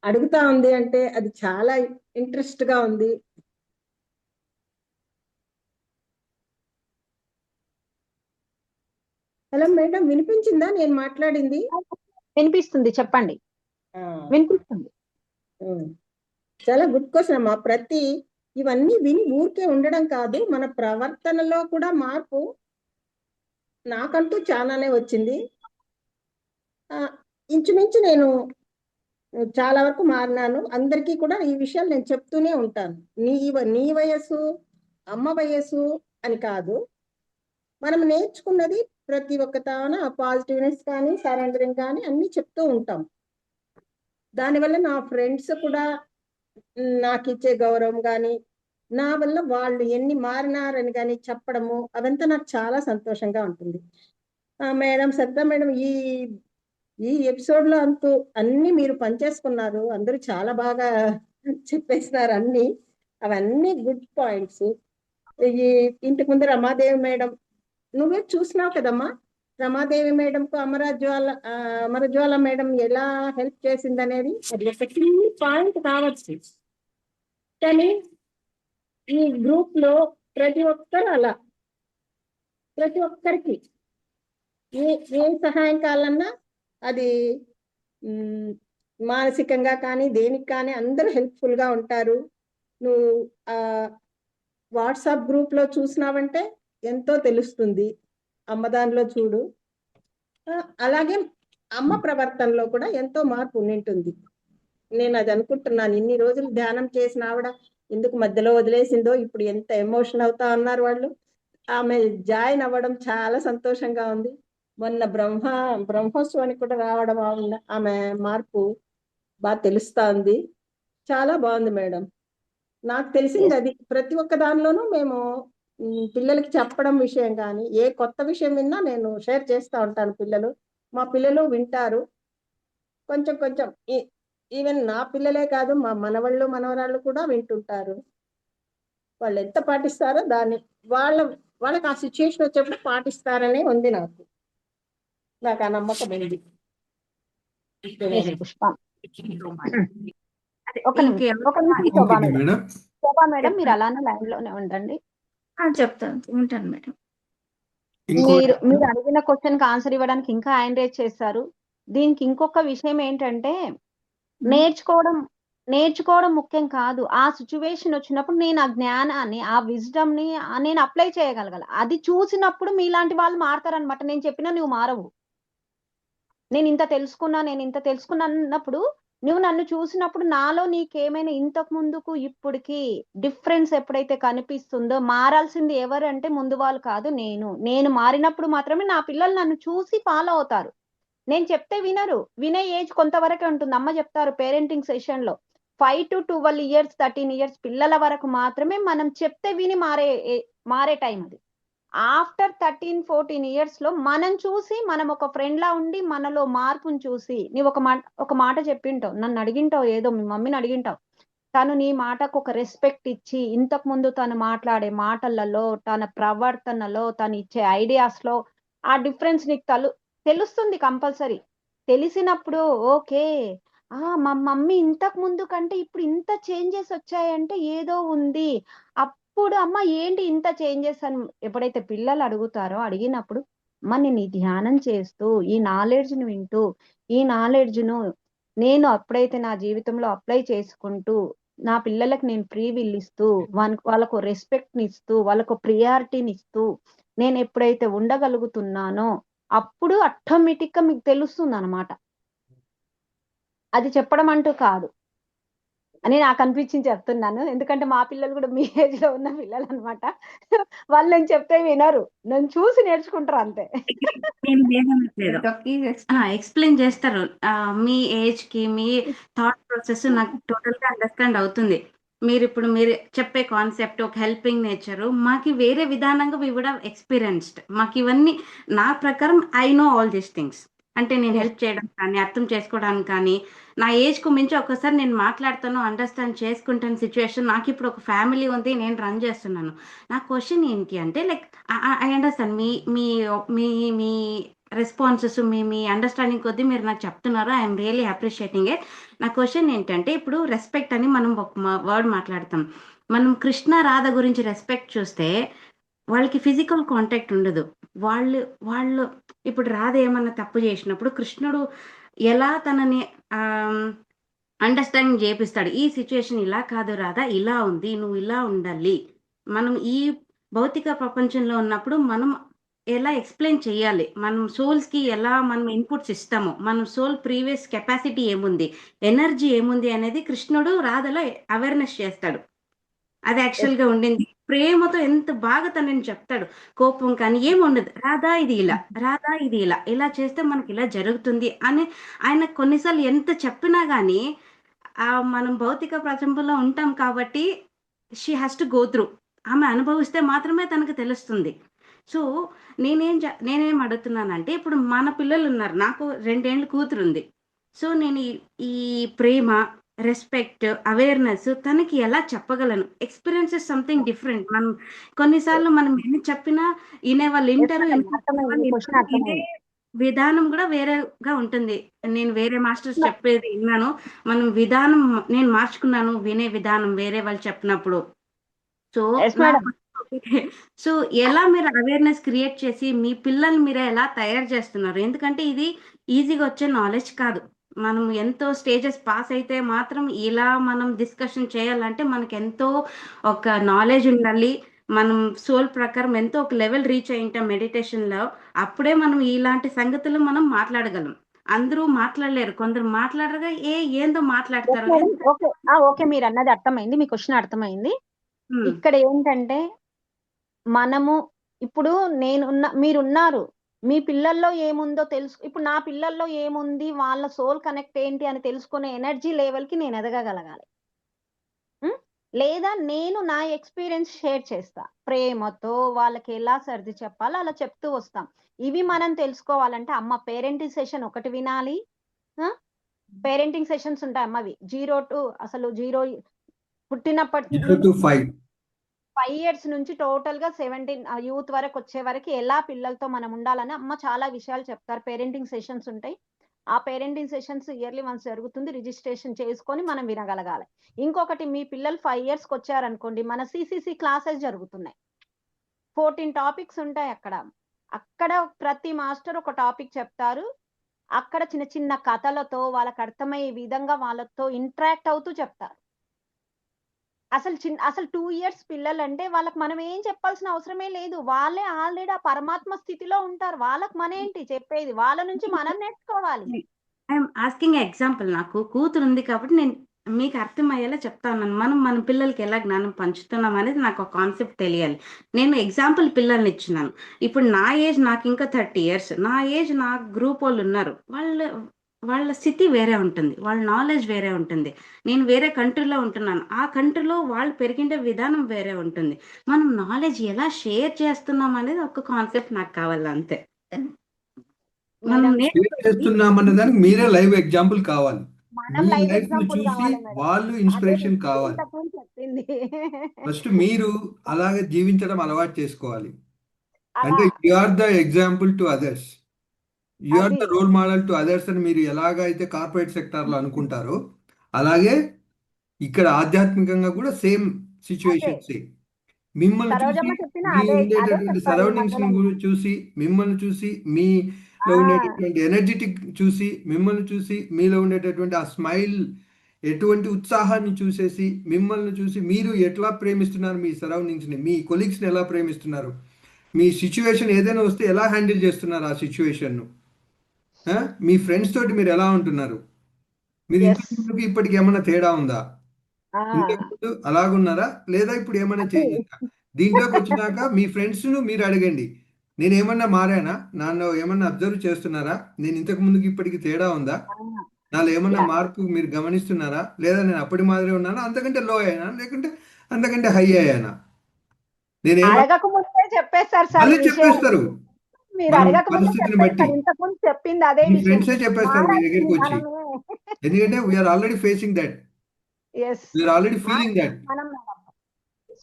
అడుగుతా ఉంది అంటే అది చాలా ఇంట్రెస్ట్ గా ఉంది. హలో మేడం, వినిపించిందా నేను మాట్లాడింది? వినిపిస్తుంది, చెప్పండి. వినిపిస్తుంది. చాలా గుడ్ క్వశ్చన్ అమ్మా. ఇవన్నీ విని ఊరికే ఉండడం కాదు, మన ప్రవర్తనలో కూడా మార్పు నాకంటూ చాలానే వచ్చింది. ఇంచుమించు నేను చాలా వరకు మారినాను. అందరికీ కూడా ఈ విషయాలు నేను చెప్తూనే ఉంటాను. నీ వయస్సు అమ్మ వయస్సు అని కాదు, మనం నేర్చుకున్నది ప్రతి ఒక్క తాన పాజిటివ్నెస్ కానీ సరెండరింగ్ కానీ అన్ని చెప్తూ ఉంటాం. దానివల్ల నా ఫ్రెండ్స్ కూడా నాకు ఇచ్చే గౌరవం కానీ, నా వల్ల వాళ్ళు ఎన్ని మారినారని కానీ చెప్పడము, అదంతా నాకు చాలా సంతోషంగా ఉంటుంది. మేడం సరిత మేడం, ఈ ఎపిసోడ్ లో అన్ని మీరు పనిచేసుకున్నారు. అందరూ చాలా బాగా చెప్పేసినారు అన్ని. అవన్నీ గుడ్ పాయింట్స్. ఇంటికి ముందు రమాదేవి మేడం, నువ్వే చూసినావు కదమ్మా, రమాదేవి మేడంకు అమరజ్వాల మేడం ఎలా హెల్ప్ చేసింది అనేది. అది ఒక చిన్న పాయింట్ కావచ్చు, కానీ ఈ గ్రూప్ లో ప్రతి ఒక్కరు అలా, ప్రతి ఒక్కరికి ఏ సహాయం కావాలన్నా అది మానసికంగా కానీ దేనికి కానీ అందరూ హెల్ప్ఫుల్ గా ఉంటారు. నువ్వు వాట్సాప్ గ్రూప్ లో చూసినావంటే ఎంతో తెలుస్తుంది. అమ్మ దానిలో చూడు, అలాగే అమ్మ ప్రవర్తనలో కూడా ఎంతో మార్పు ఉంటుంది. నేను అది అనుకుంటున్నాను. ఇన్ని రోజులు ధ్యానం చేసిన ఆవిడ ఎందుకు మధ్యలో వదిలేసిందో, ఇప్పుడు ఎంత ఎమోషన్ అవుతా ఉన్నారు వాళ్ళు. ఆమె జాయిన్ అవ్వడం చాలా సంతోషంగా ఉంది. మొన్న బ్రహ్మోత్సవానికి కూడా రావడం, ఆమె మార్పు బాగా తెలుస్తా ఉంది. చాలా బాగుంది మేడం. నాకు తెలిసింది అది. ప్రతి ఒక్క దానిలోనూ మేము పిల్లలకి చెప్పడం విషయం కానీ, ఏ కొత్త విషయం విన్నా నేను షేర్ చేస్తూ ఉంటాను. మా పిల్లలు వింటారు. కొంచెం కొంచెం ఈవెన్ నా పిల్లలే కాదు, మా మనవళ్ళు మనవరాళ్ళు కూడా వింటుంటారు. వాళ్ళు ఎంత పాటిస్తారో దాన్ని వాళ్ళకి ఆ సిచ్యుయేషన్ వచ్చేప్పుడు పాటిస్తారనే ఉంది. నాకు ఆ నమ్మకం ఉంది. పుష్ప, ఒక నిమిషం శోభా మేడం, మీరు అలానే లైన్ లోనే ఉండండి. చెప్తాను, ఉంటాను మేడం. మీరు అడిగిన క్వశ్చన్ కి ఆన్సర్ ఇవ్వడానికి ఇంకా ఆయన రేజ్ చేస్తారు. దీనికి ఇంకొక విషయం ఏంటంటే, నేర్చుకోవడం ముఖ్యం కాదు. ఆ సిచ్యువేషన్ వచ్చినప్పుడు నేను ఆ జ్ఞానాన్ని, ఆ విజ్డమ్ ని నేను అప్లై చేయగలగాలి. అది చూసినప్పుడు మీలాంటి వాళ్ళు మారతారనమాట. నేను చెప్పినా నువ్వు మారవు. నేను ఇంత తెలుసుకున్నా అన్నప్పుడు, నువ్వు నన్ను చూసినప్పుడు నాలో నీకేమైనా ఇంతకు ముందుకు ఇప్పటికి డిఫరెన్స్ ఎప్పుడైతే కనిపిస్తుందో, మారాల్సింది ఎవరంటే ముందు వాళ్ళు కాదు, నేను మారినప్పుడు మాత్రమే నా పిల్లలు నన్ను చూసి ఫాలో అవుతారు. నేను చెప్తే వినరు. వినే ఏజ్ కొంతవరకే ఉంటుంది. అమ్మ చెప్తారు పేరెంటింగ్ సెషన్ లో 5 to 12 years 13 years పిల్లల వరకు మాత్రమే మనం చెప్తే విని మారే టైం అది. ఆఫ్టర్ 13-14 years లో మనం చూసి, మనం ఒక ఫ్రెండ్ లా ఉండి మనలో మార్పుని చూసి, నీవు ఒక మాట చెప్పింటావు, నన్ను అడిగింటావు, ఏదో మీ మమ్మీని అడిగింటావు, తను నీ మాటకు ఒక రెస్పెక్ట్ ఇచ్చి, ఇంతకు ముందు తను మాట్లాడే మాటలలో, తన ప్రవర్తనలో, తను ఇచ్చే ఐడియాస్ లో ఆ డిఫరెన్స్ నీకు తెలుస్తుంది కంపల్సరీ. తెలిసినప్పుడు ఓకే, మా మమ్మీ ఇంతకు ముందు కంటే ఇప్పుడు ఇంత చేంజెస్ వచ్చాయంటే ఏదో ఉంది. అప్పుడు అమ్మ ఏంటి ఇంత చేంజెస్ అని ఎప్పుడైతే పిల్లలు అడిగినప్పుడు, అమ్మ నేను ఈ ధ్యానం చేస్తూ, ఈ నాలెడ్జ్ ను వింటూ, ఈ నాలెడ్జ్ ను నేను అప్పుడైతే నా జీవితంలో అప్లై చేసుకుంటూ, నా పిల్లలకు నేను ఫ్రీ విల్ ఇస్తూ, వాళ్ళకు రెస్పెక్ట్ ని ఇస్తూ, వాళ్ళకు ప్రియారిటీని ఇస్తూ నేను ఎప్పుడైతే ఉండగలుగుతున్నానో, అప్పుడు ఆటోమేటిక్ గా మీకు తెలుస్తుంది అనమాట. అది చెప్పడం అంటూ కాదు అని నాకు అనిపించింది చెప్తున్నాను. ఎందుకంటే మా పిల్లలు కూడా మీ ఏజ్ లో ఉన్న పిల్లలు అనమాట. వాళ్ళు నేను చెప్తే వినరు, నన్ను చూసి నేర్చుకుంటారు అంతే. ఎక్స్ప్లెయిన్ చేస్తారు. మీ ఏజ్ కి మీ థాట్ ప్రాసెస్ నాకు టోటల్ గా అండర్స్టాండ్ అవుతుంది. మీరు చెప్పే కాన్సెప్ట్ ఒక హెల్పింగ్ నేచర్ మాకి వేరే విధానంగా వి వుడ్ హావ్ ఎక్స్పీరియన్స్డ్. మాకు ఇవన్నీ నా ప్రకారం I know all these things. అంటే నేను హెల్ప్ చేయడం కానీ, అర్థం చేసుకోవడానికి కానీ, నా ఏజ్ కు మించి ఒక్కసారి నేను మాట్లాడతాను, అండర్స్టాండ్ చేసుకుంటాను సిచ్యువేషన్. నాకు ఇప్పుడు ఒక ఫ్యామిలీ ఉంది, నేను రన్ చేస్తున్నాను. నా క్వశ్చన్ ఏంటి అంటే, like I understand me responses, me understanding కొద్దీ మీరు నాకు చెప్తున్నారు. I'm really appreciating it. నా క్వశ్చన్ ఏంటంటే, ఇప్పుడు రెస్పెక్ట్ అని మనం ఒక వర్డ్ మాట్లాడతాం. మనం కృష్ణ రాధ గురించి రెస్పెక్ట్ చూస్తే వాళ్ళకి ఫిజికల్ కాంటాక్ట్ ఉండదు. వాళ్ళు ఇప్పుడు రాధ ఏమన్నా తప్పు చేసినప్పుడు కృష్ణుడు ఎలా తనని అండర్స్టాండింగ్ చేపిస్తాడు. ఈ సిచ్యువేషన్ ఇలా కాదు రాధా, ఇలా ఉంది, నువ్వు ఇలా ఉండాలి. మనం ఈ భౌతిక ప్రపంచంలో ఉన్నప్పుడు మనం ఎలా ఎక్స్ప్లెయిన్ చేయాలి, మనం సోల్స్కి ఎలా మనం ఇన్పుట్స్ ఇస్తామో, మనం సోల్ ప్రీవియస్ కెపాసిటీ ఏముంది, ఎనర్జీ ఏముంది అనేది కృష్ణుడు రాధలో అవేర్నెస్ చేస్తాడు. అది యాక్చువల్గా ఉండింది. ప్రేమతో ఎంత బాగా తనని చెప్తాడు. కోపం కానీ ఏమి ఉండదు. రాధా ఇది ఇలా, రాధా ఇది ఇలా, ఇలా చేస్తే మనకి ఇలా జరుగుతుంది అని ఆయన కొన్నిసార్లు ఎంత చెప్పినా కానీ మనం భౌతిక ప్రపంచంలో ఉంటాం కాబట్టి she has to go through. ఆమె అనుభవిస్తే మాత్రమే తనకు తెలుస్తుంది. సో నేనేం అడుగుతున్నానంటే, ఇప్పుడు మన పిల్లలు ఉన్నారు. నాకు 2 ఏళ్ళ కూతురు ఉంది. సో నేను ఈ ప్రేమ, రెస్పెక్ట్, అవేర్నెస్ తనకి ఎలా చెప్పగలను? Experience is something different. మనం కొన్నిసార్లు మనం ఎన్ని చెప్పినా వినేవాళ్ళు వింటారు, అర్థమైంది, క్వశ్చన్ వినే అర్థమైంది. విధానం కూడా వేరేగా ఉంటుంది. నేను వేరే మాస్టర్స్ చెప్పేది విన్నాను, మనం విధానం నేను మార్చుకున్నాను, వినే విధానం వేరే వాళ్ళు చెప్పినప్పుడు. So yes madam. సో ఎలా మీరు అవేర్నెస్ క్రియేట్ చేసి మీ పిల్లల్ని మీరు ఎలా తయారు చేస్తున్నారు? ఎందుకంటే ఇది ఈజీగా వచ్చే నాలెడ్జ్ కాదు. మనం ఎంతో స్టేజెస్ పాస్ అయితే మాత్రం ఇలా మనం డిస్కషన్ చేయాలంటే మనకి ఎంతో ఒక నాలెడ్జ్ ఉండాలి. మనం సోల్ ప్రకారం ఎంతో ఒక లెవెల్ రీచ్ అయి ఉంటాం మెడిటేషన్లో. అప్పుడే మనం ఇలాంటి సంగతులు మనం మాట్లాడగలం. అందరూ మాట్లాడలేరు, కొందరు మాట్లాడగా ఏందో మాట్లాడతారు. ఓకే ఓకే, మీరు అన్నది అర్థమైంది, మీ క్వశ్చన్ అర్థమైంది. ఇక్కడ ఏంటంటే మనము ఇప్పుడు మీరున్నారు, మీ పిల్లల్లో ఏముందో తెలుసు. ఇప్పుడు నా పిల్లల్లో ఏముంది, వాళ్ళ సోల్ కనెక్ట్ ఏంటి అని తెలుసుకునే ఎనర్జీ లెవెల్కి నేను ఎదగగలగాలి. లేదా నేను నా ఎక్స్పీరియన్స్ షేర్ చేస్తా, ప్రేమతో వాళ్ళకి ఎలా సర్ది చెప్పాలో అలా చెప్తూ వస్తాం. ఇవి మనం తెలుసుకోవాలంటే అమ్మ పేరెంటింగ్ సెషన్ ఒకటి వినాలి. పేరెంటింగ్ సెషన్స్ ఉంటాయి అమ్మవి 0 to అసలు 0 పుట్టినప్పటి 0 to 5 years నుంచి టోటల్ గా 17 యూత్ వరకు వచ్చే వరకు ఎలా పిల్లలతో మనం ఉండాలని అమ్మ చాలా విషయాలు చెప్తారు. పేరెంటింగ్ సెషన్స్ ఉంటాయి. ఆ పేరెంటింగ్ సెషన్స్ ఇయర్లీ వన్స్ జరుగుతుంది. రిజిస్ట్రేషన్ చేసుకొని మనం వినగలగాలి. ఇంకొకటి, మీ పిల్లలు 5 years కి వచ్చారనుకోండి, మన సిసిసి క్లాసెస్ జరుగుతున్నాయి. 14 టాపిక్స్ ఉంటాయి అక్కడ ప్రతి మాస్టర్ ఒక టాపిక్ చెప్తారు. అక్కడ చిన్న చిన్న కథలతో వాళ్ళకి అర్థమయ్యే విధంగా వాళ్ళతో ఇంటరాక్ట్ అవుతూ చెప్తారు. అసలు 2 years పిల్లలు అంటే వాళ్ళకి మనం ఏం చెప్పాల్సిన అవసరమే లేదు. వాళ్ళే ఆల్రెడీ ఆ పరమాత్మ స్థితిలో ఉంటారు. వాళ్ళకి మనేంటి చెప్పేది, వాళ్ళ నుంచి మనం నేర్చుకోవాలి. I'm asking example. నాకు కూతురు ఉంది కాబట్టి నేను మీకు అర్థమయ్యేలా చెప్తాను. మనం మన పిల్లలకి ఎలా జ్ఞానం పంచుతున్నాం అనేది నాకు ఒక కాన్సెప్ట్ తెలియాలి. నేను ఎగ్జాంపుల్ పిల్లల్ని ఇచ్చినాను. ఇప్పుడు నా ఏజ్ నాకు ఇంకా 30 years. నా ఏజ్ నా గ్రూప్ వాళ్ళు ఉన్నారు. వాళ్ళ స్థితి వేరే ఉంటుంది, వాళ్ళ నాలెడ్జ్ వేరే ఉంటుంది. నేను వేరే కంట్రీలో ఉంటున్నాను, ఆ కంట్రీలో వాళ్ళు పెరిగిండే విధానం వేరే ఉంటుంది. మనం నాలెడ్జ్ ఎలా షేర్ చేస్తున్నాం అనేది ఒక కాన్సెప్ట్ నాకు కావాలి, అంతే. మనం షేర్ చేస్తున్నామన్న దానికి మీరే లైవ్ ఎగ్జాంపుల్ కావాలి. మనం మీ లైవ్ లైఫ్ ను ఎగ్జాంపుల్ చూసి కావాలి మేడం. వాళ్ళు ఇన్స్పిరేషన్ కావాలి. ఇంతకుముందు చెప్పింది ఫస్ట్ మీరు అలాగే జీవించడం అలవాటు చేసుకోవాలి. అలా అంటే you are the example to others, you are the అది రోల్ మోడల్ టు అదర్స్ అని మీరు ఎలాగైతే కార్పొరేట్ సెక్టార్లో అనుకుంటారో, అలాగే ఇక్కడ ఆధ్యాత్మికంగా కూడా సేమ్ అదే సిచ్యువేషన్స్. మిమ్మల్ని చూసి, సరోజమ్మ చెప్పిన మీ అదే ఉండేటటువంటి చెప్పారు ఈ సరౌండింగ్స్ మధ్యలో. చూసి, మిమ్మల్ని చూసి, మీలో ఆ ఉండేటటువంటి ఎనర్జెటిక్ చూసి, మిమ్మల్ని చూసి, మీలో ఉండేటటువంటి ఆ స్మైల్, ఎటువంటి ఉత్సాహాన్ని చూసేసి, మిమ్మల్ని చూసి మీరు ఎట్లా ప్రేమిస్తున్నారు మీ సరౌండింగ్స్ని, మీ కొలీగ్స్ని ఎలా ప్రేమిస్తున్నారు, మీ సిచ్యువేషన్ ఏదైనా వస్తే ఎలా హ్యాండిల్ చేస్తున్నారు ఆ సిచ్యువేషన్ను, మీ ఫ్రెండ్స్ తోటి మీరు ఎలా ఉంటున్నారు, మీరు ఎస్ ఇంతకుముందుకు ఇప్పటికి ఏమైనా తేడా ఉందా, ఇంతకుముందు అలాగున్నారా లేదా ఇప్పుడు ఏమైనా అది చేంజ్ ఉందా? దీంట్లోకి వచ్చినాక మీ ఫ్రెండ్స్ను మీరు అడగండి, నేను ఏమన్నా మారానా, నన్ను ఏమన్నా అబ్జర్వ్ చేస్తున్నారా, నేను ఇంతకు ముందుకి ఇప్పటికి తేడా ఉందా, నాలో ఏమన్నా మార్పు మీరు గమనిస్తున్నారా, లేదా నేను అప్పటి మాదిరి ఉన్నానా, అంతకంటే లో అయ్యానా, లేకుంటే అంతకంటే హై అయ్యానా? నేనేమన్నా అడగక ముందే చెప్పేస్తారు సార్ వాళ్ళే ఈ విషయం. చెప్పేస్తారు. మీరు మనం అడగక ముందే పరిస్థితిని బట్టి చెప్పేస్తారు. ఇంతకుముందు చెప్పింది అదే మీ విషయం. ఫ్రెండ్సే చెప్పేస్తారు మీ దగ్గరికి మారాల్సింది వచ్చి, మనమే. ఎందుకంటే we are already facing that, yes we are already feeling that. మనం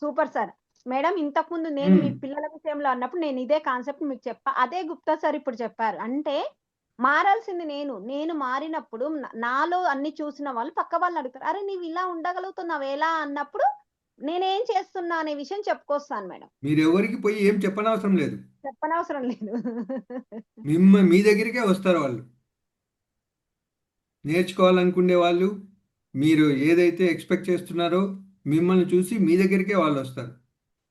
సూపర్ సార్. మేడం ఇంతకుముందు నేను మీ పిల్లల విషయంలో అన్నప్పుడు నేను ఇదే కాన్సెప్ట్ మీకు చెప్పా, అదే గుప్తా సార్ ఇప్పుడు చెప్పారు. అంటే మారాల్సింది నేను మారినప్పుడు నాలో అన్ని చూసిన వాళ్ళు పక్క వాళ్ళు అడుగుతారు, అరే నీవు ఇలా ఉండగలుగుతున్నావు ఎలా అన్నప్పుడు నేనేం చేస్తున్నా అనే విషయం చెప్పుకొస్తాను మేడం. మీరు ఎవరికి పోయి ఏం చెప్పనవసరం లేదు, చెప్పనవసరం లేదు. మీ దగ్గరికే వస్తారు వాళ్ళు. నేర్చుకోవాలనుకునే వాళ్ళు, మీరు ఏదైతే ఎక్స్పెక్ట్ చేస్తున్నారో మిమ్మల్ని చూసి మీ దగ్గరికే వాళ్ళు వస్తారు.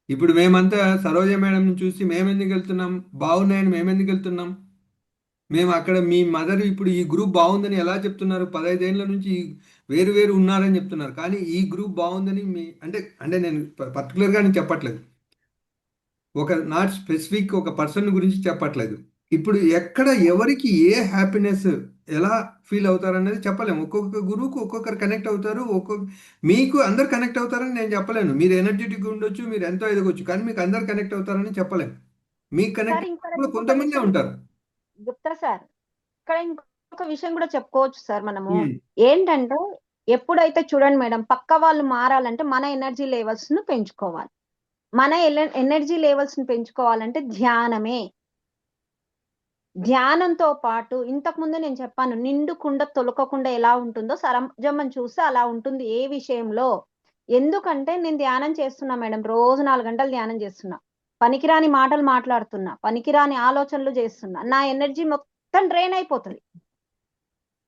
ఇప్పుడు మేమంతా సరోజ మేడం చూసి మేమెందుకు వెళ్తున్నాం, బాగున్నాయని మేమెందుకు వెళ్తున్నాం? మేము అక్కడ మీ మదర్ ఇప్పుడు ఈ గ్రూప్ బాగుందని ఎలా చెప్తున్నారు? 15 ఏళ్ల నుంచి వేరు వేరు ఉన్నారని చెప్తున్నారు, కానీ ఈ గ్రూప్ బాగుందని అంటే నేను పర్టికులర్గా నేను చెప్పట్లేదు, నాట్ స్పెసిఫిక్ ఒక పర్సన్ గురించి చెప్పట్లేదు. ఇప్పుడు ఎక్కడ ఎవరికి ఏ హ్యాపీనెస్ ఎలా ఫీల్ అవుతారనేది చెప్పలేము. ఒక్కొక్క గురువుకు ఒక్కొక్కరు కనెక్ట్ అవుతారు, మీకు అందరు కనెక్ట్ అవుతారని నేను చెప్పలేను. మీరు ఎనర్జెటిక్ ఉండొచ్చు, మీరు ఎంతో ఎదగొచ్చు, కానీ మీకు అందరు కనెక్ట్ అవుతారని చెప్పలేము. మీకు సార్ కనెక్ట్ ఇంకొక కొంతమందే విషయం ఉంటారు. గుప్తా సార్, ఇక్కడ ఇంకొక విషయం కూడా చెప్పుకోవచ్చు సార్ మనము. ఉమ్, ఏంటంటే ఎప్పుడైతే చూడండి మేడం, పక్క వాళ్ళు మారాలంటే మన ఎనర్జీ లెవెల్స్ ను పెంచుకోవాలి. మన ఎనర్జీ లెవెల్స్ ని పెంచుకోవాలంటే ధ్యానమే. ధ్యానంతో పాటు ఇంతకు ముందు నేను చెప్పాను, నిండు కుండ తొలకకుండా ఎలా ఉంటుందో సరంజమ్మని చూస్తే అలా ఉంటుంది ఏ విషయంలో. ఎందుకంటే నేను ధ్యానం చేస్తున్నా మేడం, రోజు 4 గంటలు ధ్యానం చేస్తున్నా, పనికిరాని మాటలు మాట్లాడుతున్నా, పనికిరాని ఆలోచనలు చేస్తున్నా, నా ఎనర్జీ మొత్తం డ్రైన్ అయిపోతుంది.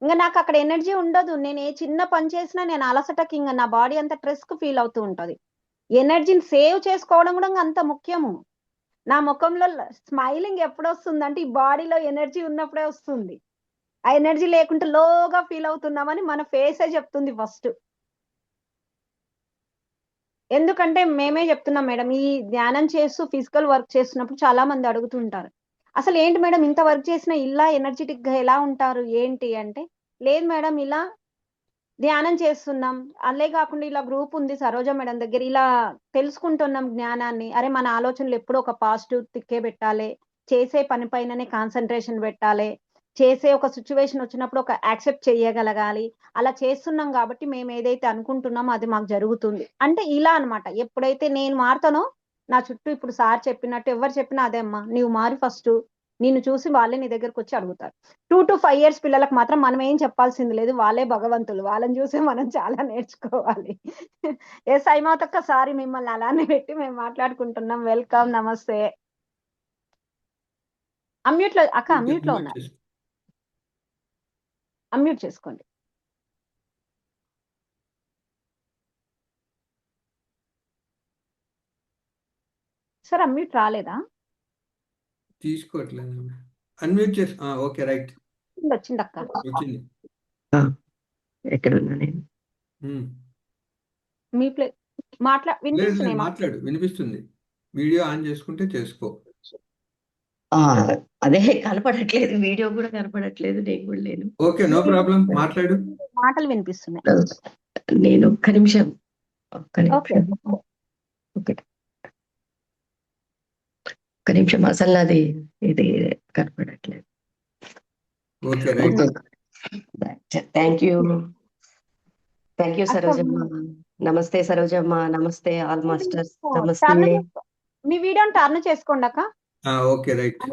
ఇంకా నాకు అక్కడ ఎనర్జీ ఉండదు. నేను ఏ చిన్న పని చేసినా నేను అలసటకి ఇంకా నా బాడీ అంతా స్ట్రెస్ కు ఫీల్ అవుతూ ఉంటది. ఎనర్జీని సేవ్ చేసుకోవడం కూడా ఇంకా అంత ముఖ్యము. నా ముఖంలో స్మైలింగ్ ఎప్పుడు వస్తుందంటే ఈ బాడీలో ఎనర్జీ ఉన్నప్పుడే వస్తుంది. ఆ ఎనర్జీ లేకుంటే లోగా ఫీల్ అవుతున్నామని మన ఫేసే చెప్తుంది ఫస్ట్. ఎందుకంటే మేమే చెప్తున్నాం మేడం, ఈ ధ్యానం చేస్తూ ఫిజికల్ వర్క్ చేస్తున్నప్పుడు చాలా మంది అడుగుతుంటారు, అసలు ఏంటి మేడం ఇంత వర్క్ చేసినా ఇలా ఎనర్జెటిక్ గా ఎలా ఉంటారు ఏంటి అంటే, లేదు మేడం ఇలా ధ్యానం చేస్తున్నాం, అల్లే కాకుండా ఇలా గ్రూప్ ఉంది సరోజ మేడం దగ్గర, ఇలా తెలుసుకుంటున్నాం జ్ఞానాన్ని. అరే మన ఆలోచనలు ఎప్పుడూ ఒక పాజిటివ్ తిక్కే పెట్టాలి, చేసే పని పైననే కాన్సన్ట్రేషన్ పెట్టాలి, చేసే ఒక సిచ్యువేషన్ వచ్చినప్పుడు ఒక యాక్సెప్ట్ చేయగలగాలి. అలా చేస్తున్నాం కాబట్టి మేము ఏదైతే అనుకుంటున్నామో అది మాకు జరుగుతుంది అంటే ఇలా అన్నమాట. ఎప్పుడైతే నేను మారుతానో నా చుట్టూ ఇప్పుడు సార్ చెప్పినట్టు ఎవరు చెప్పినా అదే అమ్మా, నీవు మారి ఫస్ట్, నిన్ను చూసి వాళ్ళే నీ దగ్గరకు వచ్చి అడుగుతారు. 2 to 5 years పిల్లలకు మాత్రం మనం ఏం చెప్పాల్సింది లేదు, వాళ్ళే భగవంతులు, వాళ్ళని చూసి మనం చాలా నేర్చుకోవాలి. ఎస్ అయిమాతక్క, సారీ మిమ్మల్ని అలానే పెట్టి మేము మాట్లాడుకుంటున్నాం. వెల్కమ్, నమస్తే. అమ్యూట్ లో అక్క, ఓకే, అమ్యూట్ లో unmute ఉన్నారు, చేసుకో. అమ్యూట్ చేసుకోండి. సార్ అమ్యూట్ రాలేదా? తీసుకోవట్లేదు, అన్మ్యూట్ చేసి ఓకే రైట్ వచ్చింది అక్క. వచ్చింది. ఆ, ఎక్కడ ఉన్నా నేను? ఉమ్. మీ ప్లే లేదు లేదు, వినిపిస్తున్నాయి మాట్లాడు, వినిపిస్తుంది. వీడియో ఆన్ చేసుకుంటే చేసుకో. ఆ, అదే కనపడట్లేదు, వీడియో కూడా కనపడట్లేదు, నేను కూడా లేను. ఓకే, నో ప్రాబ్లం, మాట్లాడు. మాటలు వినిపిస్తున్నాయి. నేను ఒక్క నిమిషం ఓకే ఒకటి ఒక్క నిమిషం, అసలు అది ఇది కనపడట్లేదు. Okay right. Thank you Sarojamma. నమస్తే సరోజమ్మ, నమస్తే ఆల్ మాస్టర్స్, నమస్తే. మీ వీడియోని టర్న్ చేసుకోండి అక్క. Okay right.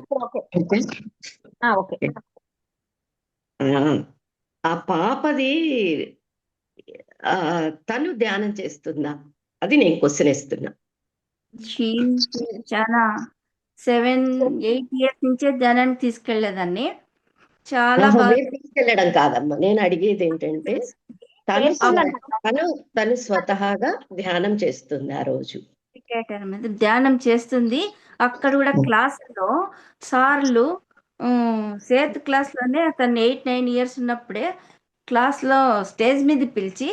ఓకే. ఆ పాపది తను ధ్యానం చేస్తుందా, అది నేను క్వశ్చన్ వేస్తున్నా. చాలా 7-8 years నుంచే ధ్యానానికి తీసుకెళ్లేదాన్ని. చాలా బాగా మీరు తీసుకెళ్ళడం కాదమ్మా, నేను అడిగేది ఏంటంటే తను స్వతహాగా ధ్యానం చేస్తుంది ఆ రోజు. ధ్యానం చేస్తుంది. అక్కడ కూడా క్లాసులో సార్లు సెవెంత్ క్లాస్ లోనే తను 8-9 years ఉన్నప్పుడే క్లాస్ లో స్టేజ్ మీద పిలిచి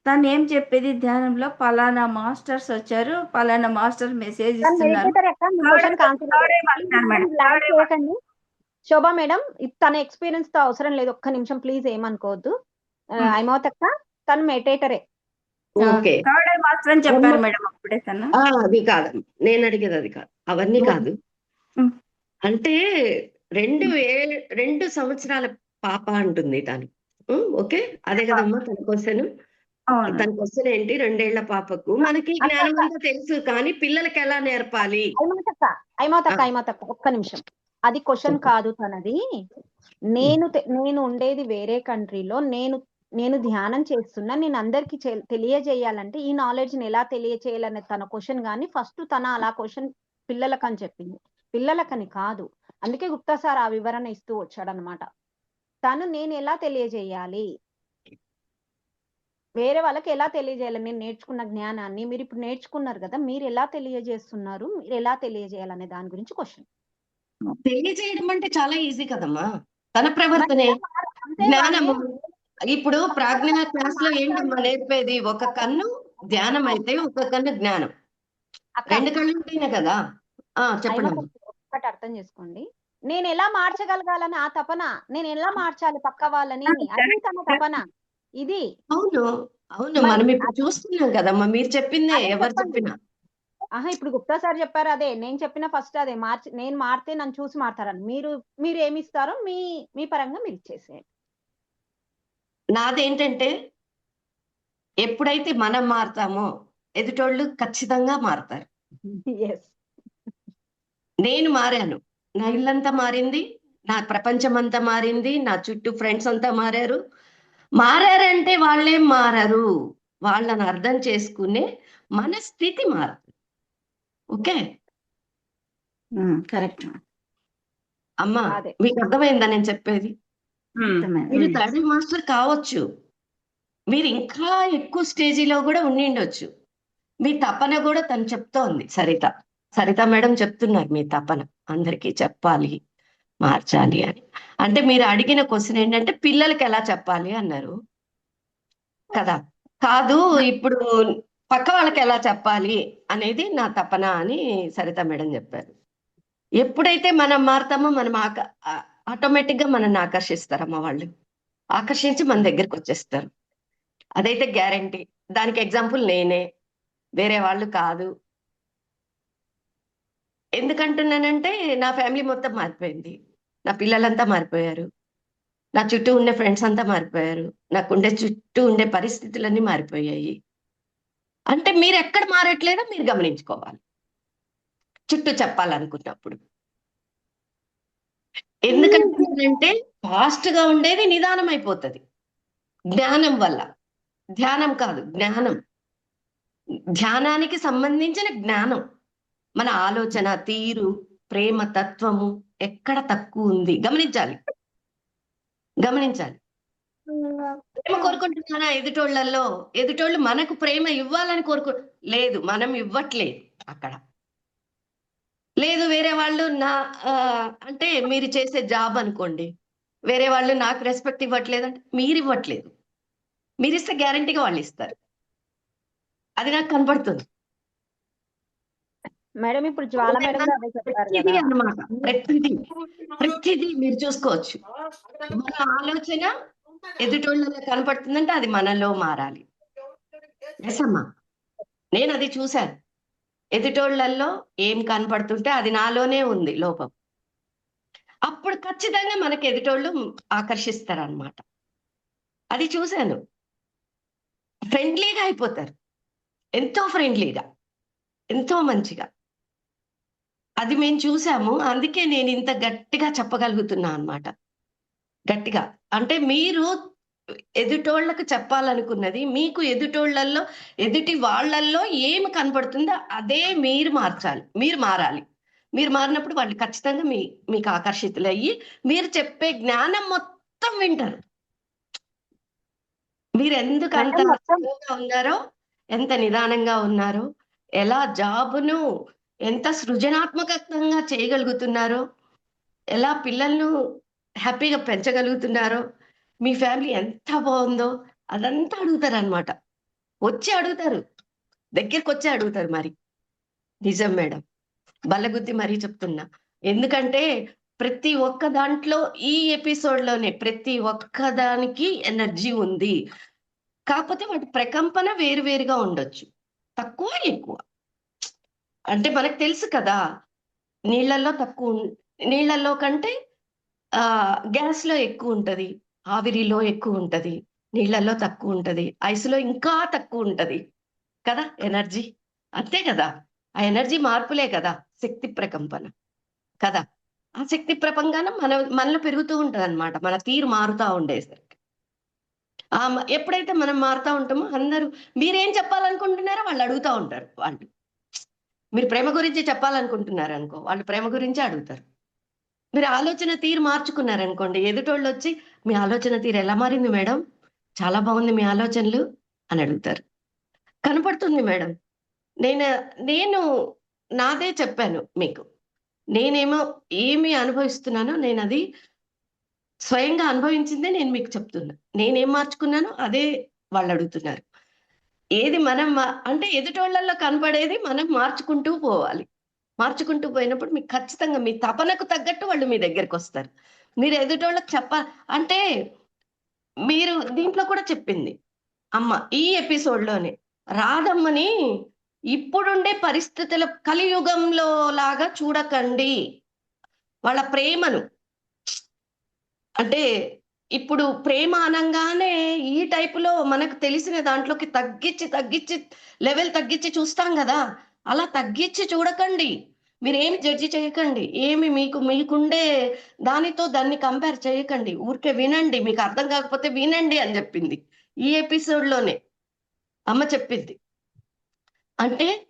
తను ఏం చెప్పేది ధ్యానంలో, పలానా మాస్టర్స్ వచ్చారు, పలానా మాస్టర్ మెసేజ్ ఇస్తున్నారు. శోభా మేడం, తన ఎక్స్పీరియన్స్ తో అవసరం లేదు, ఒక్క నిమిషం ప్లీజ్, ఏమనుకోవద్దు. అయిమోతక్క తను మెడిటేటరే. ఓకే, మాస్టర్ అని చెప్పారు మేడం అప్పుడే తను. అది కాదు నేను అడిగేది, అది కాదు, అవన్నీ కాదు. అంటే 2 సంవత్సరాల పాప అంటుంది తను. ఓకే, అదే కదమ్మా తన క్వశ్చన్. తన క్వశ్చన్ ఏంటి? 2 ఏళ్ల పాపకు మనకి జ్ఞానం అంతా తెలుసు, కానీ పిల్లలకి ఎలా నేర్పాలి? అయిమోతక్క ఒక్క నిమిషం, అది క్వశ్చన్ కాదు తనది. నేను ఉండేది వేరే కంట్రీలో, నేను ధ్యానం చేస్తున్నా, నేను అందరికి తెలియజేయాలంటే ఈ నాలెడ్జ్ ని ఎలా తెలియజేయాలనే తన క్వశ్చన్. కానీ ఫస్ట్ తన అలా క్వశ్చన్ పిల్లలకని చెప్పింది, పిల్లలకని కాదు. అందుకే గుప్తా సార్ ఆ వివరణ ఇస్తూ వచ్చాడనమాట. తను నేను ఎలా తెలియజేయాలి, వేరే వాళ్ళకి ఎలా తెలియజేయాలి? నేను నేర్చుకున్న జ్ఞానాన్ని మీరిప్పుడు నేర్చుకున్నారు గదా! మీరెలా తెలియజేస్తున్నారు? మీరెలా తెలియజేయాలనే దాని గురించి క్వెషన్. తెలియజేయడం అంటే చాలా ఈజీ కదమ్మా. తన ప్రవర్తనే అంతే జ్ఞానము. ఇప్పుడు ప్రాజ్ఞ క్లాస్ లో ఏంటమ్మా నేర్పేది? ఒక కన్ను ధ్యానం అయితే ఒక కన్ను జ్ఞానం. అక్క 2 కళ్ళు ఉంటేనే కదా. చెప్పండి. ఒకటి అర్థం చేసుకోండి. నేనెలా మార్చగలగాలని ఆ తపన. నేనెలా మార్చాలి పక్క వాళ్ళని అది తన తపన. ఇది. అవును. అవును. మరి మనం ఇప్పుడు చూస్తున్నాం కదమ్మా. మీరు చెప్పిందే అదే ఎవరు చెప్పండి. చెప్పినా. ఇప్పుడు గుప్తా సార్ చెప్పారు అదే. నేను చెప్పిన ఫస్ట్ అదే. నేను మారితే నన్ను చూసి మారతారని. మీరేమిస్తారో మీ పరంగా మీరు ఇచ్చేసేయండి. నాదేంటంటే ఎప్పుడైతే మనం మారతామో ఎదుటోళ్ళు ఖచ్చితంగా మారతారు. యెస్. నేను మారాను. నా ఇల్లంతా మారింది. నా ప్రపంచం అంతా మారింది. నా చుట్టూ ఫ్రెండ్స్ అంతా మారారు. మారారంటే వాళ్ళేం మారరు. వాళ్ళని అర్థం చేసుకునే మన స్థితి మారుతుంది. ఓకే. కరెక్ట్. అమ్మా అదే. మీకు అర్థమైందా నేను చెప్పేది? మీరు థర్డ్ మాస్టర్ కావచ్చు. మీరు ఇంకా ఎక్కువ స్టేజీలో కూడా ఉండిండొచ్చు. మీ తపన కూడా తను చెప్తోంది సరిత మేడం చెప్తున్నారు మీ తపన అందరికీ చెప్పాలి, మార్చాలి అని. అంటే మీరు అడిగిన క్వశ్చన్ ఏంటంటే పిల్లలకి ఎలా చెప్పాలి అన్నారు కదా. కాదు ఇప్పుడు పక్క వాళ్ళకి ఎలా చెప్పాలి అనేది నా తపన అని సరిత మేడం చెప్పారు. ఎప్పుడైతే మనం మారుతామో మనం ఆటోమేటిక్ గా మనల్ని ఆకర్షిస్తారమ్మా వాళ్ళు. ఆకర్షించి మన దగ్గరికి వచ్చేస్తారు. అదైతే గ్యారంటీ. దానికి ఎగ్జాంపుల్ నేనే, వేరే వాళ్ళు కాదు. ఎందుకంటున్నానంటే నా ఫ్యామిలీ మొత్తం మారిపోయింది. నా పిల్లలంతా మారిపోయారు. నా చుట్టూ ఉండే ఫ్రెండ్స్ అంతా మారిపోయారు. నాకుండే చుట్టూ ఉండే పరిస్థితులన్నీ మారిపోయాయి. అంటే మీరు ఎక్కడ మారట్లేదో మీరు గమనించుకోవాలి చుట్టూ చెప్పాలనుకున్నప్పుడు. ఎందుకంటే ఫాస్ట్ గా ఉండేది నిదానం అయిపోతుంది జ్ఞానం వల్ల. ధ్యానం కాదు, జ్ఞానం. ధ్యానానికి సంబంధించిన జ్ఞానం. మన ఆలోచన తీరు, ప్రేమ తత్వము ఎక్కడ తక్కువ ఉంది గమనించాలి. ప్రేమ కోరుకుంటున్నానా ఎదుటోళ్ళల్లో? ఎదుటోళ్ళు మనకు ప్రేమ ఇవ్వాలని లేదు, మనం ఇవ్వట్లేదు అక్కడ. లేదు వేరే వాళ్ళు అంటే మీరు చేసే జాబ్ అనుకోండి, వేరే వాళ్ళు నాకు రెస్పెక్ట్ ఇవ్వట్లేదు అంటే మీరు ఇవ్వట్లేదు. మీరు ఇస్తే గ్యారంటీగా వాళ్ళు ఇస్తారు. అది నాకు కనబడుతుంది మేడం. ఇప్పుడు జ్వాల మేడం అదే చెప్పారు ప్రతిదీ కదా. అన్నమాట. ప్రతిదీ మీరు చూసుకోవచ్చు. మన ఆలోచన ఎదుటోళ్ళలో కనపడుతుందంటే అది మనలో మారాలి. ఎస్ అమ్మా, నేను అది చూశాను. ఎదుటోళ్ళల్లో ఏం కనపడుతుంటే అది నాలోనే ఉంది లోపం. అప్పుడు ఖచ్చితంగా మనకి ఎదుటోళ్ళు ఆకర్షిస్తారన్నమాట. అది చూశాను. ఫ్రెండ్లీగా అయిపోతారు, ఎంతో ఫ్రెండ్లీగా, ఎంతో మంచిగా. అది మేము చూసాము. అందుకే నేను ఇంత గట్టిగా చెప్పగలుగుతున్నా అన్నమాట. గట్టిగా అంటే మీరు ఎదుటోళ్ళకు చెప్పాలనుకున్నది మీకు ఎదుటోళ్ళల్లో ఎదుటి వాళ్ళల్లో ఏమి కనపడుతుందో అదే మీరు మార్చాలి, మీరు మారాలి. మీరు మారినప్పుడు వాళ్ళు ఖచ్చితంగా మీకు ఆకర్షితులయ్యి మీరు చెప్పే జ్ఞానం మొత్తం వింటారు. మీరు ఎందుకు అంత స్లోగా ఉన్నారో, ఎంత నిదానంగా ఉన్నారో, ఎలా జాబును ఎంత సృజనాత్మకంగా చేయగలుగుతున్నారో, ఎలా పిల్లలను హ్యాపీగా పెంచగలుగుతున్నారో, మీ ఫ్యామిలీ ఎంత బాగుందో అదంతా అడుగుతారు అనమాట. వచ్చి అడుగుతారు, దగ్గరికి వచ్చి అడుగుతారు. మరి నిజం మేడం, బల్లగుద్ది మరీ చెప్తున్నా. ఎందుకంటే ప్రతి ఒక్క దాంట్లో ఈ ఎపిసోడ్ లోనే ప్రతి ఒక్క దానికి ఎనర్జీ ఉంది. కాకపోతే వాటి ప్రకంపన వేరువేరుగా ఉండొచ్చు, తక్కువ ఎక్కువ. అంటే మనకు తెలుసు కదా, నీళ్ళల్లో కంటే గ్యాస్ లో ఎక్కువ ఉంటది, ఆవిరిలో ఎక్కువ ఉంటది, నీళ్ళల్లో తక్కువ ఉంటది, ఐస్లో ఇంకా తక్కువ ఉంటది కదా ఎనర్జీ. అంతే కదా, ఆ ఎనర్జీ మార్పులే కదా శక్తి ప్రకంపన కదా. ఆ శక్తి ప్రకంపన మనలో పెరుగుతూ ఉంటది అనమాట, మన తీరు మారుతా ఉండేసరికి. ఎప్పుడైతే మనం మారుతా ఉంటామో అందరూ మీరేం చెప్పాలనుకుంటున్నారో వాళ్ళు అడుగుతూ ఉంటారు. వాళ్ళు మీరు ప్రేమ గురించి చెప్పాలనుకుంటున్నారు అనుకో, వాళ్ళు ప్రేమ గురించే అడుగుతారు. మీరు ఆలోచన తీరు మార్చుకున్నారనుకోండి, ఎదుటోళ్ళు వచ్చి మీ ఆలోచన తీరు ఎలా మారింది మేడం, చాలా బాగుంది మీ ఆలోచనలు అని అడుగుతారు. కనపడుతుంది మేడం. నేను నాదే చెప్పాను మీకు. నేనేమో ఏమి అనుభవిస్తున్నానో నేను అది స్వయంగా అనుభవించిందే నేను మీకు చెప్తున్నా. నేనేం మార్చుకున్నానో అదే వాళ్ళు అడుగుతున్నారు. ఏది మనం అంటే ఎదుటోళ్ళల్లో కనపడేది మనం మార్చుకుంటూ పోవాలి. మార్చుకుంటూ పోయినప్పుడు మీకు ఖచ్చితంగా మీ తపనకు తగ్గట్టు వాళ్ళు మీ దగ్గరికి వస్తారు. మీరు ఎదుటోళ్ళకి అంటే మీరు దీంట్లో కూడా చెప్పింది అమ్మ ఈ ఎపిసోడ్‌లోనే. రాధమ్మని ఇప్పుడుండే పరిస్థితుల కలియుగంలో లాగా చూడకండి. వాళ్ళ ప్రేమను అంటే ఇప్పుడు ప్రేమ అనంగానే ఈ టైపులో మనకు తెలిసిన దాంట్లోకి తగ్గించి లెవెల్ తగ్గించి చూస్తాం గదా! అలా తగ్గించి చూడకండి. మీరేమి జడ్జి చేయకండి. ఏమి మీకుండే దానితో దాన్ని కంపేర్ చేయకండి. ఊరికే వినండి. మీకు అర్థం కాకపోతే వినండి అని చెప్పింది. ఈ ఎపిసోడ్‌లోనే అమ్మ చెప్పింది. అంటే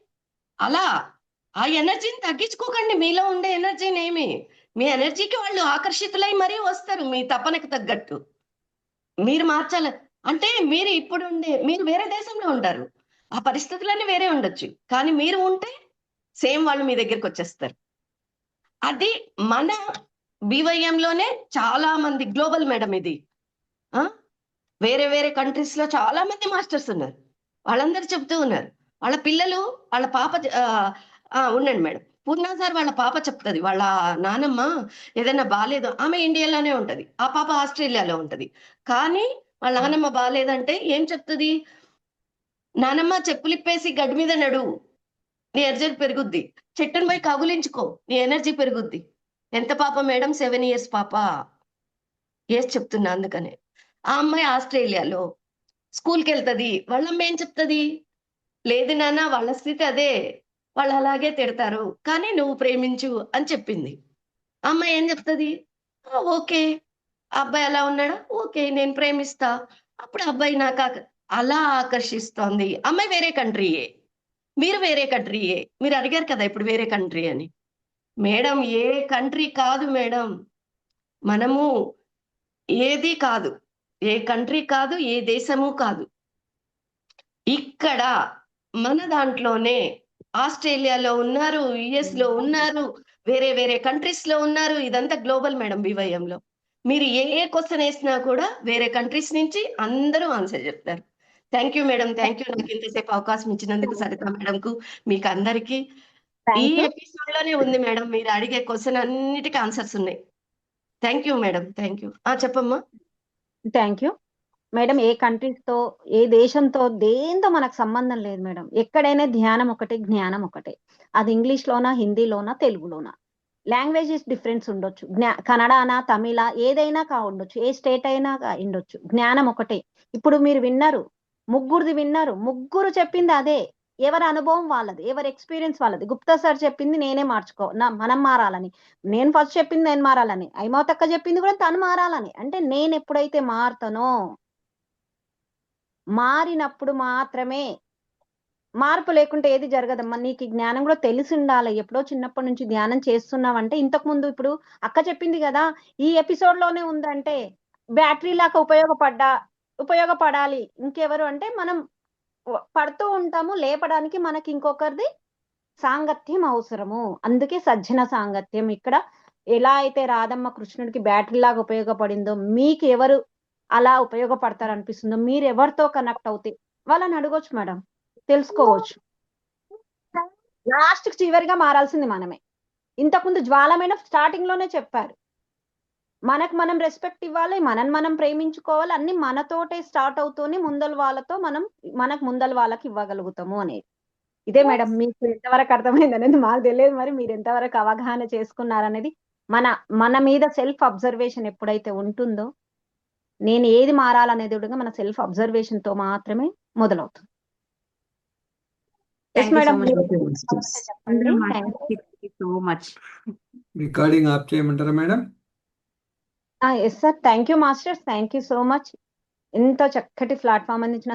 అలా ఆ ఎనర్జీని తగ్గించుకోకండి. మీలో ఉండే ఎనర్జీనేమి. మీ ఎనర్జీకి వాళ్ళు ఆకర్షితులై మరీ వస్తారు మీ తపనకు తగ్గట్టు. మీరు అంటే మీరు వేరే దేశంలో ఉంటారు. ఆ పరిస్థితులన్నీ వేరే ఉండొచ్చు. కానీ మీరు ఉంటే సేమ్ వాళ్ళు మీ దగ్గరకొచ్చేస్తారు. అది మన BYMలోనే చాలా మంది గ్లోబల్ మేడం ఇది. వేరే వేరే కంట్రీస్‌లో చాలా మంది మాస్టర్స్ ఉన్నారు. వాళ్ళందరూ చెప్తూ ఉన్నారు. వాళ్ళ పిల్లలు వాళ్ళ పాప ఉండండి మేడం. పూర్ణ సార్ వాళ్ళ పాప చెప్తది. వాళ్ళ నానమ్మ ఏదైనా బాలేదు. ఆమె ఇండియాలోనే ఉంటది. ఆ పాప ఆస్ట్రేలియాలో ఉంటది. కానీ వాళ్ళ నానమ్మ బాలేదంటే ఏం చెప్తది? నానమ్మ చెప్పులిప్పేసి గడ్డి మీద నడువు. నీ ఎనర్జీ పెరుగుద్ది. చెట్టుని పోయి కౌగిలించుకో. నీ ఎనర్జీ పెరుగుద్ది. ఎంత పాప మేడం? 7 ఇయర్స్ పాప. చెప్తున్నా అందుకనే. ఆ అమ్మాయి ఆస్ట్రేలియాలో స్కూల్‌కెళ్తది. వాళ్ళమ్మ ఏం చెప్తది? లేదు నాన్న వాళ్ళ స్థితి అదే. వాళ్ళు అలాగే తిడతారు. కానీ నువ్వు ప్రేమించు అని చెప్పింది. అమ్మాయి ఏం చెప్తది? ఓకే. అబ్బాయి అలా ఉన్నాడా? ఓకే. నేను ప్రేమిస్తా. అప్పుడు అబ్బాయి నాకు అలా ఆకర్షిస్తోంది. అమ్మాయి వేరే కంట్రీయే. మీరు వేరే కంట్రీయే. మీరు అడిగారు కదా ఇప్పుడు వేరే కంట్రీ అని. మేడం ఏ కంట్రీ కాదు మేడం. మనము ఏది కాదు. ఏ కంట్రీ కాదు. ఏ దేశము కాదు. ఇక్కడ మన దాంట్లోనే ఆస్ట్రేలియాలో ఉన్నారు, యుఎస్‌లో ఉన్నారు, వేరే వేరే కంట్రీస్‌లో ఉన్నారు. ఇదంతా గ్లోబల్ మేడం BYMలో. మీరు ఏ క్వెషన్ వేసినా కూడా వేరే కంట్రీస్ నుంచి అందరూ ఆన్సర్ చెప్తారు. Thank you madam. Thank you. నాకు ఇంతసేపు అవకాశం ఇచ్చినందుకు సరిత మేడంకు, మీకు అందరికీ. ఈ ఎపిసోడ్‌లోనే ఉంది మేడం. మీరు అడిగే క్వెషన్ అన్నిటికీ ఆన్సర్స్ ఉన్నాయి. Thank you madam. Thank you. చెప్పమ్మా. Thank you. మేడం ఏ కంట్రీస్‌తో, ఏ దేశంతో, దేనితో మనకు సంబంధం లేదు మేడం. ఎక్కడైనా ధ్యానం ఒకటే, జ్ఞానం ఒకటే. అది ఇంగ్లీష్‌లోనా, హిందీలోనా, తెలుగులోనా. లాంగ్వేజెస్ డిఫరెన్స్ ఉండొచ్చు. కన్నడనా, తమిళ ఏదైనా ఉండొచ్చు. ఏ స్టేట్ అయినా ఉండొచ్చు. జ్ఞానం ఒకటే. ఇప్పుడు మీరు విన్నారు. ముగ్గురిది విన్నారు. ముగ్గురు చెప్పింది అదే. ఎవరి అనుభవం వాళ్ళది. ఎవరి ఎక్స్‌పీరియన్స్ వాళ్ళది. గుప్తా సార్ చెప్పింది నేనే మనం మారాలని. నేను ఫస్ట్ చెప్పింది నేను మారాలని. హైమావతక్క చెప్పింది కూడా తను మారాలని. అంటే నేను ఎప్పుడైతే మారుతానో, మారినప్పుడు మాత్రమే మార్పు లేకుంటే ఏది జరగదమ్మా. నీకు ఈ జ్ఞానం కూడా తెలిసి ఉండాలి. ఎప్పుడో చిన్నప్పటి నుంచి ధ్యానం చేస్తున్నావంటే ఇంతకు ముందు ఇప్పుడు అక్క చెప్పింది కదా, ఈ ఎపిసోడ్‌లోనే ఉందంటే బ్యాటరీ లాగా ఉపయోగపడాలి. ఇంకెవరు అంటే మనం పడుతూ ఉంటాము. లేపడానికి మనకి ఇంకొకరిది సాంగత్యం అవసరము. అందుకే సజ్జన సాంగత్యం. ఇక్కడ ఎలా అయితే రాధమ్మ కృష్ణుడికి బ్యాటరీ లాగా ఉపయోగపడిందో, మీకు ఎవరు అలా ఉపయోగపడతారనిపిస్తుందో, మీరు ఎవరితో కనెక్ట్ అవుతే వాళ్ళని అడగొచ్చు మేడం. తెలుసుకోవచ్చు. లాస్ట్‌కి చివరిగా మారాల్సింది మనమే. ఇంతకుముందు జ్వాల మేడం స్టార్టింగ్‌లోనే చెప్పారు. మనకు మనం రెస్పెక్ట్ ఇవ్వాలి. మనని మనం ప్రేమించుకోవాలి. అన్ని మనతోటే స్టార్ట్ అవుతూనే ముందల వాళ్ళతో మనకు ముందల వాళ్ళకి ఇవ్వగలుగుతాము అనేది. ఇదే మేడం. మీకు ఎంతవరకు అర్థమైందనేది మాకు తెలియదు. మరి మీరు ఎంతవరకు అవగాహన చేసుకున్నారనేది మన మీద సెల్ఫ్ అబ్జర్వేషన్ ఎప్పుడైతే ఉంటుందో, నేను ఏది మారాలనేది కూడా మన సెల్ఫ్ అబ్జర్వేషన్‌తో మాత్రమే మొదలవుతుంది. Yes madam. చెప్పండి. So much. రికార్డింగ్ ఆఫ్ చేయమంటారా madam? Yes sir. Thank you masters. Thank you so much. ఎంతో చక్కటి ప్లాట్‌ఫామ్ అందించిన